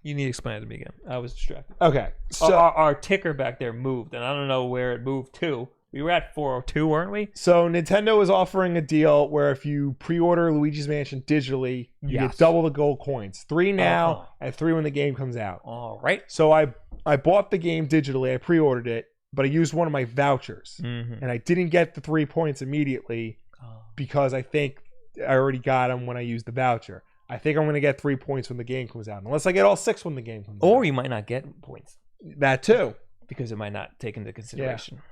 You need to explain it to me again. I was distracted. Okay. So our ticker back there moved, and I don't know where it moved to. We were at 402, weren't we? So Nintendo is offering a deal where if you pre-order Luigi's Mansion digitally, you get double the gold coins. 3 now and 3 when the game comes out. All right. So I bought the game digitally. I pre-ordered it, but I used one of my vouchers. Mm-hmm. And I didn't get the 3 points immediately because I think I already got them when I used the voucher. I think I'm going to get 3 points when the game comes out. Unless I get all 6 when the game comes out. Or you might not get points. That too. Because it might not take into consideration. Yeah.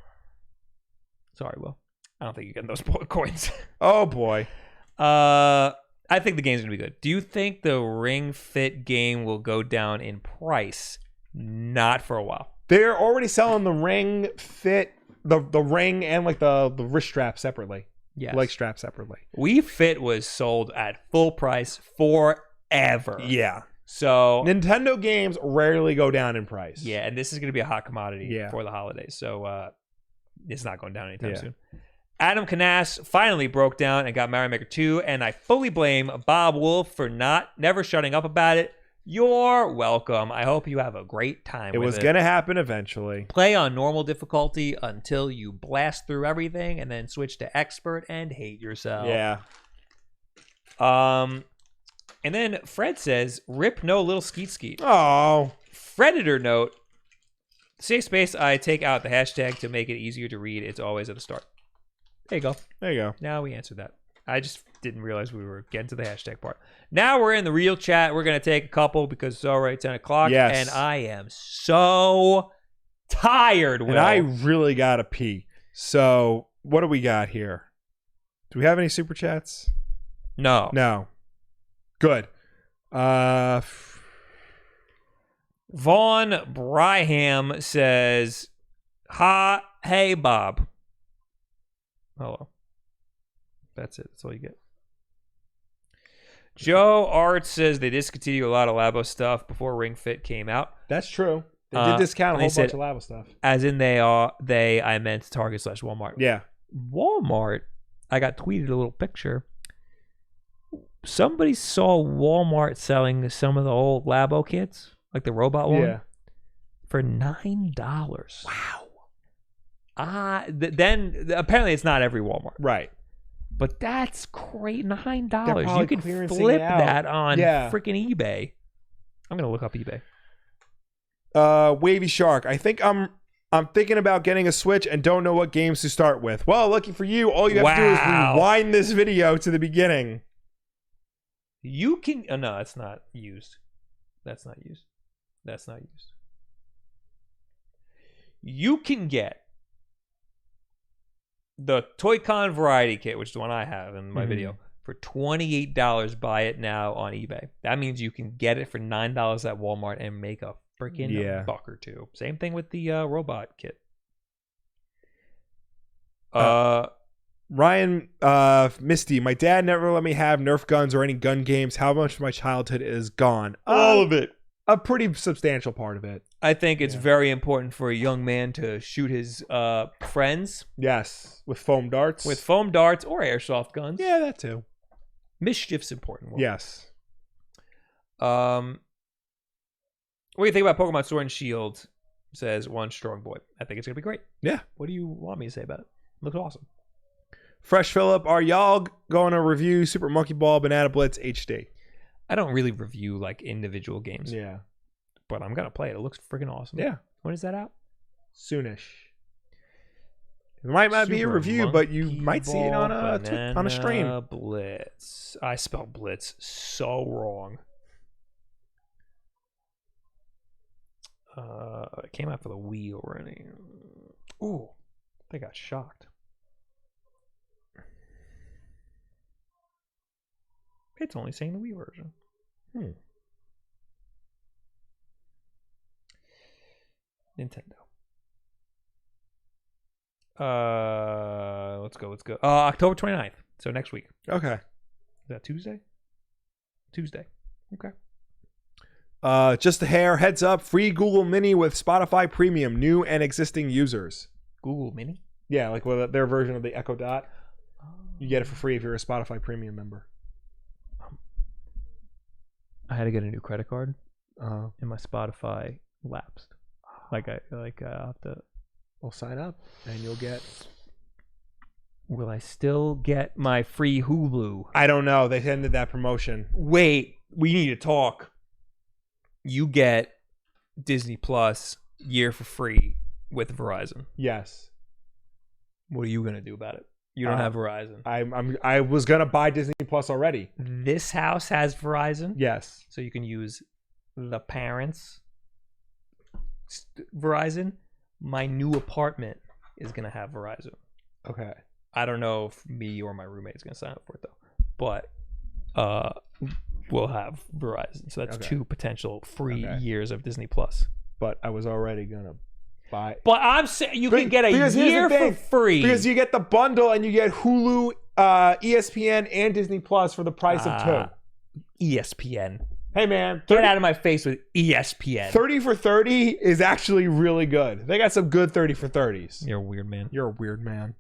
Sorry, Will. I don't think you get those coins. Oh, boy. I think the game's going to be good. Do you think the Ring Fit game will go down in price? Not for a while. They're already selling the Ring Fit, the ring and like the wrist strap separately. Yes. Leg strap separately. Wii Fit was sold at full price forever. Yeah. So Nintendo games rarely go down in price. Yeah, and this is going to be a hot commodity for the holidays. So it's not going down anytime soon. Adam Canas finally broke down and got Mario Maker 2, and I fully blame Bob Wulff for never shutting up about it. You're welcome. I hope you have a great time. It was going to happen eventually. Play on normal difficulty until you blast through everything, and then switch to expert and hate yourself. Yeah. And then Fred says, "Rip no little skeet skeet." Oh. Fredditor note. Safe space, I take out the hashtag to make it easier to read. It's always at the start. There you go. There you go. Now we answered that. I just didn't realize we were getting to the hashtag part. Now we're in the real chat. We're going to take a couple because it's already 10 o'clock. Yes. And I am so tired, Will. And I really got to pee. So what do we got here? Do we have any super chats? No. No. Good. Vaughn Bryham says, hey, Bob. Hello. That's it. That's all you get. Joe Art says they discontinued a lot of Labo stuff before Ring Fit came out. That's true. They did discount a whole bunch of Labo stuff. As in I meant Target/Walmart. Yeah. Walmart, I got tweeted a little picture. Somebody saw Walmart selling some of the old Labo kits, like the robot one, for $9. Wow. Then apparently it's not every Walmart. Right. But that's great. $9. You can flip that on freaking eBay. I'm going to look up eBay. Wavy Shark. I think I'm thinking about getting a Switch and don't know what games to start with. Well, lucky for you, all you have to do is rewind this video to the beginning. You can... Oh, no, that's not used. That's not used. That's not used. You can get the Toy-Con Variety Kit, which is the one I have in my video, for $28. Buy it now on eBay. That means you can get it for $9 at Walmart and make a freaking buck or two. Same thing with the robot kit. Ryan Misty, my dad never let me have Nerf guns or any gun games. How much of my childhood is gone? All of it. A pretty substantial part of it. I think it's very important for a young man to shoot his friends. Yes, with foam darts. With foam darts or airsoft guns. Yeah, that too. Mischief's important. Yes. What do you think about Pokemon Sword and Shield? Says One Strong Boy. I think it's going to be great. Yeah. What do you want me to say about it? Looks awesome. Fresh Phillip, are y'all going to review Super Monkey Ball Banana Blitz HD? I don't really review like individual games. Yeah. But I'm going to play it. It looks freaking awesome. Yeah. When is that out? Soonish. It might not be a review, but you might see it on a stream. Blitz. I spelled Blitz so wrong. It came out for the Wii already. Ooh, they got shocked. It's only saying the Wii version. Nintendo. Let's go. October 29th. So next week. Okay. Is that Tuesday? Tuesday. Okay. Just a hair. Heads up. Free Google Mini with Spotify Premium. New and existing users. Google Mini? Yeah, like with their version of the Echo Dot. You get it for free if you're a Spotify Premium member. I had to get a new credit card. And my Spotify lapsed. I'll have to. Well, sign up and you'll get. Will I still get my free Hulu? I don't know. They ended that promotion. Wait, we need to talk. You get Disney Plus year for free with Verizon. Yes. What are you gonna do about it? You don't have Verizon. I was gonna buy Disney Plus already. This house has Verizon. Yes. So you can use the parents' Verizon. My new apartment is gonna have Verizon. Okay. I don't know if me or my roommate is gonna sign up for it though, but we'll have Verizon. So that's 2 potential free years of Disney Plus. But I was already gonna buy. But I'm saying you can get a year for free because you get the bundle and you get Hulu, ESPN, and Disney Plus for the price of 2. ESPN. Hey man, Get out of my face with ESPN. 30 for 30 is actually really good. They got some good 30 for 30s. You're a weird man. You're a weird man.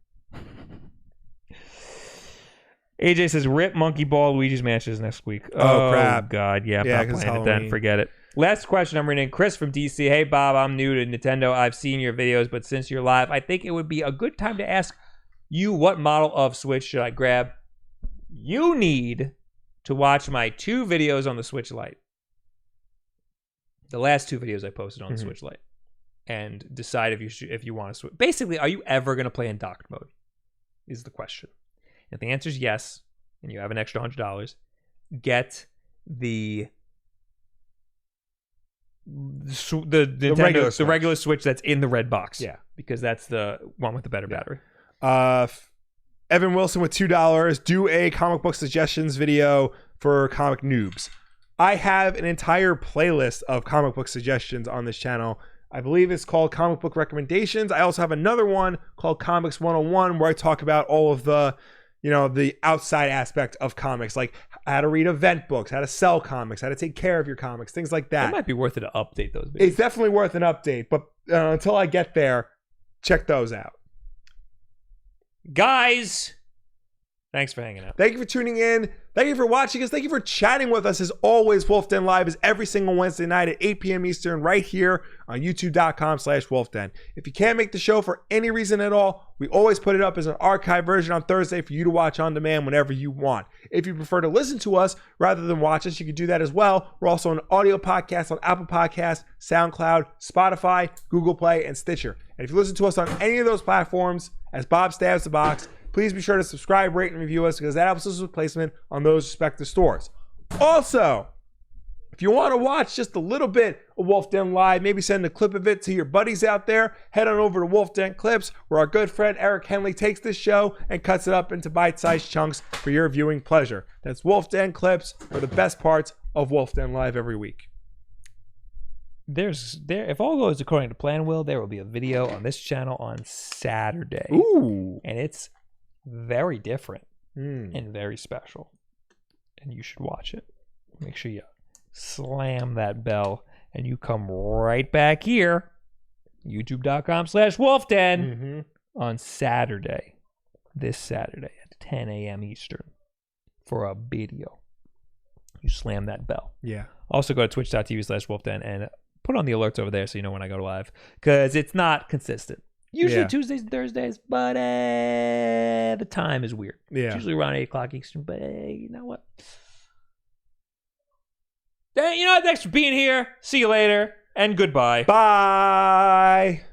AJ says, "Rip Monkey Ball Luigi's Mansion is next week." Oh crap! God, yeah, I'm not playing Halloween. it then. Forget it. Last question I'm reading. Chris from DC. Hey Bob, I'm new to Nintendo. I've seen your videos, but since you're live, I think it would be a good time to ask you what model of Switch should I grab. You need to watch my 2 videos on the Switch Lite. The last 2 videos I posted on the Switch Lite, and decide if you want to switch. Basically, are you ever going to play in docked mode? Is the question. If the answer is yes, and you have an extra $100, get the regular Switch that's in the red box. Yeah, because that's the one with the better battery. Evan Wilson with $2. Do a comic book suggestions video for comic noobs. I have an entire playlist of comic book suggestions on this channel. I believe it's called Comic Book Recommendations. I also have another one called Comics 101 where I talk about all of the outside aspect of comics, like how to read event books, how to sell comics, how to take care of your comics, things like that. It might be worth it to update those videos. It's definitely worth an update, but until I get there, check those out. Guys, thanks for hanging out. Thank you for tuning in. Thank you for watching us. Thank you for chatting with us. As always, Wulff Den Live is every single Wednesday night at 8 p.m. Eastern right here on youtube.com/WulffDen. If you can't make the show for any reason at all, we always put it up as an archive version on Thursday for you to watch on demand whenever you want. If you prefer to listen to us rather than watch us, you can do that as well. We're also an audio podcast on Apple Podcasts, SoundCloud, Spotify, Google Play, and Stitcher. And if you listen to us on any of those platforms, as Bob stabs the box, please be sure to subscribe, rate, and review us because that helps us with placement on those respective stores. Also, if you want to watch just a little bit of Wulff Den Live, maybe send a clip of it to your buddies out there, head on over to Wulff Den Clips, where our good friend Eric Henley takes this show and cuts it up into bite-sized chunks for your viewing pleasure. That's Wulff Den Clips for the best parts of Wulff Den Live every week. If all goes according to plan, there will be a video on this channel on Saturday. Ooh. And it's very different and very special, and you should watch it. Make sure you slam that bell and you come right back here, youtube.com/WulffDen on Saturday, this Saturday at 10 a.m. Eastern for a video. You slam that bell. Yeah. Also go to twitch.tv/WulffDen and put on the alerts over there so you know when I go live, because it's not consistent. Usually Tuesdays and Thursdays, but the time is weird. Yeah. It's usually around 8 o'clock Eastern, but you know what? Thanks for being here. See you later, and goodbye. Bye.